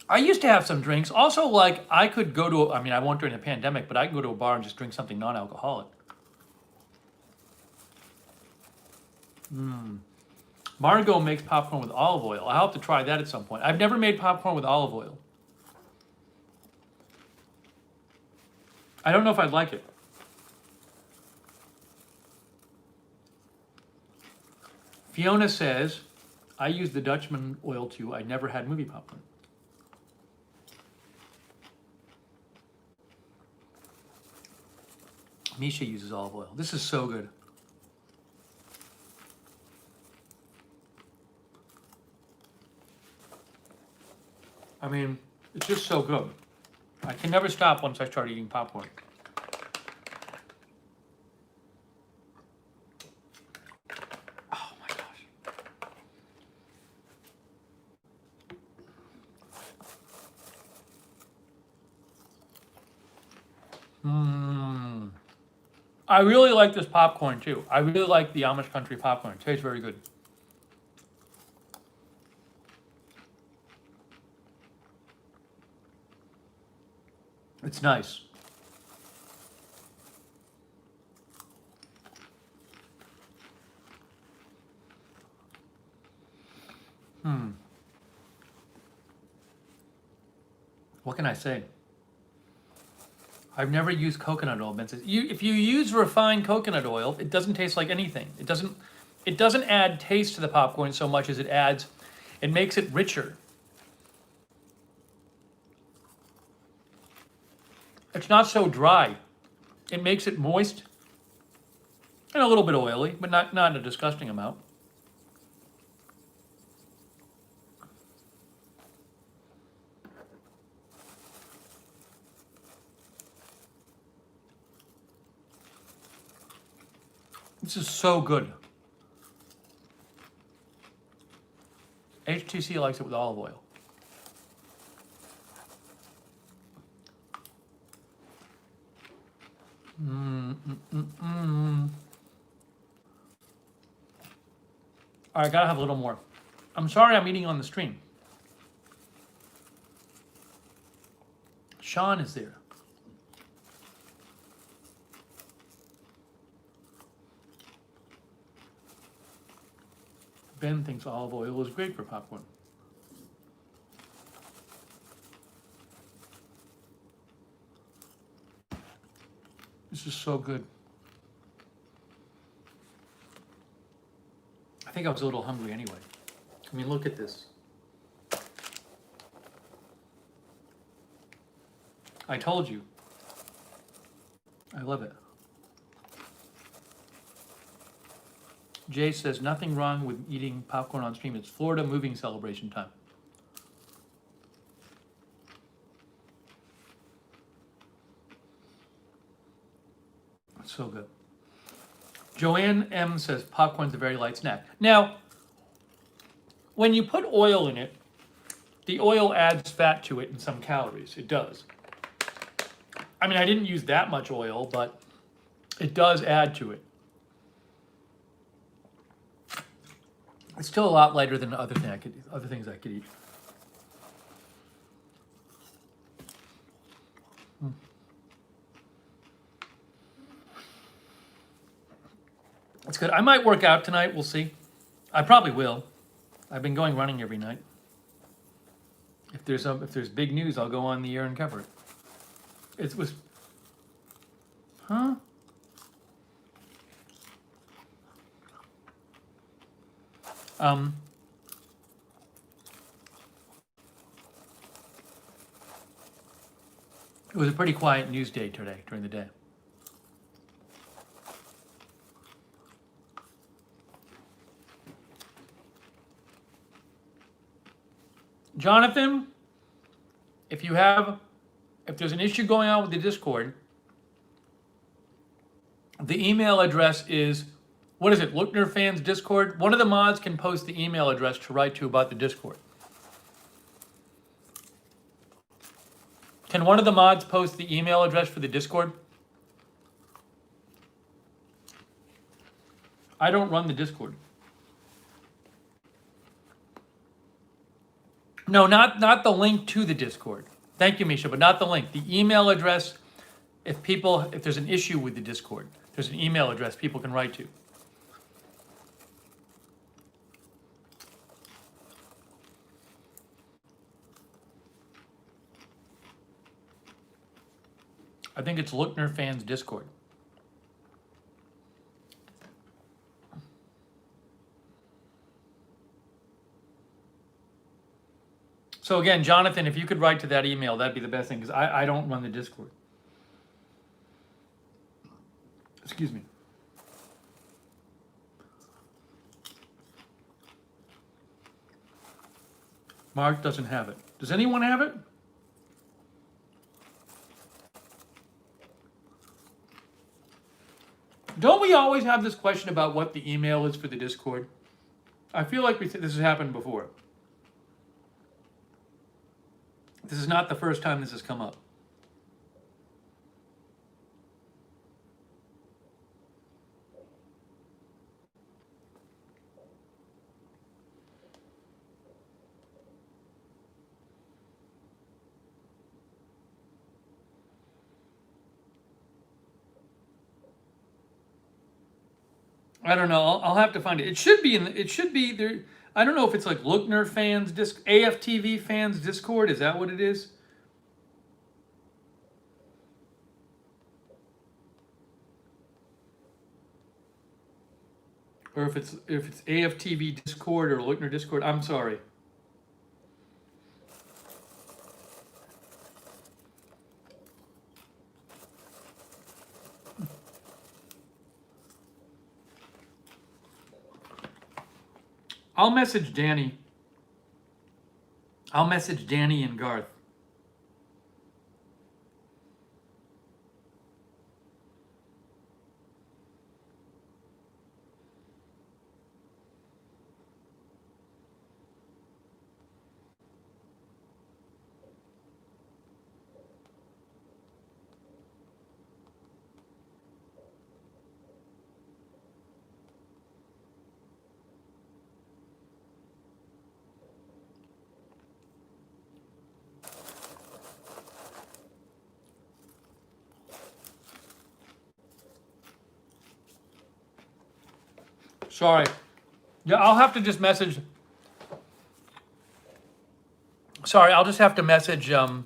Speaker 1: I used to have some drinks. Also, like, I could go to, I won't during the pandemic, but I could go to a bar and just drink something non-alcoholic. Margot makes popcorn with olive oil. I'll have to try that at some point. I've never made popcorn with olive oil. I don't know if I'd like it. Fiona says, I use the Dutchman oil too. I never had movie popcorn. Misha uses olive oil. This is so good. It's just so good. I can never stop once I start eating popcorn. Oh my gosh. I really like this popcorn too. I really like the Amish country popcorn. It tastes very good. It's nice. What can I say? I've never used coconut oil, Ben says. If you use refined coconut oil, it doesn't taste like anything. It doesn't add taste to the popcorn so much as it makes it richer. It's not so dry. It makes it moist and a little bit oily, but not a disgusting amount. This is so good. HTC likes it with olive oil. All right, I gotta have a little more. I'm sorry I'm eating on the stream. Sean is there. Ben thinks olive oil is great for popcorn. This is so good. I think I was a little hungry anyway. I mean, look at this. I told you. I love it. Jay says, nothing wrong with eating popcorn on stream. It's Florida moving celebration time. It's so good. Joanne M says, popcorn's a very light snack. Now, when you put oil in it, the oil adds fat to it and some calories. It does. I mean, I didn't use that much oil, but it does add to it. It's still a lot lighter than other things I could eat. It's good. I might work out tonight. We'll see. I probably will. I've been going running every night. If there's big news, I'll go on the air and cover it. It was, huh? It was a pretty quiet news day today, during the day. Jonathan, if there's an issue going on with the Discord, the email address is, what is it, Lookner Fans Discord? One of the mods can post the email address to write to about the Discord. Can one of the mods post the email address for the Discord? I don't run the Discord. No, not the link to the Discord. Thank you, Misha, but not the link. The email address, if there's an issue with the Discord, there's an email address people can write to. I think it's Lookner Fans Discord. So again, Jonathan, if you could write to that email, that'd be the best thing, because I don't run the Discord. Excuse me. Mark doesn't have it. Does anyone have it? Don't we always have this question about what the email is for the Discord? I feel like this has happened before. This is not the first time this has come up. I don't know. I'll have to find it. It should be there. I don't know if it's like Lookner Fans AFTV Fans Discord. Is that what it is? Or if it's AFTV Discord or Lookner Discord. I'm sorry. I'll message Danny. I'll message Danny and Garth. Sorry. Yeah, I'll have to just message. Sorry, I'll just have to message. I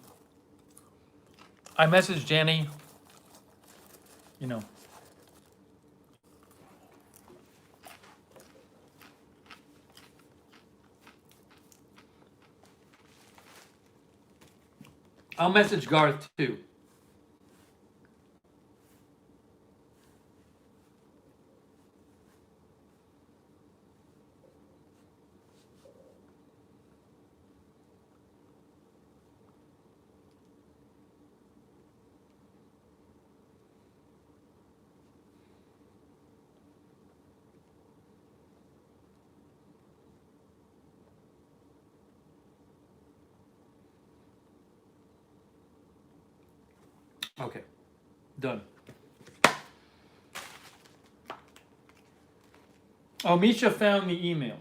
Speaker 1: messaged Danny. You know. I'll message Garth too. Okay, done. Oh, Misha found the email.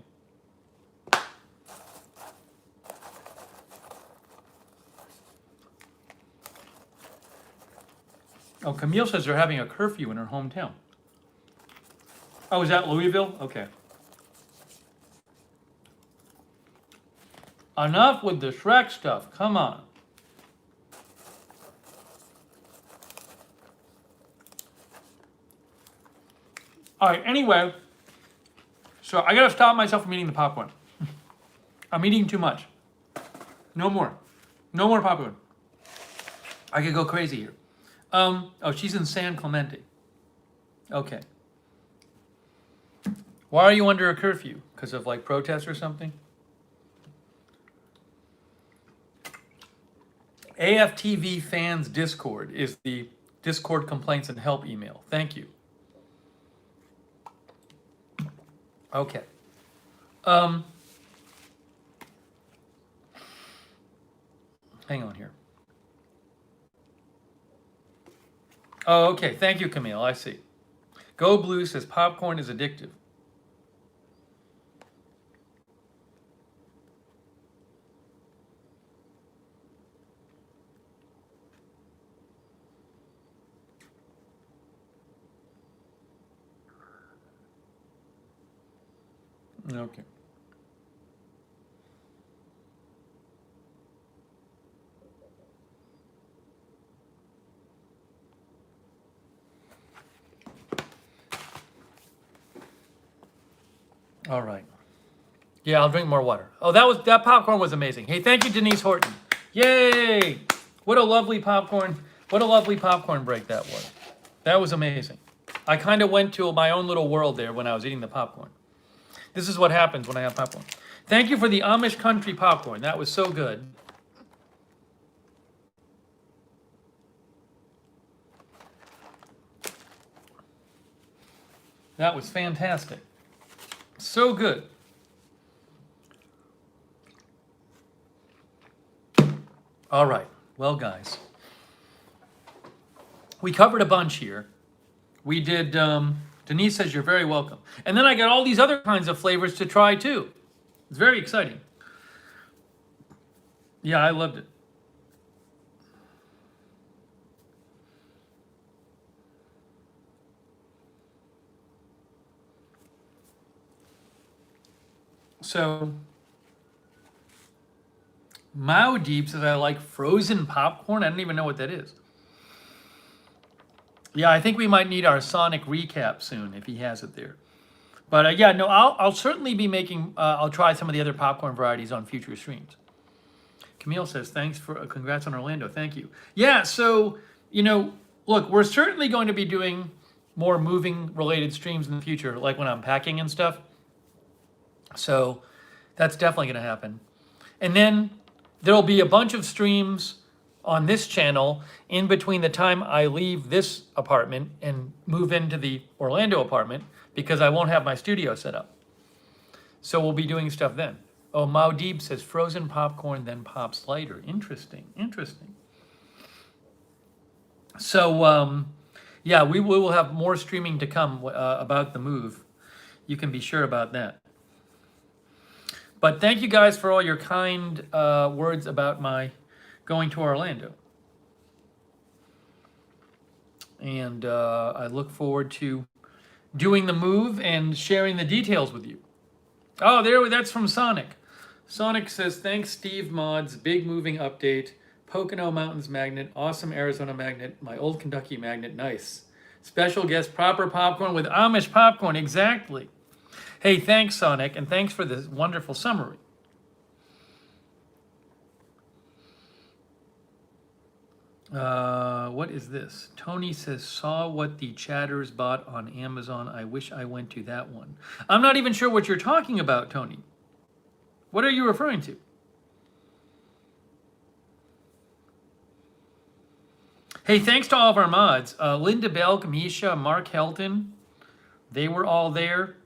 Speaker 1: Oh, Camille says they're having a curfew in her hometown. Oh, is that Louisville? Okay. Enough with the Shrek stuff. Come on. All right, anyway. So I gotta stop myself from eating the popcorn. I'm eating too much. No more. No more popcorn. I could go crazy here. Oh, she's in San Clemente. Okay. Why are you under a curfew? Because of like protests or something? AFTV fans Discord is the Discord complaints and help email. Thank you. Okay. Hang on here. Oh, okay. Thank you, Camille. I see. Go Blue says popcorn is addictive. Okay. All right. Yeah, I'll drink more water. Oh, that popcorn was amazing. Hey, thank you, Denise Horton. Yay! What a lovely popcorn. What a lovely popcorn break that was. That was amazing. I kind of went to my own little world there when I was eating the popcorn. This is what happens when I have popcorn. Thank you for the Amish country popcorn. That was so good. That was fantastic. So good. All right. Well, guys, we covered a bunch here. We did, Denise says you're very welcome. And then I got all these other kinds of flavors to try too. It's very exciting. Yeah, I loved it. So, Mao Deep says I like frozen popcorn. I don't even know what that is. Yeah, I think we might need our Sonic recap soon if he has it there. But yeah, no, I'll certainly be making. I'll try some of the other popcorn varieties on future streams. Camille says thanks for congrats on Orlando. Thank you. Yeah, so look, we're certainly going to be doing more moving related streams in the future, like when I'm packing and stuff. So that's definitely going to happen. And then there'll be a bunch of streams on this channel in between the time I leave this apartment and move into the Orlando apartment because I won't have my studio set up. So we'll be doing stuff then. Oh, Maudeeb says frozen popcorn, then pops lighter. Interesting, interesting. So, yeah, we will have more streaming to come about the move. You can be sure about that. But thank you guys for all your kind words about my going to Orlando. And I look forward to doing the move and sharing the details with you. Oh, that's from Sonic. Sonic says, thanks, Steve Mods. Big moving update. Pocono Mountains magnet. Awesome Arizona magnet. My old Kentucky magnet. Nice. Special guest, proper popcorn with Amish popcorn. Exactly. Hey, thanks, Sonic, and thanks for this wonderful summary. What is this? Tony says, saw what the chatters bought on Amazon. I wish I went to that one. I'm not even sure what you're talking about, Tony. What are you referring to? Hey, thanks to all of our mods. Linda Belk, Misha, Mark Helton. They were all there.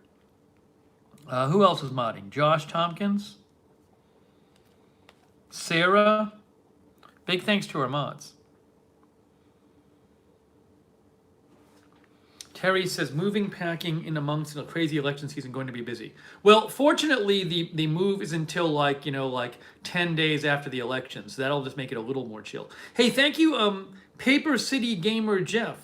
Speaker 1: Who else was modding? Josh Tompkins. Sarah. Big thanks to our mods. Terry says, moving, packing in amongst a crazy election season, going to be busy. Well, fortunately, the move is until like 10 days after the election, so that'll just make it a little more chill. Hey, thank you, Paper City Gamer Jeff.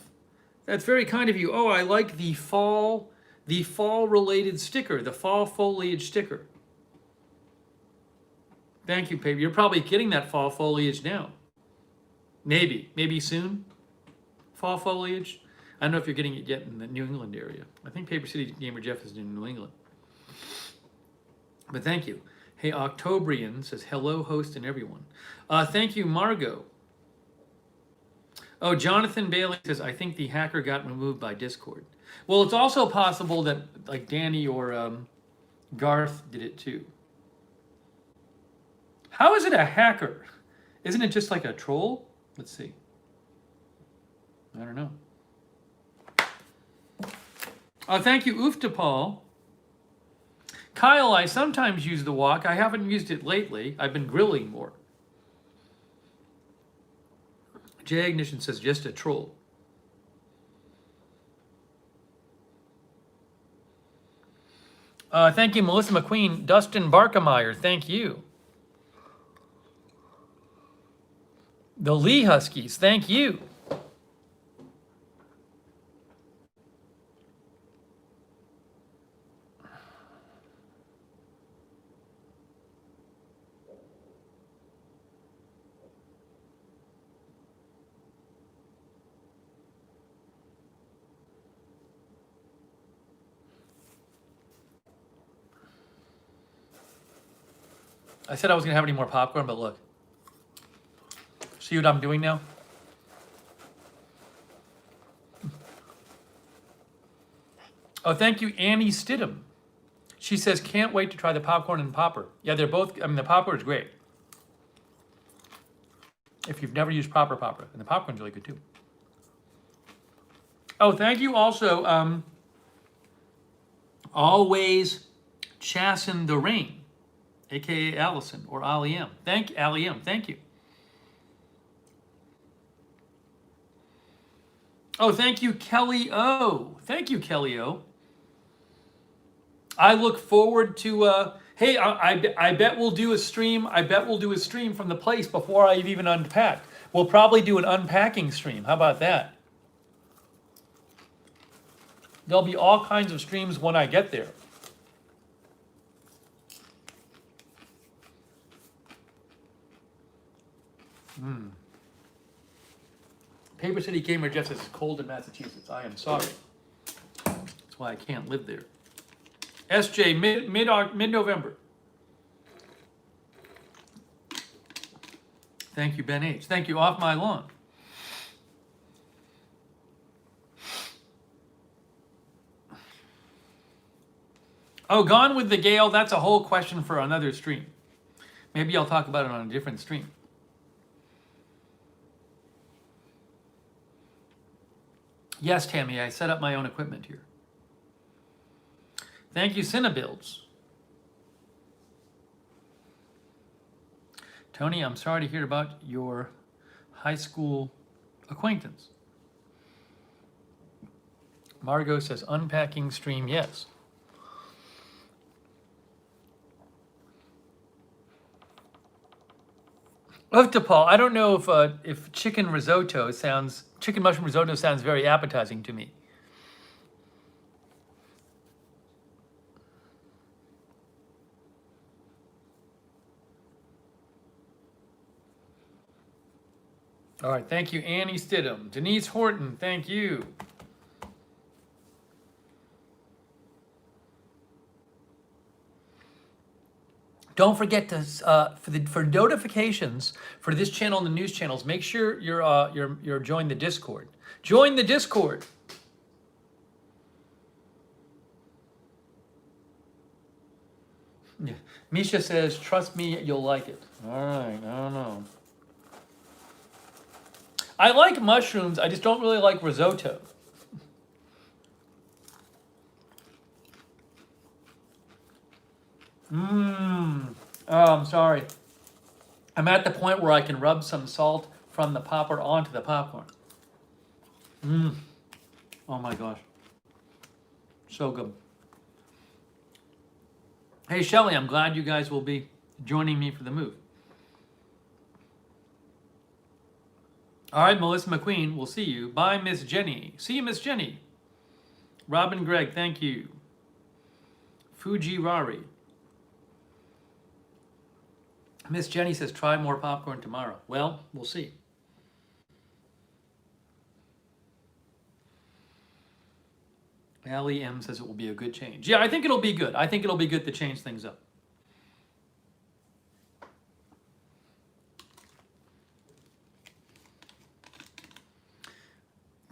Speaker 1: That's very kind of you. Oh, I like the fall related sticker, the fall foliage sticker. Thank you, Paper. You're probably getting that fall foliage now. Maybe soon. Fall foliage. I don't know if you're getting it yet in the New England area. I think Paper City Gamer Jeff is in New England. But thank you. Hey, Octobrian says, hello, host and everyone. Thank you, Margot. Oh, Jonathan Bailey says, I think the hacker got removed by Discord. Well, it's also possible that like Danny or Garth did it too. How is it a hacker? Isn't it just like a troll? Let's see. I don't know. Thank you, Uftapal. Kyle, I sometimes use the wok. I haven't used it lately. I've been grilling more. J Ignition says, just a troll. Thank you, Melissa McQueen. Dustin Barkemeyer, thank you. The Lee Huskies, thank you. I said I wasn't going to have any more popcorn, but look. See what I'm doing now? Oh, thank you, Annie Stidham. She says, can't wait to try the popcorn and popper. Yeah, they're both, I mean, the popper is great. If you've never used popper, and the popcorn's really good too. Oh, thank you also, Always Chassin the Rain, aka Allison or Ali M. Thank you. Oh, thank you, Kelly O. Thank you, Kelly O. I look forward to, hey, I bet we'll do a stream. I bet we'll do a stream from the place before I've even unpacked. We'll probably do an unpacking stream. How about that? There'll be all kinds of streams when I get there. Paper City Gamer Jeff says it's cold in Massachusetts. I am sorry. That's why I can't live there. SJ, mid-November. Thank you, Ben H. Thank you, Off My Lawn. Oh, Gone with the Gale, that's a whole question for another stream. Maybe I'll talk about it on a different stream. Yes, Tammy, I set up my own equipment here. Thank you, Cinebuilds. Tony, I'm sorry to hear about your high school acquaintance. Margot says, unpacking stream, yes. Paul, I don't know if chicken mushroom risotto sounds very appetizing to me. All right, thank you, Annie Stidham. Denise Horton, thank you. Don't forget to for notifications for this channel and the news channels. Make sure you're join the Discord. Join the Discord. Yeah. Misha says, "Trust me, you'll like it." All right, I don't know. I like mushrooms. I just don't really like risotto. Oh, I'm sorry. I'm at the point where I can rub some salt from the popper onto the popcorn. Oh my gosh. So good. Hey, Shelly, I'm glad you guys will be joining me for the move. All right, Melissa McQueen, we'll see you. Bye, Miss Jenny. See you, Miss Jenny. Robin Gregg, thank you. Fuji Rari. Miss Jenny says, try more popcorn tomorrow. Well, we'll see. Allie M says it will be a good change. Yeah, I think it'll be good. I think it'll be good to change things up.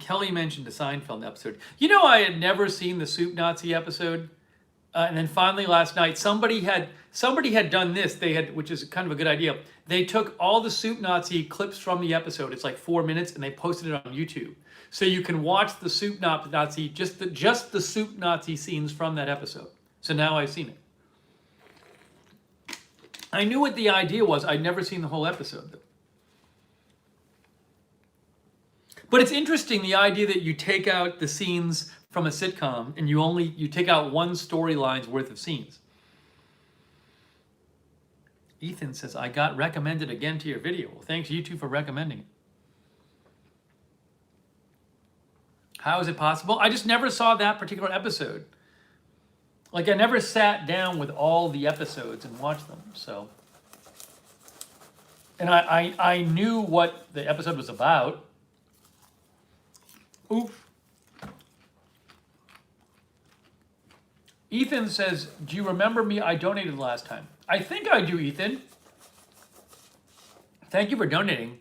Speaker 1: Kelly mentioned a Seinfeld episode. You know, I had never seen the Soup Nazi episode. And then finally last night, somebody had done this. They had, which is kind of a good idea. They took all the Soup Nazi clips from the episode. It's like 4 minutes, and they posted it on YouTube. So you can watch the Soup Nazi, just the Soup Nazi scenes from that episode. So now I've seen it. I knew what the idea was. I'd never seen the whole episode, though. But it's interesting, the idea that you take out the scenes from a sitcom and you take out one storyline's worth of scenes. Ethan says, I got recommended again to your video. Well, thanks you two for recommending it. How is it possible? I just never saw that particular episode. Like, I never sat down with all the episodes and watched them, so. And I knew what the episode was about. Oof. Ethan says, do you remember me? I donated last time. I think I do, Ethan. Thank you for donating.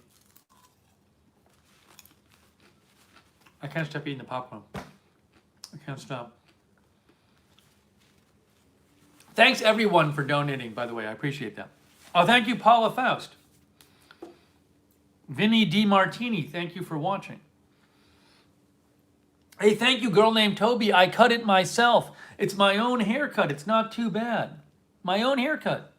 Speaker 1: I can't stop eating the popcorn. I can't stop. Thanks everyone for donating, by the way. I appreciate that. Oh, thank you, Paula Faust. Vinny D. Martini, thank you for watching. Hey, thank you, girl named Toby. I cut it myself. It's my own haircut. It's not too bad. My own haircut.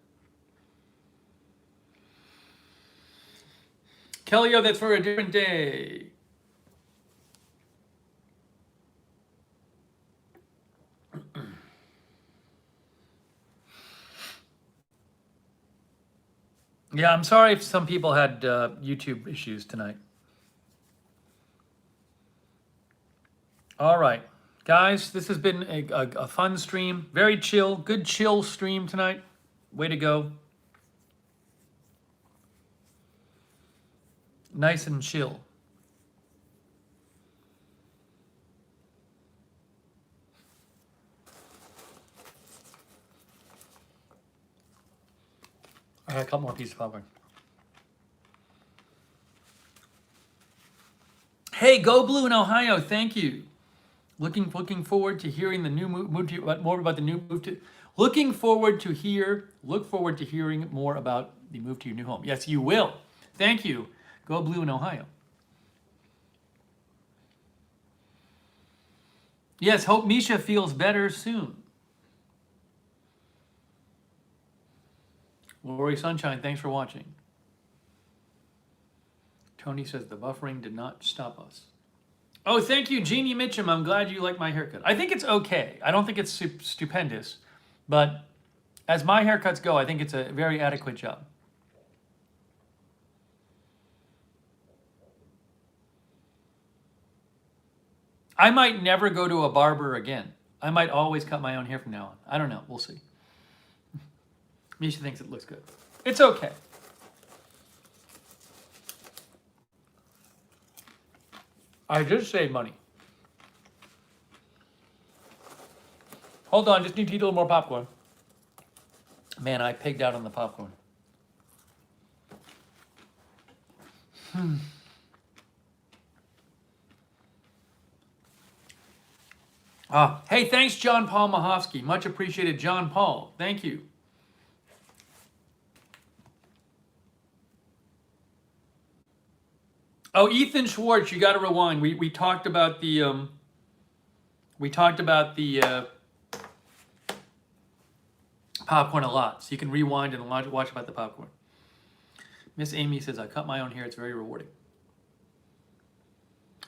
Speaker 1: Kelly, that's for a different day. Yeah, I'm sorry if some people had YouTube issues tonight. All right, guys, this has been a fun stream. Very chill, good chill stream tonight. Way to go. Nice and chill. I got a couple more pieces of popcorn. Hey, Go Blue in Ohio, thank you. Looking forward to hearing the new move to more about the new move to. Look forward to hearing more about the move to your new home. Yes, you will. Thank you. Go Blue in Ohio. Yes, hope Misha feels better soon. Lori Sunshine, thanks for watching. Tony says the buffering did not stop us. Oh, thank you, Jeannie Mitchum. I'm glad you like my haircut. I think it's okay. I don't think it's stupendous, but as my haircuts go, I think it's a very adequate job. I might never go to a barber again. I might always cut my own hair from now on. I don't know. We'll see. Misha thinks it looks good. It's okay. I just save money. Hold on, just need to eat a little more popcorn. Man, I pigged out on the popcorn. Hey, thanks, John Paul Mahovsky. Much appreciated, John Paul. Thank you. Oh, Ethan Schwartz, you got to rewind. We talked about the popcorn a lot, so you can rewind and watch about the popcorn. Miss Amy says, I cut my own hair. It's very rewarding.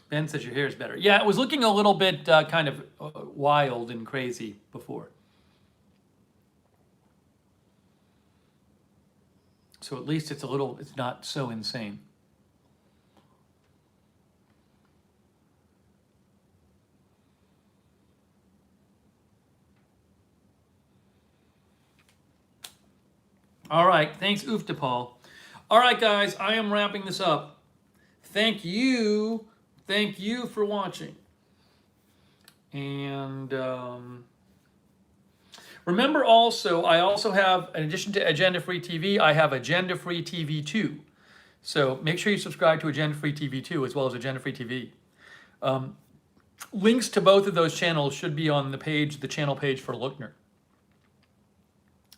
Speaker 1: Ben says your hair is better. Yeah, it was looking a little bit kind of wild and crazy before. So at least it's not so insane. All right, thanks, Uftapal. All right, guys, I am wrapping this up. Thank you for watching. And remember also, I also have, in addition to Agenda Free TV, I have Agenda Free TV 2. So make sure you subscribe to Agenda Free TV 2 as well as Agenda Free TV. Links to both of those channels should be on the channel page for Lookner.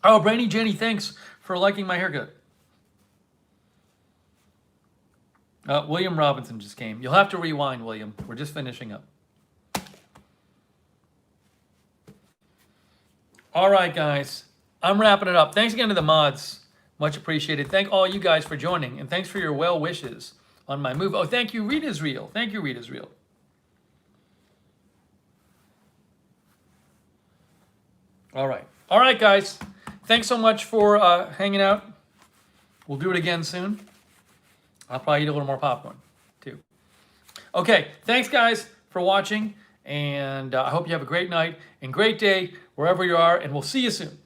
Speaker 1: Oh, Brainy Jenny, thanks for liking my haircut. William Robinson just came. You'll have to rewind, William. We're just finishing up. All right, guys. I'm wrapping it up. Thanks again to the mods. Much appreciated. Thank all you guys for joining, and thanks for your well wishes on my move. Oh, thank you, Read Israel. Thank you, Read Israel. All right. All right, guys. Thanks so much for hanging out. We'll do it again soon. I'll probably eat a little more popcorn, too. Okay, thanks, guys, for watching, and I hope you have a great night and great day wherever you are, and we'll see you soon.